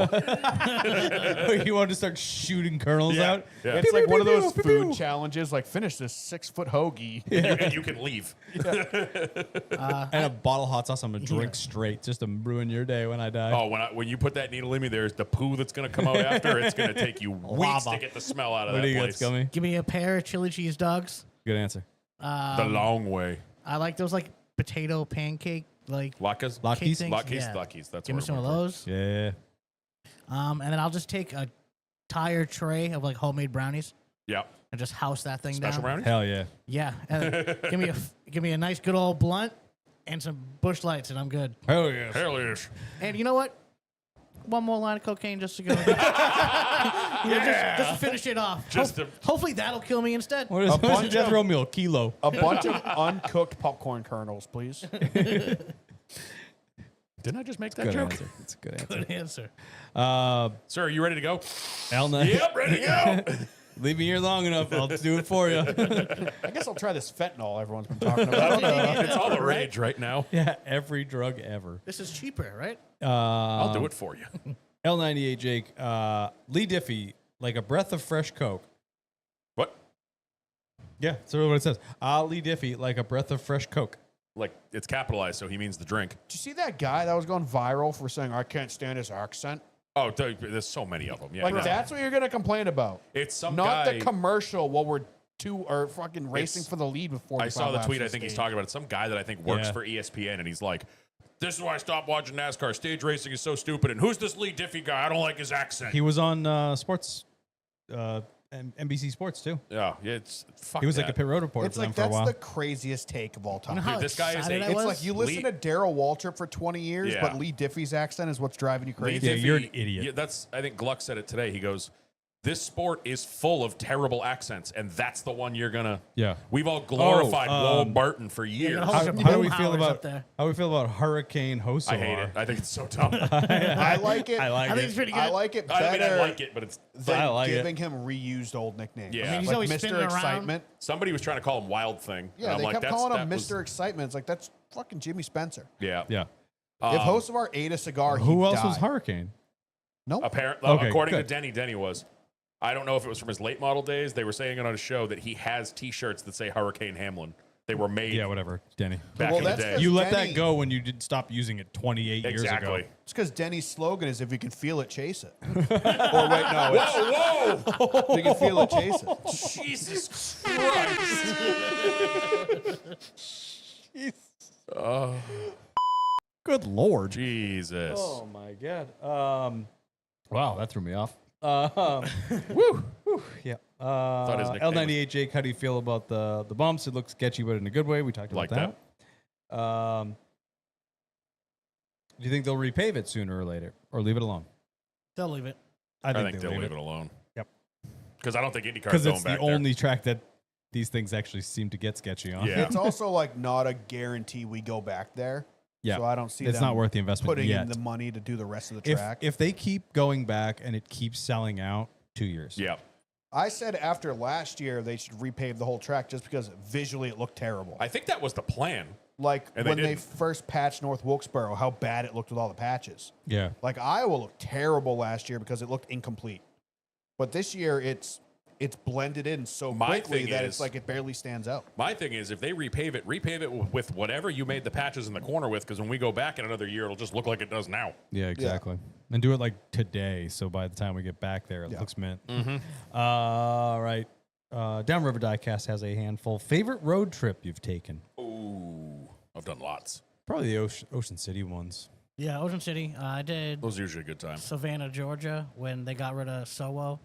You want to start shooting kernels Yeah. out? Yeah. It's Pew, like pew, one of pew, those pew, food pew. challenges. Like finish this 6-foot hoagie. and you can leave. And a bottle of hot sauce I'm going to drink straight just to ruin your day when I die. Oh, when you put that needle in me, there's the poo that's gonna come out after. It's gonna take you weeks Lava. to get the smell out of what that do you got, place. Scummy? Give me a pair of chili cheese dogs. Good answer. The long way. I like those like potato pancake like. Latkes? Latkes? things. Latkes? Yeah. Latkes. That's Give me what some I'm of going those. Yeah. And then I'll just take a tire tray of like homemade brownies for. Yeah. and just house that thing Special down. brownies? Hell yeah. Yeah, and give me a nice good old blunt and some bush lights, and I'm good. Hell yes. Hell yes. And you know what? One more line of cocaine just to go. just to finish it off. Hopefully that'll kill me instead. What is A bunch death of- row meal? Kilo. A bunch of uncooked popcorn kernels, please. Didn't I just make that Good joke? answer. It's a good answer. Good answer. Sir, are you ready to go? L9. Yep, ready to go. Leave me here long enough. I'll do it for you. I guess I'll try this fentanyl everyone's been talking about. It's all the rage right now. Yeah, every drug ever. This is cheaper, right? I'll do it for you. L98 Jake. Lee Diffie, like a breath of fresh Coke. What? Yeah, that's really what it says. Lee Diffie, like a breath of fresh Coke. Like, it's capitalized, so he means the drink. Did you see that guy that was going viral for saying, I can't stand his accent? Oh, there's so many of them. Yeah, Like, no. that's what you're going to complain about. It's some Not guy. the commercial while we're fucking racing It's- for the lead with 45 I saw the laps tweet. to I think he's stage. talking about it. Some guy that I think works Yeah. for ESPN, and he's like, "This is why I stopped watching NASCAR. Stage racing is so stupid." And who's this Lee Diffie guy? I don't like his accent. He was on sports, NBC Sports too. yeah, it's fuck. He was like that. a pit road reporter It's for like, them for a that's while. the craziest take of all time. You know how Dude, this guy is excited a- I It's was? like you listen Lee- to Daryl Waltrip for 20 years, Yeah. but Lee Diffie's accent is what's driving you Lee crazy. Yeah, Diffie- you're an idiot. Yeah, that's. I think Gluck said it today. He goes, "This sport is full of terrible accents, and that's the one you're gonna." Yeah. We've all glorified Will Barton for Yeah, years. the whole How, bunch of how do we feel Boomhauers about up there. how do we feel about Hurricane Hosovar? I hate it. I think it's so dumb. I like it. I like I think it. it's pretty good. I like it I better mean, I like it, but it's than I like it. giving him reused old nicknames. Yeah. I mean, he's like always Mr. spinning around. Excitement. somebody was trying to call him Wild Thing. Yeah, and I'm they like, kept that's, calling him that was- Mr. Excitement. It's like, that's fucking Jimmy Spencer. Yeah. Yeah. If Hosovar ate a cigar, Who he'd else was die. Hurricane? Nope. Apparently, Okay, according good. to Denny was. I don't know if it was from his late model days. They were saying it on a show that he has T-shirts that say Hurricane Hamlin. They were made Yeah, whatever. Denny. back Well, in the that's day. 'cause You let Denny- that go when you did stop using it 28 years Exactly. ago. It's because Denny's slogan is if you can feel it, chase it. Or wait, no, it's Whoa, whoa! if you can feel it, chase it. Jesus Christ! Good lord. Jesus. Oh my god. Wow, that threw me off. Woo. Yeah. his nickname L98 Jake, how do you feel about the bumps? It looks sketchy, but in a good way. We talked about Like that. Do you think they'll repave it sooner or later, or leave it alone? They'll leave it. I think they'll leave it alone. Yep. Because I don't think IndyCar's Because going it's back the only track that these things actually seem to get sketchy on. Yeah. It's also like not a guarantee we go back there. Yeah. So I don't see It's them not worth the investment putting yet. in the money to do the rest of the If track. if they keep going back and it keeps selling out, 2 years. there. Yeah. I said after last year they should repave the whole track just because visually it looked terrible. I think that was the plan. Like And they when they didn't. first patched North Wilkesboro, how bad it looked with all the patches. Yeah. Like Iowa looked terrible last year because it looked incomplete. But this year it's blended in so My quickly thing that is- it's like it barely stands out. My thing is, if they repave it with whatever you made the patches in the corner with, because when we go back in another year, it'll just look like it does now. Yeah, exactly. And do it like today, so by the time we get back there, it Yeah. looks mint. Mm-hmm. All right. Downriver Diecast has a handful. Favorite road trip you've taken? Ooh, I've done lots. Probably the Ocean City ones. Yeah, Ocean City. I did Those are usually a good time. Savannah, Georgia, when they got rid of Sowo.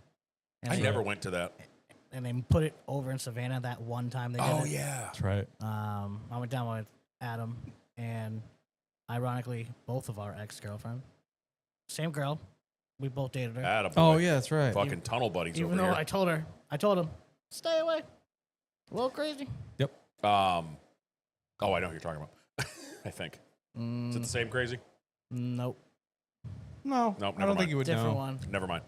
And I they- never went to that. And they put it over in Savannah that one time they did it. yeah. That's right. I went down with Adam and ironically both of our ex-girlfriend. Same girl. We both dated her. Attaboy. Oh, yeah, that's right. Fucking tunnel buddies Even over though here. I told him, stay away. A little crazy. Oh, I know who you're talking about. I think. Is it the same crazy? Nope. No, Nope, I never don't think you would Different know. one. Never mind.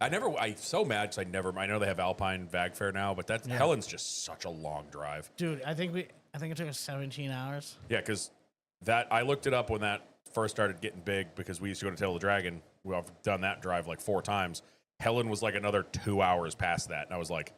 I'm so mad because I know they have Alpine Vag Fair now, but that's Yeah. Helen's just such a long drive. Dude, I think it took us 17 hours. Yeah, because I looked it up when that first started getting big because we used to go to Tail of the Dragon. We've done that drive like 4 times. Helen was like another 2 hours past that. And I was like,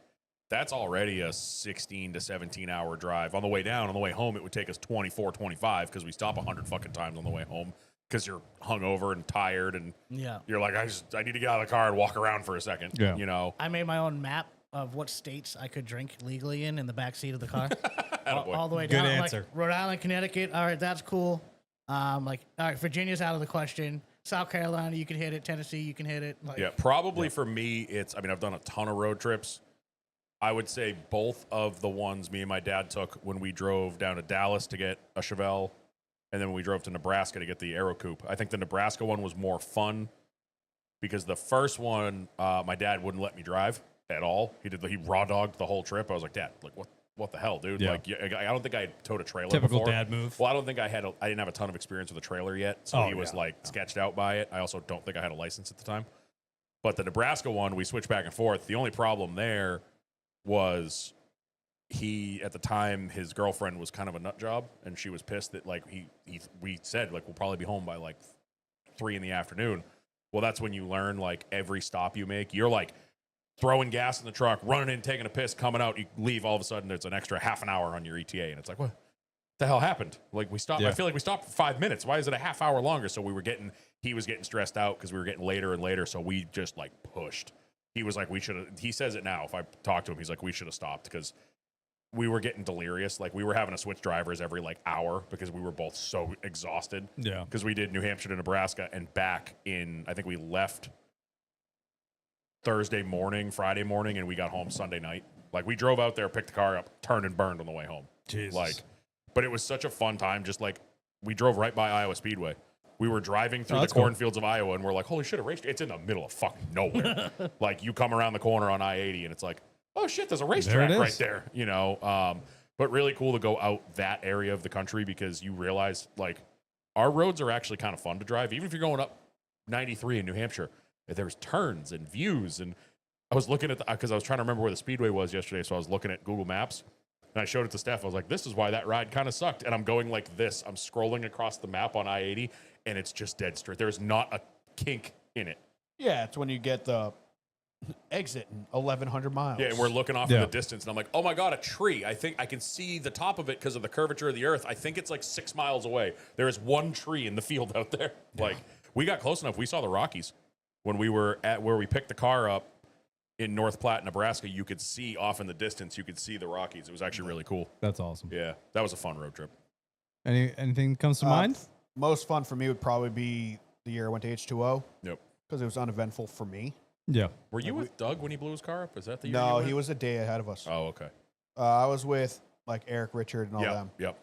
that's already a 16 to 17 hour drive. On the way down, on the way home, it would take us 24, 25 because we stop 100 fucking times on the way home because you're hungover and tired and Yeah. you're like, I need to get out of the car and walk around for a second. Yeah. You know? I made my own map of what states I could drink legally in the back seat of the car. Attaboy. all the way Good down. answer. Like Rhode Island, Connecticut. All right, that's cool. All right, Virginia's out of the question. South Carolina, you can hit it. Tennessee, you can hit it. Like, Yeah, probably for me, I've done a ton of road trips. I would say both of the ones me and my dad took when we drove down to Dallas to get a Chevelle, and then when we drove to Nebraska to get the Aero Coupe. I think the Nebraska one was more fun because the first one, my dad wouldn't let me drive at all. He raw dogged the whole trip. I was like, Dad, like what the hell, dude? Yeah. Like, I don't think I had towed a trailer Typical before. dad move. Well, I don't think I didn't have a ton of experience with a trailer yet, so he was like sketched out by it. I also don't think I had a license at the time. But the Nebraska one, we switched back and forth. The only problem there was at the time, his girlfriend was kind of a nut job, and she was pissed that like we said like we'll probably be home by like 3 p.m. Well, that's when you learn like every stop you make, you're like throwing gas in the truck, running in, taking a piss, coming out, you leave, all of a sudden there's an extra half an hour on your ETA, and it's like, what the hell happened? Like we stopped. Yeah. I feel like we stopped for 5 minutes. Why is it a half hour longer? So he was getting stressed out because we were getting later and later. So we just like pushed. He was like, he says it now. If I talk to him, he's like, we should have stopped because we were getting delirious. Like we were having to switch drivers every like hour because we were both so exhausted. Yeah. Because we did New Hampshire to Nebraska and back I think we left Thursday morning, Friday morning, and we got home Sunday night. Like we drove out there, picked the car up, turned and burned on the way home. Jesus. Like, but it was such a fun time. Just like we drove right by Iowa Speedway. We were driving through the cornfields of Iowa, and we're like, holy shit, a racetrack. It's in the middle of fucking nowhere. Like you come around the corner on I-80, and it's like, oh shit, there's a racetrack right there. You know, but really cool to go out that area of the country because you realize like our roads are actually kind of fun to drive, even if you're going up 93 in New Hampshire. There's turns and views, and I was looking at because I was trying to remember where the speedway was yesterday, so I was looking at Google Maps, and I showed it to Steph. I was like, this is why that ride kind of sucked, and I'm going like this. I'm scrolling across the map on I-80, and it's just dead straight. There's not a kink in it. Yeah, it's when you get the exit in 1,100 miles. Yeah, and we're looking off in the distance, and I'm like, oh my God, a tree. I think I can see the top of it because of the curvature of the earth. I think it's like 6 miles away. There is one tree in the field out there. Yeah. Like, we got close enough. We saw the Rockies. When we were at where we picked the car up in North Platte, Nebraska, you could see off in the distance, you could see the Rockies. It was actually really cool. That's awesome. Yeah, that was a fun road trip. Anything comes to mind? Most fun for me would probably be the year I went to H2O. Yep. Because it was uneventful for me. Yeah. Were you with Doug when he blew his car up? Is that the year? No, he was a day ahead of us. Oh, okay. I was with like Eric, Richard, and all them. Yep.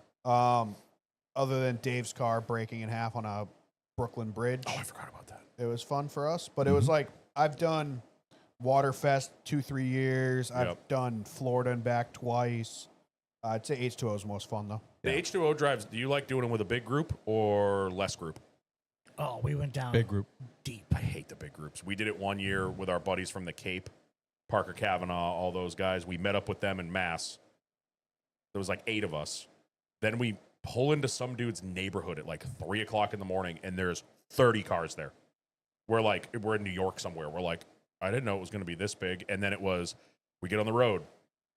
Other than Dave's car breaking in half on a Brooklyn bridge. Oh, I forgot about that. It was fun for us, but it was like I've done Waterfest 2-3 years. I've done Florida and back twice. I'd say H2O is most fun though. The H2O drives, do you like doing them with a big group or less group? Oh, we went down Big group. deep. I hate the big groups. We did it one year with our buddies from the Cape, Parker Kavanaugh, all those guys. We met up with them in Mass. There was like 8 of us. Then we pull into some dude's neighborhood at like 3 o'clock in the morning, and there's 30 cars there. We're in New York somewhere. We're like, I didn't know it was going to be this big. And then we get on the road,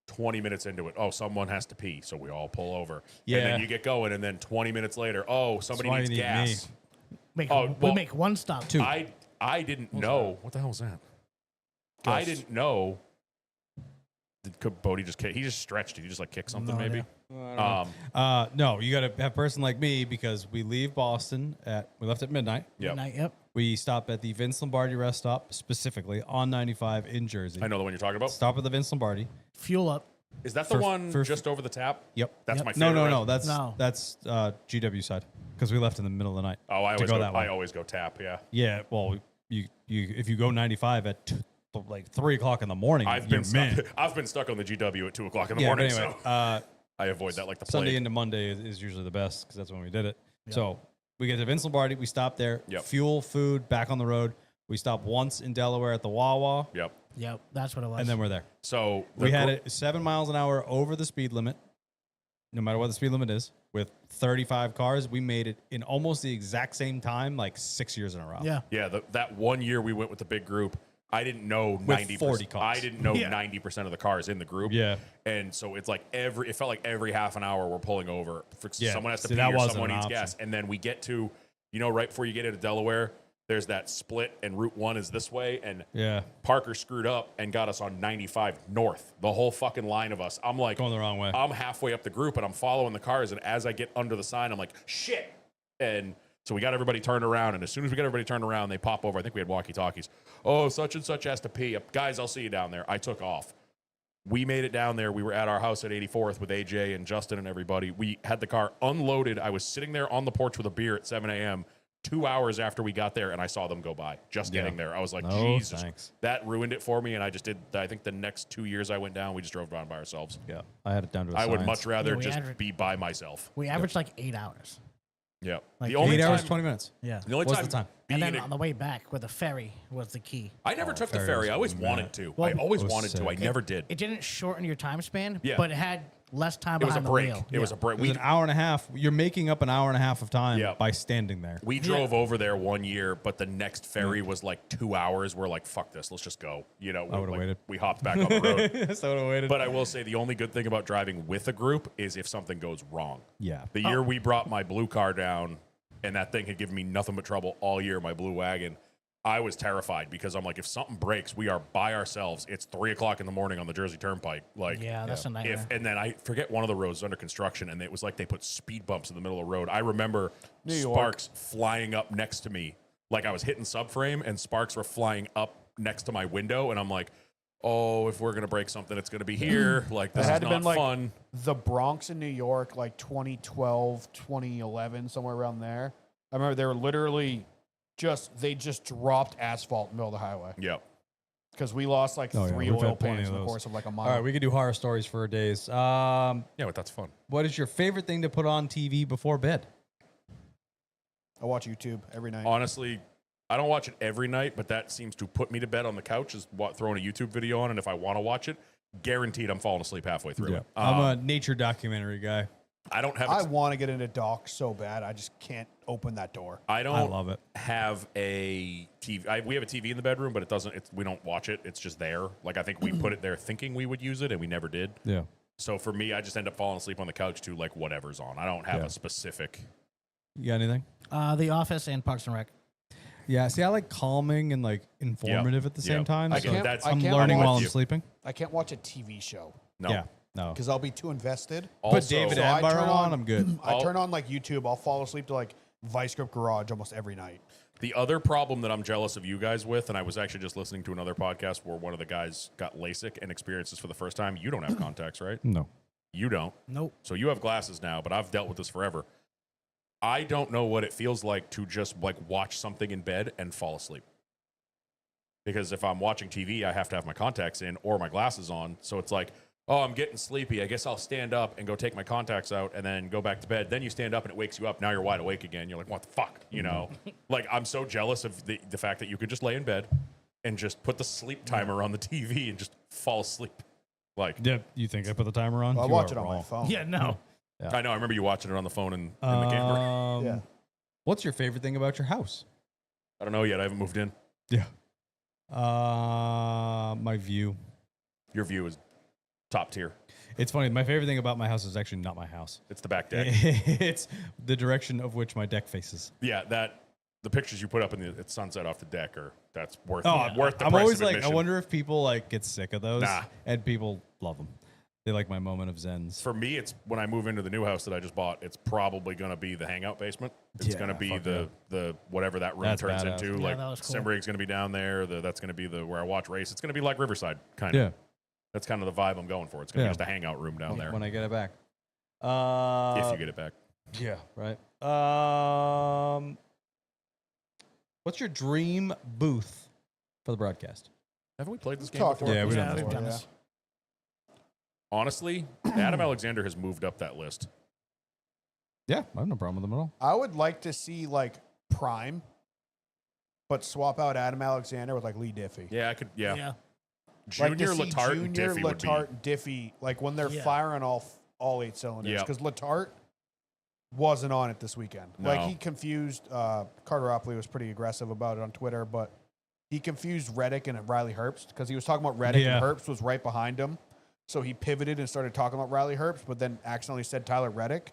20 minutes into it. Oh, someone has to pee. So we all pull over. Yeah. And then you get going. And then 20 minutes later, oh, somebody needs gas. We make one stop. 2. I didn't know. What the hell was that? Ghost. I didn't know. Did Bodie just kick? He just stretched. Did he just like kick something No maybe? No, you got to have a person like me because we leave Boston we left at midnight. Yep. Night, yep. We stop at the Vince Lombardi rest stop, specifically on 95 in Jersey. I know the one you're talking about. Stop at the Vince Lombardi. Fuel up. Is that the one just over the tap? Yep. That's Yep. my favorite. No. restaurant. That's GW side because we left in the middle of the night. Oh, I always go tap. Yeah. Yeah. Well, you if you go 95 at like 3 o'clock in the morning, I've been stuck on the GW at 2 o'clock in the morning. But anyway, so I avoid that like the Sunday plague. into Monday is usually the best because that's when we did it. Yep. So we get to Vince Lombardi. We stop there. Yep. Fuel, food, back on the road. We stop once in Delaware at the Wawa. Yep, that's what it was. And then we're there. So We had it 7 miles an hour over the speed limit, no matter what the speed limit is, with 35 cars. We made it in almost the exact same time, like 6 years in a row. Yeah. Yeah, that one year we went with the big group, I didn't know With 90%. 40 cars. I didn't know 90% of the cars in the group. Yeah. And so it's like it felt like every half an hour we're pulling over. Yeah. Someone has to See, pee that or wasn't someone an needs option. gas. And then we get to, right before you get into Delaware, there's that split and Route 1 is this way. And Yeah. Parker screwed up and got us on 95 north. The whole fucking line of us. I'm like, Going the wrong way. I'm halfway up the group and I'm following the cars. And as I get under the sign, I'm like, shit. And so we got everybody turned around. And as soon as we got everybody turned around, they pop over. I think we had walkie-talkies. Oh, such and such has to pee. Guys, I'll see you down there. I took off. We made it down there. We were at our house at 84th with AJ and Justin and everybody. We had the car unloaded. I was sitting there on the porch with a beer at 7 a.m. 2 hours after we got there, and I saw them go by. Just getting there, I was like, No, Jesus, thanks. that ruined it for me. And I just did. I think the next 2 years I went down, we just drove down by ourselves. Yeah, I had it down to a I would science. much rather Yeah, we just average- be by myself. We averaged like 8 hours. Yeah, Like the only 8 hours, time, 20 minutes. Yeah. the only What's time, the time? And being then in on the way back with the ferry was the key. I never took the ferry ferry. was I always mad. wanted to. Well, I always it was wanted to. I sick. never did. It didn't shorten your time span, Yeah. but it had less time It was a behind the break. wheel. It was a break. It was an hour and a half. You're making up an hour and a half of time Yeah. by standing there. We drove over there one year, but the next ferry was like 2 hours. We're like, fuck this, let's just go. You know, I would've like, waited. We hopped back on the road. Yes, I would have waited. But I will say the only good thing about driving with a group is if something goes wrong. yeah. The year we brought my blue car down, and that thing had given me nothing but trouble all year, my blue wagon, I was terrified because I'm like, if something breaks, we are by ourselves. It's 3 o'clock in the morning on the Jersey Turnpike. Like, Yeah, that's a nightmare. and then I forget one of the roads is under construction, and it was like they put speed bumps in the middle of the road. I remember New York. sparks flying up next to me, like I was hitting subframe, and sparks were flying up next to my window, and I'm like, oh, if we're gonna break something, it's gonna be here. Like, this It is had to not been like fun. the Bronx in New York, like 2012, 2011, somewhere around there. I remember they were literally they just dropped asphalt in the middle of the highway Yep. because we lost like Oh, yeah, 3 we've oil had plenty pans of in the those. course of like a mile. All right, we could do horror stories for days. Yeah, but that's fun. What is your favorite thing to put on TV before bed? I watch YouTube every night. Honestly, I don't watch it every night, but that seems to put me to bed on the couch, is throwing a YouTube video on, and if I want to watch it, guaranteed I'm falling asleep halfway through it. I'm a nature documentary guy. I don't have. I want to get into docs so bad. I just can't open that door. I don't I love it. have a TV. We have a TV in the bedroom, but it doesn't. We don't watch it. It's just there. Like, I think we put it there thinking we would use it, and we never did. Yeah. So for me, I just end up falling asleep on the couch to like whatever's on. I don't have Yeah. a specific. You got anything? The Office and Parks and Rec. Yeah. See, I like calming and like informative at the same Yep. time. I So can't- that's- I'm I can't learning watch while I'm you. sleeping. I can't watch a TV show No. Yeah. No. because I'll be too invested. Put Also, David So I Attenborough turn on, on- I'm good. I turn on like YouTube. I'll fall asleep to like Vice Grip Garage almost every night. the other problem that I'm jealous of you guys with, and I was actually just listening to another podcast where one of the guys got LASIK and experienced this for the first time. You don't have contacts, right? No. You don't. Nope. So you have glasses now, but I've dealt with this forever. I don't know what it feels like to just like watch something in bed and fall asleep. Because if I'm watching TV, I have to have my contacts in or my glasses on. So it's like, oh, I'm getting sleepy. I guess I'll stand up and go take my contacts out and then go back to bed. Then you stand up and it wakes you up. Now you're wide awake again. You're like, what the fuck? You know, like I'm so jealous of the fact that you could just lay in bed and just put the sleep timer on the TV and just fall asleep. Like, Yeah. You think I put the timer on? I You watch are it on my wrong. phone. Yeah, no. Yeah. I know. I remember you watching it on the phone and in the camera. Yeah. What's your favorite thing about your house? I don't know yet. I haven't moved in. Yeah. My view. Your view is top tier. It's funny. My favorite thing about my house is actually not my house. It's the back deck. It's the direction of which my deck faces. Yeah, the pictures you put up in the sunset off the deck that's worth Oh, worth the I'm price always of like, I admission. wonder if people like get sick of those, Nah. and people love them. They like my moment of zens. For me, it's when I move into the new house that I just bought. It's probably going to be the hangout basement. It's Yeah, going to be fuck the whatever that room That's turns badass. into. Yeah, like that was cool. Simbrig's going to be down there. That's going to be where I watch race. It's going to be like Riverside kind of. Yeah, That's kind of the vibe I'm going for. It's going to Yeah. be just a hangout room down there when I get it back. if you get it back. Yeah, right. What's your dream booth for the broadcast? Haven't we played this game Talked before? Yeah, we Yeah, done we've this done before. this. Honestly, Adam Alexander has moved up that list. Yeah, I have no problem with them at all. I would like to see like Prime, but swap out Adam Alexander with like Lee Diffie. Yeah, I could. Yeah, Yeah. Like to Junior see Letarte and Junior Diffie would be. Letarte and Diffie, like when they're Yeah. firing all 8 cylinders. Yeah. Because Letarte wasn't on it this weekend. Like No. he confused Carter Opley was pretty aggressive about it on Twitter, but he confused Reddick and Riley Herbst because he was talking about Reddick Yeah. and Herbst was right behind him. So he pivoted and started talking about Riley Herbst, but then accidentally said Tyler Reddick.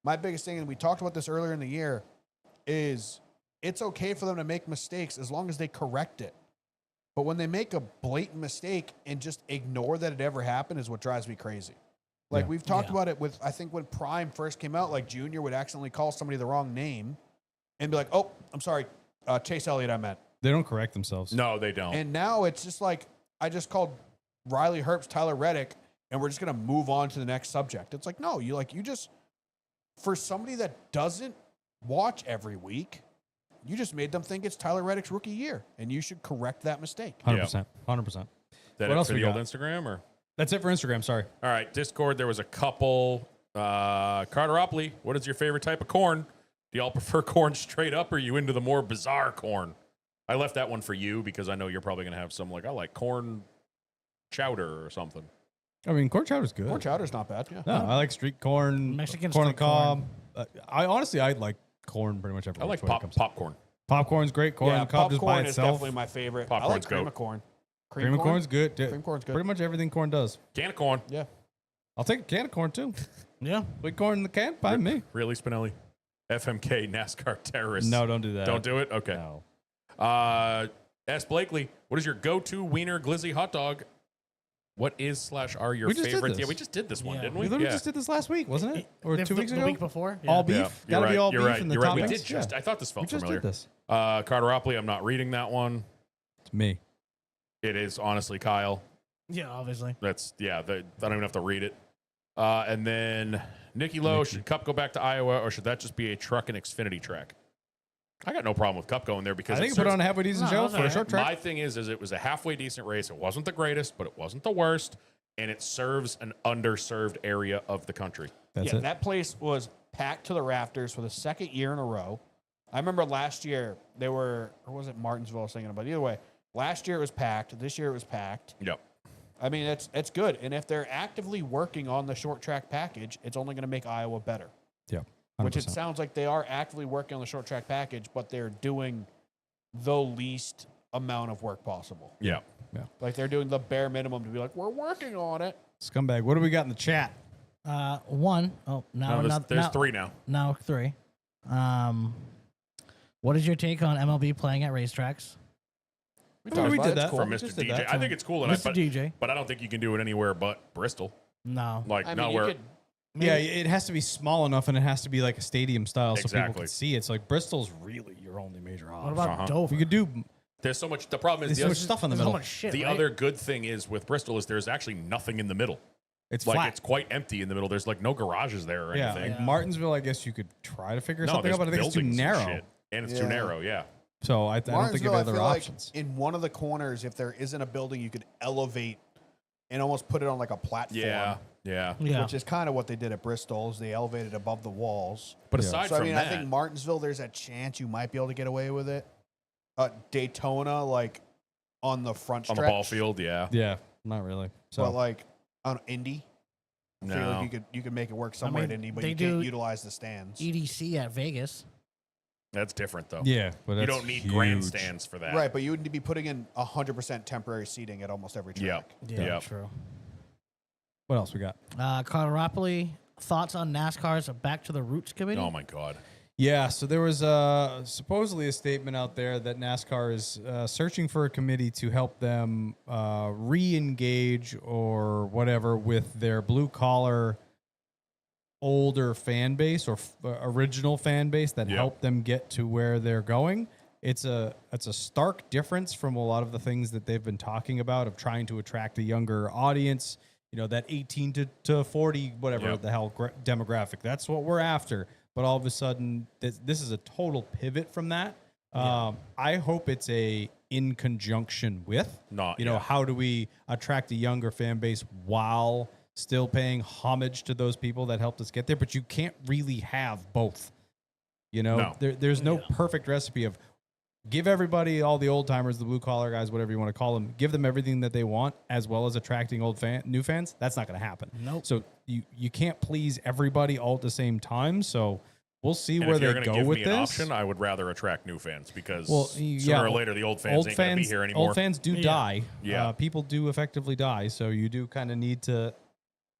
My biggest thing, and we talked about this earlier in the year, is it's okay for them to make mistakes as long as they correct it. But when they make a blatant mistake and just ignore that it ever happened is what drives me crazy. Like Yeah. we've talked Yeah. about it with, I think when Prime first came out, like Junior would accidentally call somebody the wrong name and be like, oh, I'm sorry, Chase Elliott I meant. They don't correct themselves. No, they don't. And now it's just like, I just called Riley Herbst, Tyler Reddick, and we're just gonna move on to the next subject. It's like, no, you just for somebody that doesn't watch every week, you just made them think it's Tyler Reddick's rookie year, and you should correct that mistake. 100%. 100%. That What it else for we the old got? Instagram or? That's it for Instagram. Sorry. All right, Discord. There was a couple. Carteropoly, what is your favorite type of corn? Do y'all prefer corn straight up, or are you into the more bizarre corn? I left that one for you because I know you're probably gonna have some like I like corn chowder or something. I mean, corn chowder's good. Corn chowder's not bad. Yeah. No, I like street corn, Mexican corn on street the corn. cob. I like corn pretty much every I like which way it comes. popcorn. Popcorn's great. Corn on the cob just by popcorn is itself. definitely my favorite. Popcorn's I like cream goat. of corn. Cream of corn's good. Cream corn's good. Pretty much everything corn does. Can of corn. Yeah. I'll take a can of corn too. Yeah. Sweet corn in the can, by me. Really, Spinelli? FMK NASCAR terrorist. No, don't do that. Don't do it? Okay. No. S. Blakely, what is your go-to wiener glizzy hot dog? What is / are your We just did favorites? this. Yeah, we just did this one, Yeah. didn't We we? literally Yeah. just did this last week, wasn't it? Or 2 weeks the ago? week before. Yeah. All beef. Yeah, you're Gotta be right, all you're beef right, and the you're right. We toppings. did just. Yeah. I thought this felt We just familiar. did this. Carteropoly, I'm not reading that one. It's me. It is honestly Kyle. Yeah, obviously. That's I don't even have to read it. And then Nikki Lowe, should Cup go back to Iowa, or should that just be a truck and Xfinity track? I got no problem with Cup going there because I think put on a halfway decent No, show that's for a alright. short track. my thing is it was a halfway decent race. It wasn't the greatest, but it wasn't the worst, and it serves an underserved area of the country. That's yeah, it. that place was packed to the rafters for the second year in a row. I remember last year they were, or was it Martinsville I was thinking about? Either way, last year it was packed. This year it was packed. Yep. I mean, it's good. And if they're actively working on the short track package, it's only going to make Iowa better. Yeah. Which it 100%. sounds like they are actively working on the short track package, but they're doing the least amount of work possible. Yeah. Like they're doing the bare minimum to be like, we're working on it. Scumbag. What do we got in the chat? One. Oh, now No, another. there's now, three now. Now three. What is your take on MLB playing at racetracks? We I mean, we about did it. that. It's cool. From We Mr. just did DJ. that, I think it's cool, and Mr. DJ. but I don't think you can do it anywhere but Bristol. No. Like I mean, nowhere. you could, Yeah, it has to be small enough and it has to be like a stadium style so people Exactly. can see. It's like Bristol's really your only major What option. about Uh-huh. Dover? You could do There's so much. The problem is there's the, so other, much stuff in the There's so middle. much shit. the right? other good thing is with Bristol is there's actually nothing in the middle. It's Like flat. it's quite empty in the middle. There's like no garages there or Yeah, anything. like Martinsville, I guess you could try to figure No, something there's out, but I think it's too buildings and narrow. shit, and it's too Yeah. narrow. Yeah. So I don't think Martinsville, of I other feel options. like in one of the corners, if there isn't a building, you could elevate and almost put it on like a platform. Yeah. Yeah. Yeah. Which is kind of what they did at Bristol. Is they elevated above the walls. But Yeah. aside So I from mean, that, I think Martinsville, there's a chance you might be able to get away with it. Daytona, like on the front on stretch, the ball field, yeah. Yeah, not really. So but like on Indy, I feel No. like you could make it work somewhere mean, at Indy, but they you can't do utilize the stands. EDC at Vegas. That's different though. yeah, but You that's don't need huge. grandstands for that. Right, but you would be putting in 100% temporary seating at almost every track. Yep. Yeah, Yep. true. What else we got? Carteropoly, thoughts on NASCAR's Back to the Roots committee? Oh my god. Yeah, so there was supposedly a statement out there that NASCAR is searching for a committee to help them re-engage or whatever with their blue-collar older fan base or original fan base that Yep. helped them get to where they're going. It's a stark difference from a lot of the things that they've been talking about of trying to attract a younger audience, you know, that 18 to 40, whatever Yep. the hell demographic. That's what we're after. But all of a sudden, this is a total pivot from that. I hope it's in conjunction with, Not you know, yeah. how do we attract a younger fan base while still paying homage to those people that helped us get there? But you can't really have both. You know, No. there's no Yeah. perfect recipe of give everybody, all the old timers, the blue collar guys, whatever you want to call them, give them everything that they want, as well as attracting new fans. That's not going to happen. Nope. So you can't please everybody all at the same time. So we'll see And where if you're they gonna go give with me this. an option, I would rather attract new fans because Well, sooner yeah, or later the old fans ain't gonna be here anymore. Old fans do Yeah. die. Yeah. People do effectively die. So you do kind of need to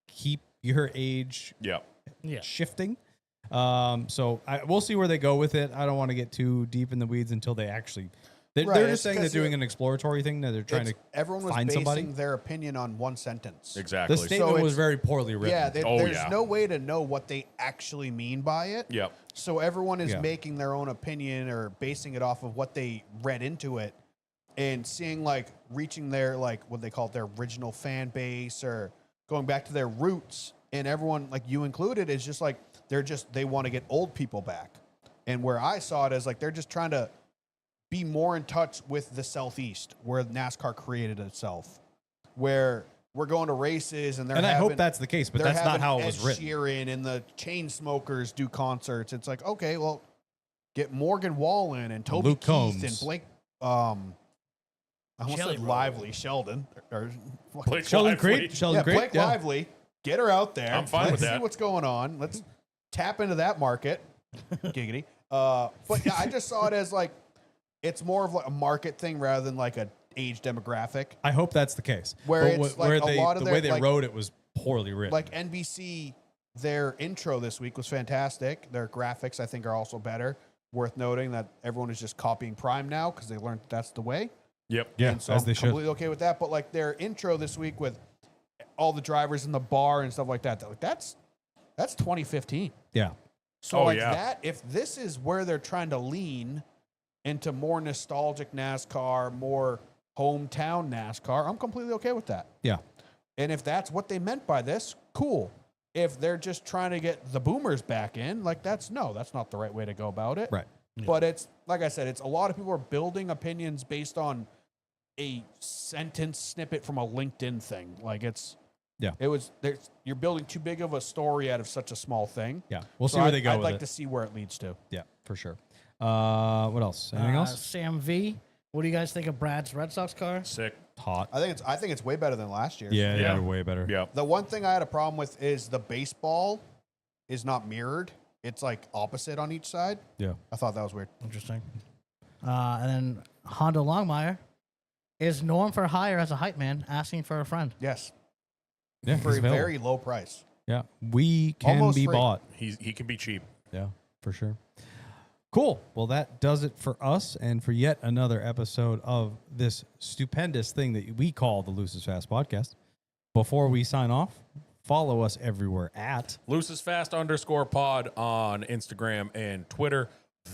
keep your age Yeah. Yeah. shifting. So we'll see where they go with it. I don't want to get too deep in the weeds until they actually. They're Right, just it's saying they're 'cause doing an exploratory thing. That they're trying to. Everyone was find basing somebody? their opinion on one sentence. Exactly. The statement was it's- very poorly written. Yeah, Oh, there's yeah. no way to know what they actually mean by it. Yep. So everyone is Yeah. making their own opinion or basing it off of what they read into it. and seeing like reaching their like what they call it, their original fan base or going back to their roots, and everyone like you included is just like they want to get old people back. And where I saw it as like they're just trying to be more in touch with the Southeast where NASCAR created itself, where we're going to races and I hope that's the case, but that's not how it was written. Sheeran and the chain smokers do concerts. It's like, okay, well, get Morgan Wallen and Toby Luke Keith Combs. and Blake. I almost Jelly said Roll. Lively Sheldon or Blake Sheldon Lively. Creed. Sheldon yeah, Creed. Blake Lively. Get her out there. I'm fine Let's with see that. what's going on. Let's tap into that market. Giggity. But yeah, I just saw it as like it's more of like a market thing rather than like a age demographic. I hope that's the case. Where But it's like a lot of the way their, they like- wrote it was poorly written. Like NBC, their intro this week was fantastic. Their graphics, I think, are also better. Worth noting that everyone is just copying Prime now because they learned that's the way. Yep. yeah, And so as I'm they should. completely okay with that. But like their intro this week with all the drivers in the bar and stuff like that, that's 2015. Yeah. So Oh, like yeah. that, if this is where they're trying to lean into more nostalgic NASCAR, more hometown NASCAR, I'm completely okay with that. Yeah. And if that's what they meant by this, cool. If they're just trying to get the boomers back in, like that's not the right way to go about it. Right. But it's like I said, it's a lot of people are building opinions based on a sentence snippet from a LinkedIn thing. Like you're building too big of a story out of such a small thing. Yeah. We'll So see where they go I'd with like it. to see where it leads to. Yeah, for sure. What else? Anything else? Sam V. What do you guys think of Brad's Red Sox car? Sick. Hot. I think it's way better than last year. Yeah, Yeah. yeah, way better. Yeah. The one thing I had a problem with is the baseball is not mirrored. It's like opposite on each side. Yeah. I thought that was weird. Interesting. And then Honda Longmire is Norm for hire as a hype man, asking for a friend. Yes. Yeah, For he's a available. very low price. Yeah, we can Almost be free. bought. He can be cheap. Yeah, for sure. Cool. Well, that does it for us and for yet another episode of this stupendous thing that we call the Loose is Fast podcast. Before we sign off, follow us everywhere at Loosest Fast _pod on Instagram and Twitter.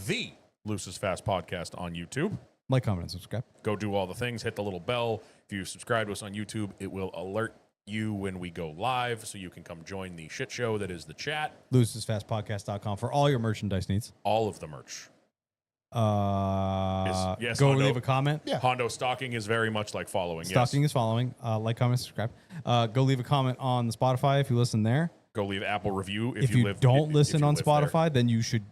The Loosest Fast podcast on YouTube. like, comment, and subscribe. Go do all the things. Hit the little bell. If you subscribe to us on YouTube, it will alert you when we go live so you can come join the shit show that is the chat. LoosesFastPodcast.com for all your merchandise needs. All of the merch. Yes, Go Hondo. leave a comment. Yeah. Hondo stalking is very much like following. Stalking Yes. is following. Like, comment, subscribe. Go leave a comment on the Spotify if you listen there. Go leave Apple review If you don't listen if you on live there. Spotify, then you should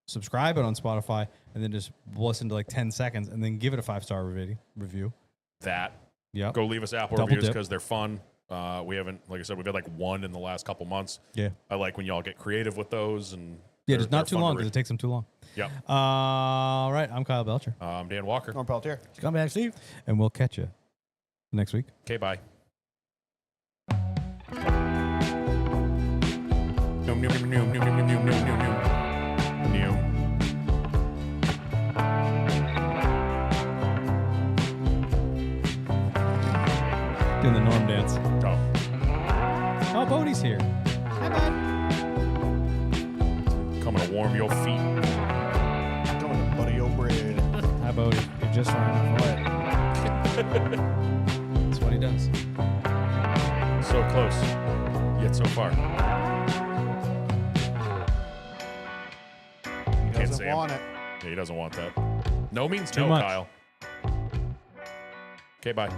subscribe it on Spotify and then just listen to like 10 seconds and then give it a 5-star review. That. Yep. Go leave us Apple Double reviews dip. because they're fun. We haven't, like I said, we've had like one in the last couple months. Yeah. I like when y'all get creative with those. And Yeah, they're- just not they're too fun long to because read. it takes them too long. Yep. All right. I'm Kyle Belcher, I'm Dan Walker. Norm Peltier. Come back, Steve. and we'll catch you next week. Okay, bye. Noom, noom, noom, noom, noom, noom, noom, noom, noom, noom. Noom. Doing the Norm dance. Oh, Oh, Bodie's here. Hi, bud. coming to warm your feet. Coming to Buddy O'Brien. Hi, Bodie. You're just fine. That's what he does. So close, yet so far. He Can't doesn't say him. want it. Yeah, he doesn't want that. No means Too no, much. Kyle. Okay, bye.